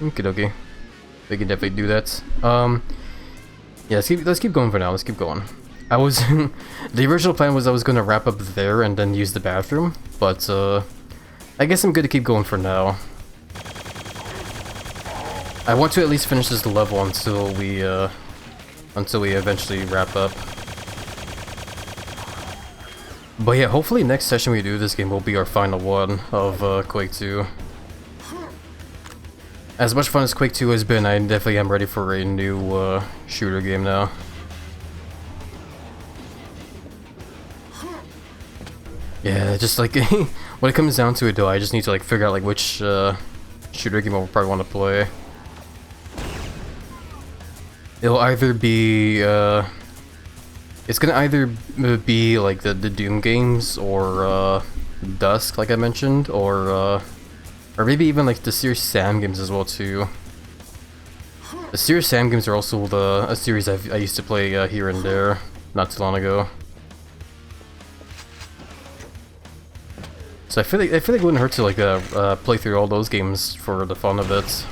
Okie dokie. We can definitely do that. Yeah, let's keep going for now. Let's keep going. I was the original plan was I was gonna wrap up there and then use the bathroom, but I guess I'm good to keep going for now. I want to at least finish this level until we eventually wrap up. But yeah, hopefully next session we do this game will be our final one of Quake 2. As much fun as Quake 2 has been, I definitely am ready for a new shooter game now. Yeah, just like when it comes down to it though, I just need to like figure out like which shooter game I'll probably want to play. It'll either be it's gonna either be like the Doom games or Dusk, like I mentioned, or maybe even like the Serious Sam games as well too. The Serious Sam games are also a series I used to play here and there not too long ago. So I feel like it wouldn't hurt to like play through all those games for the fun of it.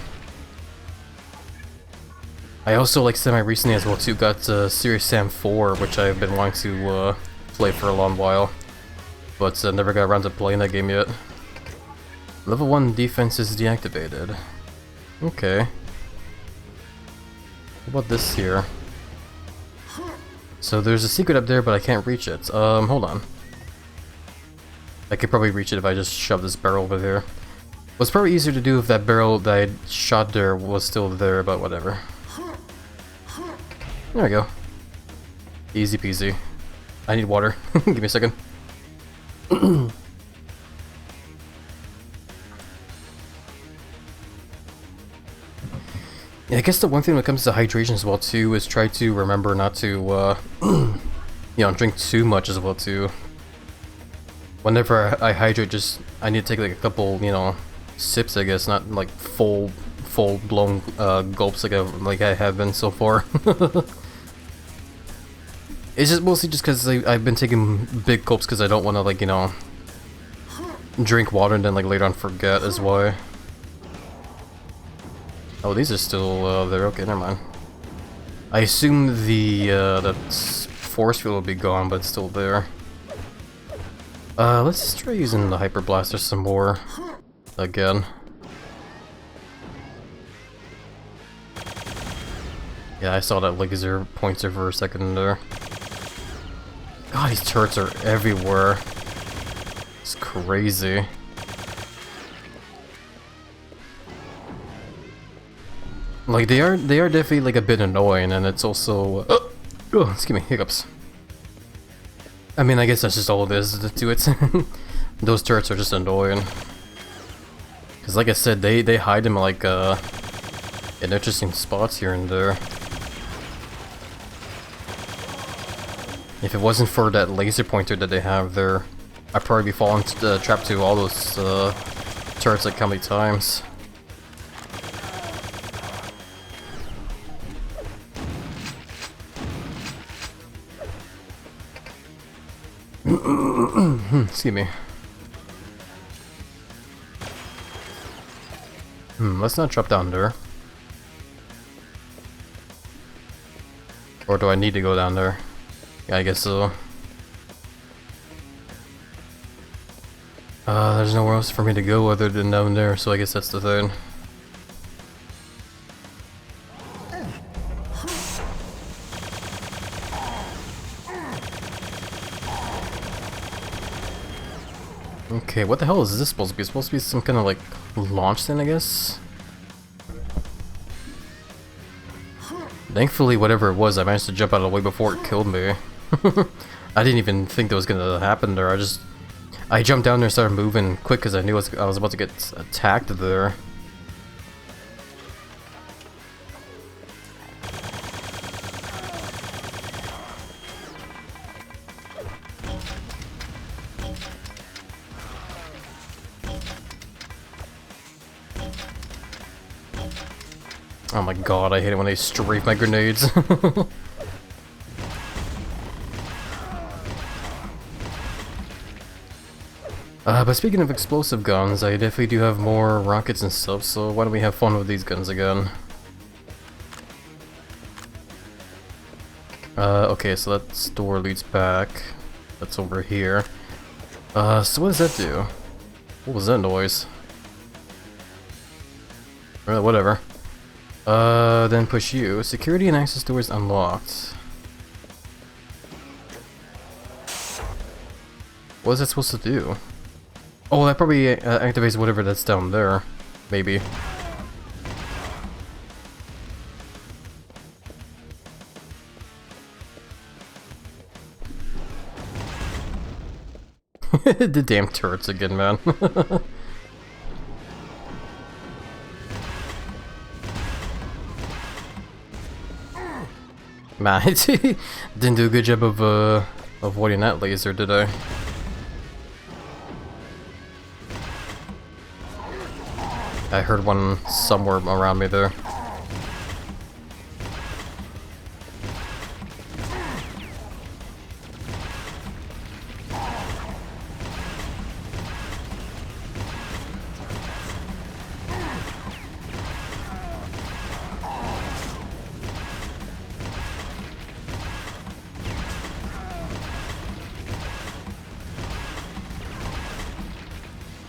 I also like semi-recently as well too got Serious Sam 4, which I've been wanting to play for a long while, but never got around to playing that game yet. Level 1 defense is deactivated. Okay. What about this here? So there's a secret up there, but I can't reach it. Hold on. I could probably reach it if I just shove this barrel over there. It was probably easier to do if that barrel that I shot there was still there, but whatever. There we go. Easy peasy. I need water. Give me a second. Yeah, I guess the one thing when it comes to hydration as well too is try to remember not to, you know, drink too much as well too. Whenever I hydrate, I need to take like a couple, you know, sips, I guess, not like full-blown gulps like I have been so far. It's just mostly just because I've been taking big gulps because I don't want to, like, you know, drink water and then like later on forget is why. Oh, these are still there. Okay, never mind. I assume the force field will be gone, but it's still there. Let's try using the Hyper Blaster some more again. Yeah, I saw that laser pointer for a second there. God, these turrets are everywhere. It's crazy. Like they are definitely like a bit annoying, and it's also oh, excuse me, hiccups. I mean, I guess that's just all it is to it. Those turrets are just annoying. Cause like I said, they hide them like in interesting spots here and there. If it wasn't for that laser pointer that they have there, I'd probably be falling trapped to all those turrets like how many times. Excuse me. Let's not drop down there. Or do I need to go down there? Yeah, I guess so. There's nowhere else for me to go other than down there, so I guess that's the thing. Okay, what the hell is this supposed to be? It's supposed to be some kind of like launch thing, I guess? Thankfully, whatever it was, I managed to jump out of the way before it killed me. I didn't even think that was gonna happen there. I jumped down there and started moving quick because I knew I was about to get attacked there. Oh my god, I hate it when they strafe my grenades. But speaking of explosive guns, I definitely do have more rockets and stuff, so why don't we have fun with these guns again? Okay, so that door leads back. That's over here. So what does that do? What was that noise? Whatever. Then push you. Security and access doors unlocked. What is that supposed to do? Oh, that probably activates whatever that's down there. Maybe. The damn turrets again, man. Man, didn't do a good job of avoiding that laser, did I? I heard one somewhere around me there.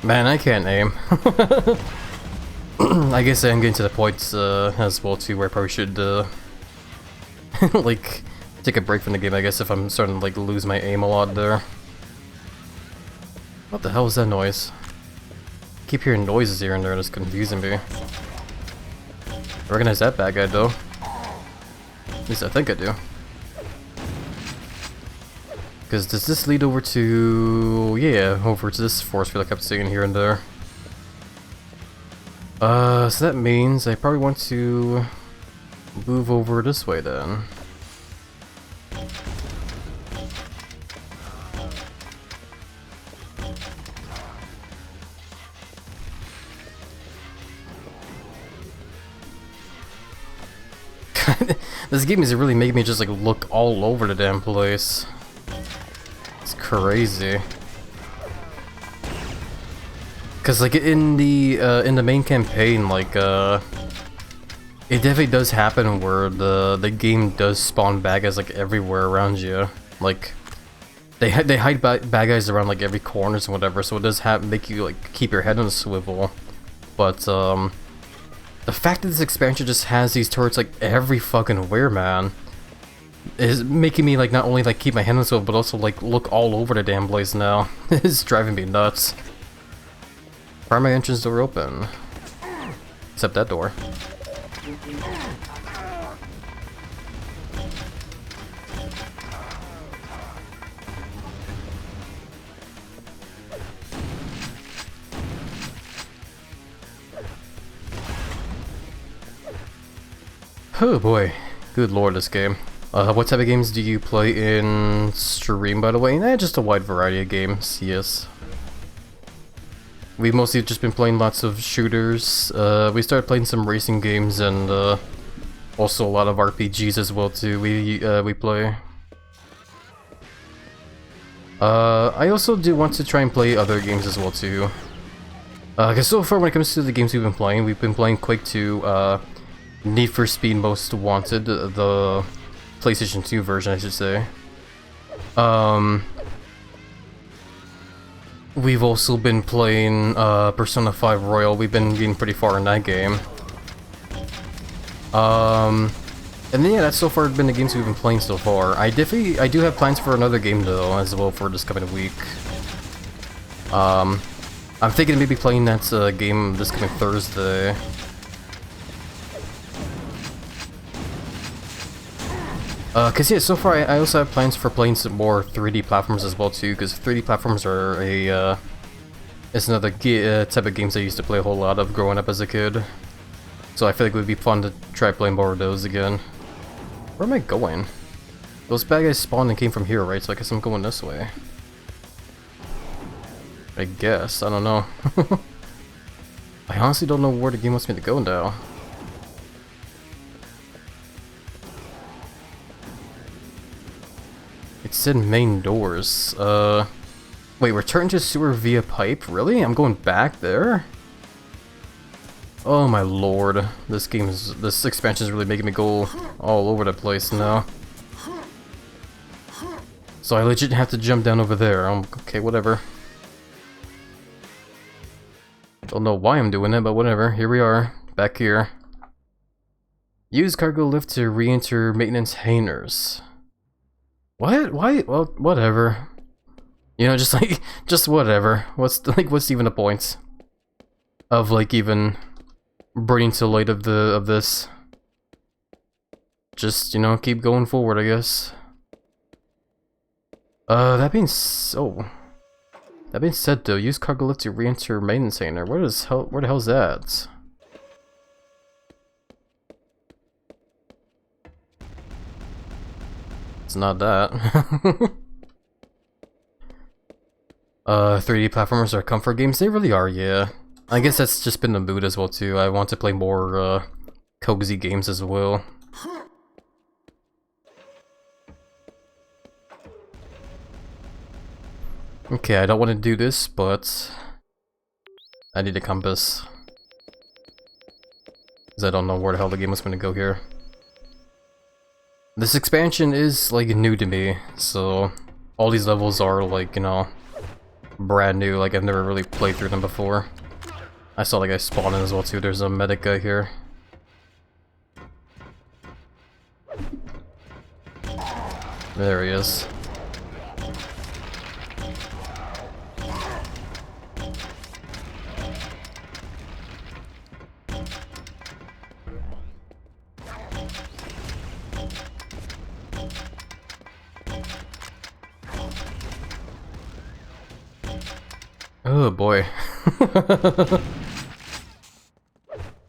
Man, I can't aim. I guess I'm getting to the point as well too where I probably should like take a break from the game, I guess, if I'm starting to like lose my aim a lot there. What the hell is that noise? I keep hearing noises here and there and it's confusing me. I recognize that bad guy though. At least I think I do. Because does this lead over to... yeah, over to this force field I kept seeing here and there. So that means I probably want to move over this way then. This game is really making me just like look all over the damn place. It's crazy. Cause like in the main campaign, like it definitely does happen where the game does spawn bad guys like everywhere around you. Like they hide bad guys around like every corners and whatever, so it does make you like keep your head on a swivel. But the fact that this expansion just has these turrets like every fucking where, man, is making me like not only like keep my head on a swivel but also like look all over the damn place now. It's driving me nuts. Primary entrance door open. Except that door. Oh boy, good lord, this game. What type of games do you play in stream, by the way? Just a wide variety of games, yes. We've mostly just been playing lots of shooters. We started playing some racing games and also a lot of RPGs as well too. We play. I also do want to try and play other games as well too. Cause so far when it comes to the games we've been playing Quake 2, Need for Speed Most Wanted, the PlayStation 2 version, I should say. We've also been playing Persona 5 Royal. We've been getting pretty far in that game. And then yeah, that's so far been the games we've been playing so far. I do have plans for another game though, as well for this coming week. I'm thinking of maybe playing that game this coming Thursday. Cause yeah, so far I also have plans for playing some more 3D platforms as well too, cause 3D platforms are it's another type of games I used to play a whole lot of growing up as a kid. So I feel like it would be fun to try playing more of those again. Where am I going? Those bad guys spawned and came from here, right? So I guess I'm going this way. I guess, I don't know. I honestly don't know where the game wants me to go now. It said main doors. Wait, return to sewer via pipe? Really? I'm going back there? Oh my lord. This expansion is really making me go all over the place now. So I legit have to jump down over there. Okay, whatever. Don't know why I'm doing it, but whatever. Here we are. Back here. Use cargo lift to re-enter maintenance hangars. What? Why? Well, whatever. You know, just like, just whatever. What's even the point of like even bringing to light of this? Just, you know, keep going forward, I guess. That being said though, use cargo lift to re-enter maintenance hangar. Where the hell's that? It's not that. 3D platformers are comfort games? They really are, yeah. I guess that's just been the mood as well too. I want to play more cozy games as well. Okay, I don't want to do this, but I need a compass. Because I don't know where the hell the game was going to go here. This expansion is, like, new to me, so all these levels are, like, you know, brand new. Like, I've never really played through them before. I saw the guy spawn in as well, too. There's a medic guy here. There he is. Oh boy.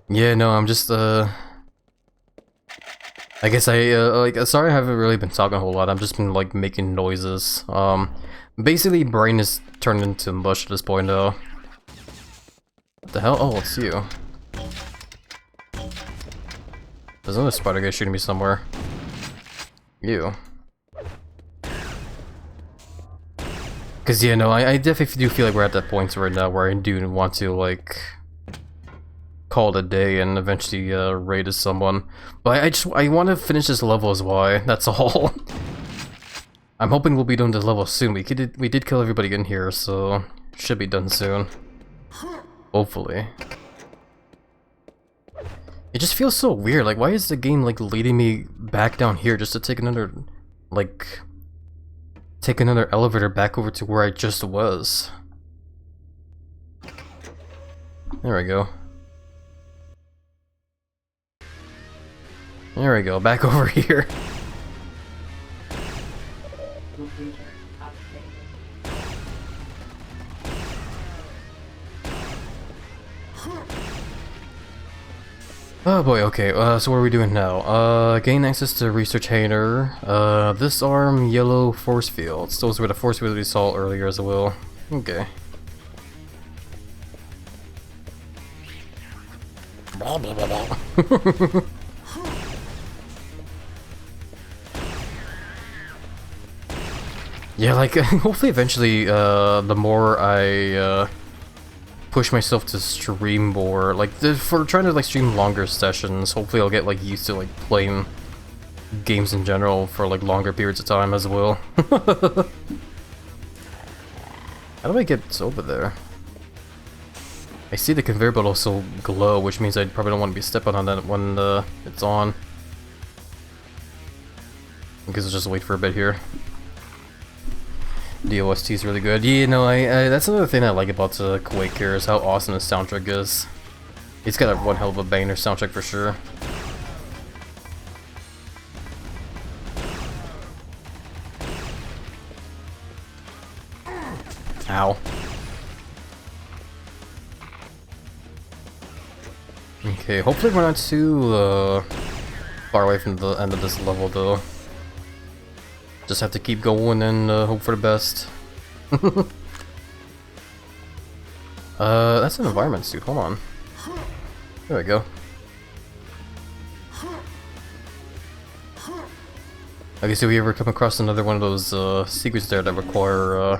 Yeah, no, I'm just, I guess sorry I haven't really been talking a whole lot, I've just been, like, making noises. Basically, brain is turned into mush at this point, though. What the hell? Oh, it's you. There's another spider guy shooting me somewhere. You. Cause yeah, no, I definitely do feel like we're at that point right now where I do want to, like, call it a day and eventually raid as someone. But I want to finish this level as well. That's all. I'm hoping we'll be done this level soon. We did kill everybody in here, so should be done soon. Hopefully. It just feels so weird. Like, why is the game like leading me back down here just to take another, like, take another elevator back over to where I just was? There we go. There we go, back over here. Computer updated. Oh boy, okay, so what are we doing now? Gain access to Research Hater, disarm yellow force fields. Those were the force fields we saw earlier as well. Okay. Blah, blah, blah, blah. Yeah, like, hopefully eventually, the more I, push myself to stream more, like, for trying to, like, stream longer sessions, hopefully I'll get, like, used to, like, playing games in general for, like, longer periods of time as well. How do I get over there? I see the conveyor belt also glow, which means I probably don't want to be stepping on that when, it's on. I guess I'll just wait for a bit here. The OST is really good. Yeah, no, I that's another thing I like about Quake here is how awesome the soundtrack is. It's got one hell of a banger soundtrack for sure. Ow. Okay, hopefully we're not too far away from the end of this level though. Just have to keep going and hope for the best. That's an environment suit, hold on. There we go. Okay, so we ever come across another one of those secrets there that require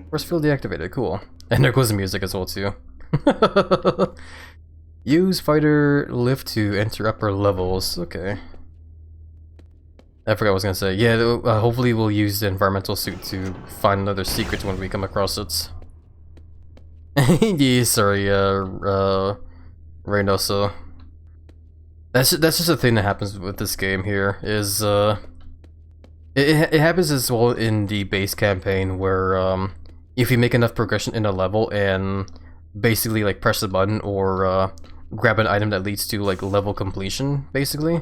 force field deactivated, cool. And there goes the music as well too. Use fighter lift to enter upper levels, okay. I forgot what I was gonna say. Yeah, hopefully we'll use the environmental suit to find another secret when we come across it. Yeah, sorry, Reynoso. That's just a thing that happens with this game here, is, it happens as well in the base campaign where, if you make enough progression in a level and basically, like, press the button or, grab an item that leads to, like, level completion, basically,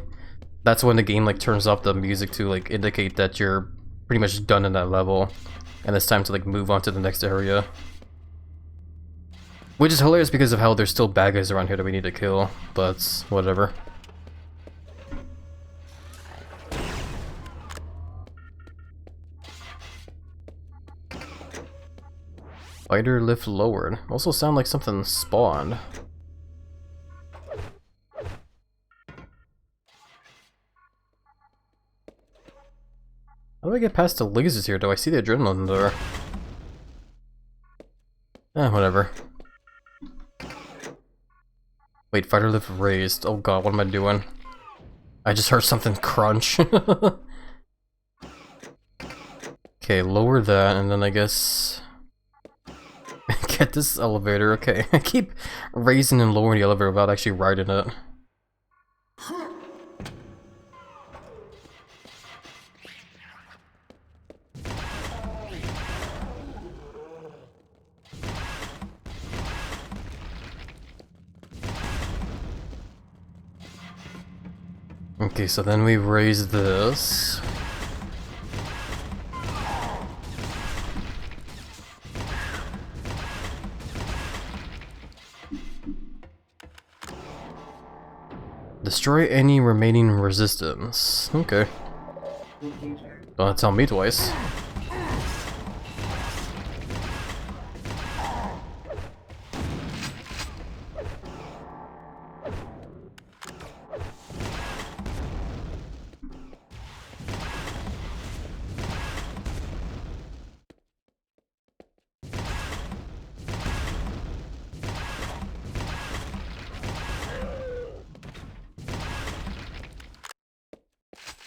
that's when the game like turns off the music to like indicate that you're pretty much done in that level and it's time to like move on to the next area. Which is hilarious because of how there's still bad guys around here that we need to kill, but whatever. Fighter lift lowered. Also sound like something spawned. How do I get past the lasers here? Do I see the adrenaline there? Whatever. Wait, fighter lift raised. Oh god, what am I doing? I just heard something crunch. Okay, lower that, and then I guess... get this elevator, okay. I keep raising and lowering the elevator without actually riding it. Okay, so then we raise this. Destroy any remaining resistance. Okay. Don't tell me twice.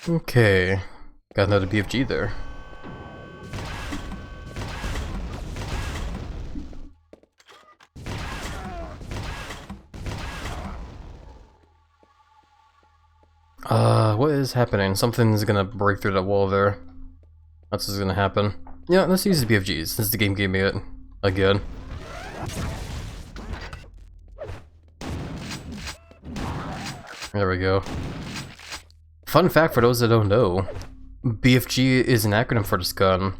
Okay, got another BFG there. What is happening? Something's gonna break through that wall there. That's what's gonna happen. Yeah, let's use the BFGs since the game gave me it again. There we go. Fun fact for those that don't know, BFG is an acronym for this gun.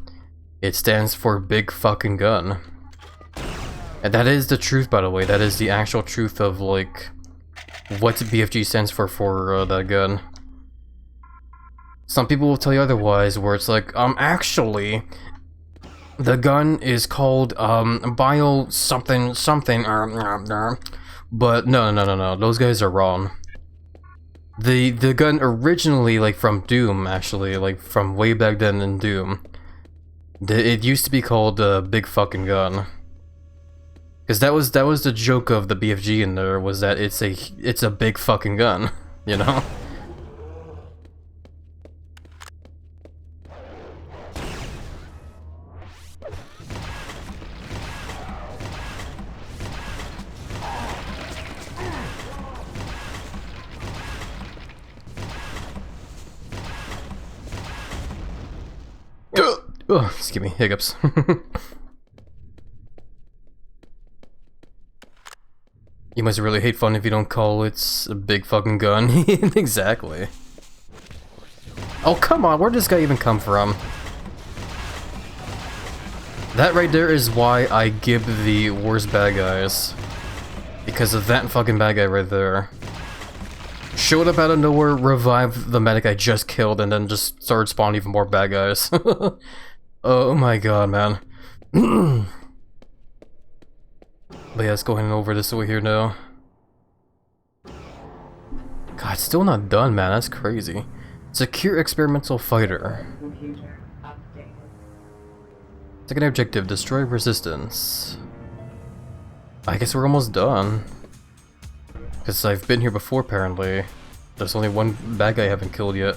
It stands for Big Fucking Gun. And that is the truth, by the way. That is the actual truth of, like, what BFG stands for that gun. Some people will tell you otherwise, where it's like, actually, the gun is called, bio something something, but no, those guys are wrong. The gun originally, like, from Doom, actually, like, from way back then in Doom, it used to be called the Big Fucking Gun. Because that was the joke of the BFG in there, was that it's a big fucking gun, you know? Oh, excuse me, hiccups. You must really hate fun if you don't call it a big fucking gun. Exactly. Oh, come on, where'd this guy even come from? That right there is why I give the worst bad guys. Because of that fucking bad guy right there. Showed up out of nowhere, revived the medic I just killed, and then just started spawning even more bad guys. Oh my god, man. But yeah, let's go ahead and over this way here now. God, it's still not done, man. That's crazy. Secure experimental fighter. Computer updated. Second objective, destroy resistance. I guess we're almost done. Because I've been here before, apparently. There's only one bad guy I haven't killed yet.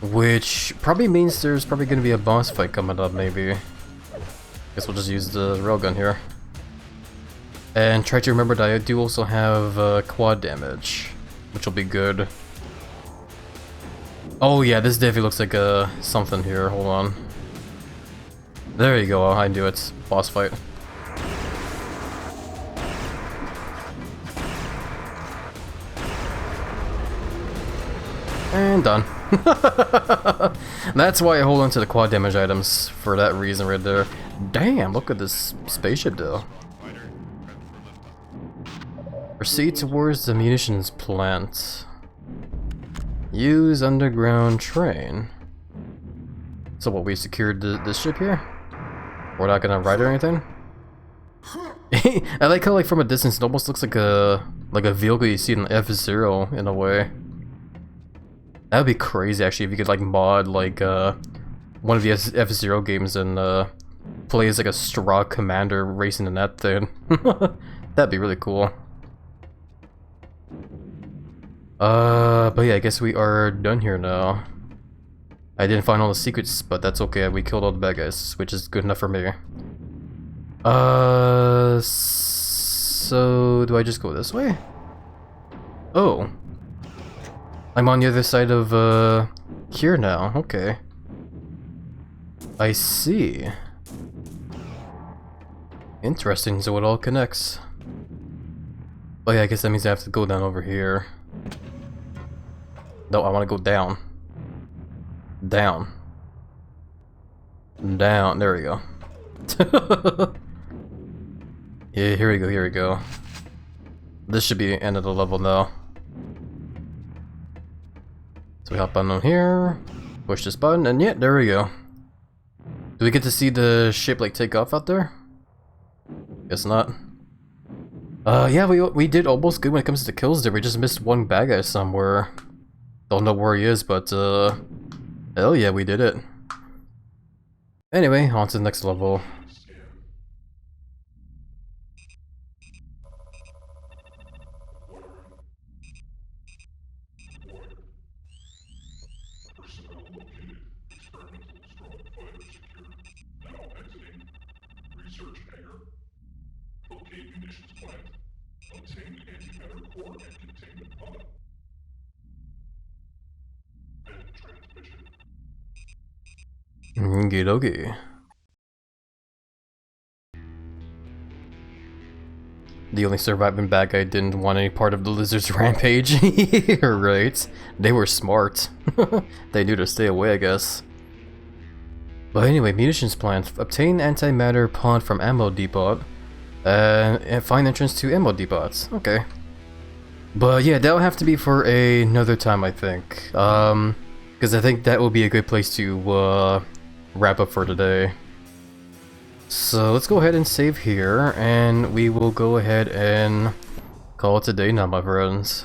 Which probably means there's probably going to be a boss fight coming up, maybe. Guess we'll just use the railgun here. And try to remember that I do also have quad damage, which will be good. Oh yeah, this definitely looks like something here. Hold on. There you go, I knew it. Boss fight. And done. That's why I hold on to the quad damage items, for that reason right there. Damn, look at this spaceship though. Proceed towards the munitions plant. Use underground train. So what, we secured this ship here? We're not gonna ride or anything? I like how, like, from a distance it almost looks like a vehicle you see in F-Zero in a way. That would be crazy actually if you could like mod like one of the F-Zero games and play as like a straw commander racing in that thing. That'd be really cool. But yeah, I guess we are done here now. I didn't find all the secrets, but that's okay. We killed all the bad guys, which is good enough for me. So do I just go this way? Oh. I'm on the other side of, here now. Okay. I see. Interesting, so it all connects. Oh yeah, I guess that means I have to go down over here. No, I want to go down. Down. Down. There we go. Yeah, here we go, here we go. This should be the end of the level now. So we hop on here, push this button, and yeah, there we go. Do we get to see the ship like take off out there? Guess not. Yeah, we did almost good when it comes to kills there. We just missed one bad guy somewhere. Don't know where he is, but hell yeah, we did it. Anyway, on to the next level. Okie. The only surviving bad guy didn't want any part of the lizard's rampage. Right. They were smart. They knew to stay away, I guess. But anyway, munitions plant. Obtain antimatter pod from ammo depot. And find entrance to ammo depots. Okay. But yeah, that'll have to be for another time, I think. Because I think that will be a good place to wrap up for today. So let's go ahead and save here, and we will go ahead and call it a day now, my friends.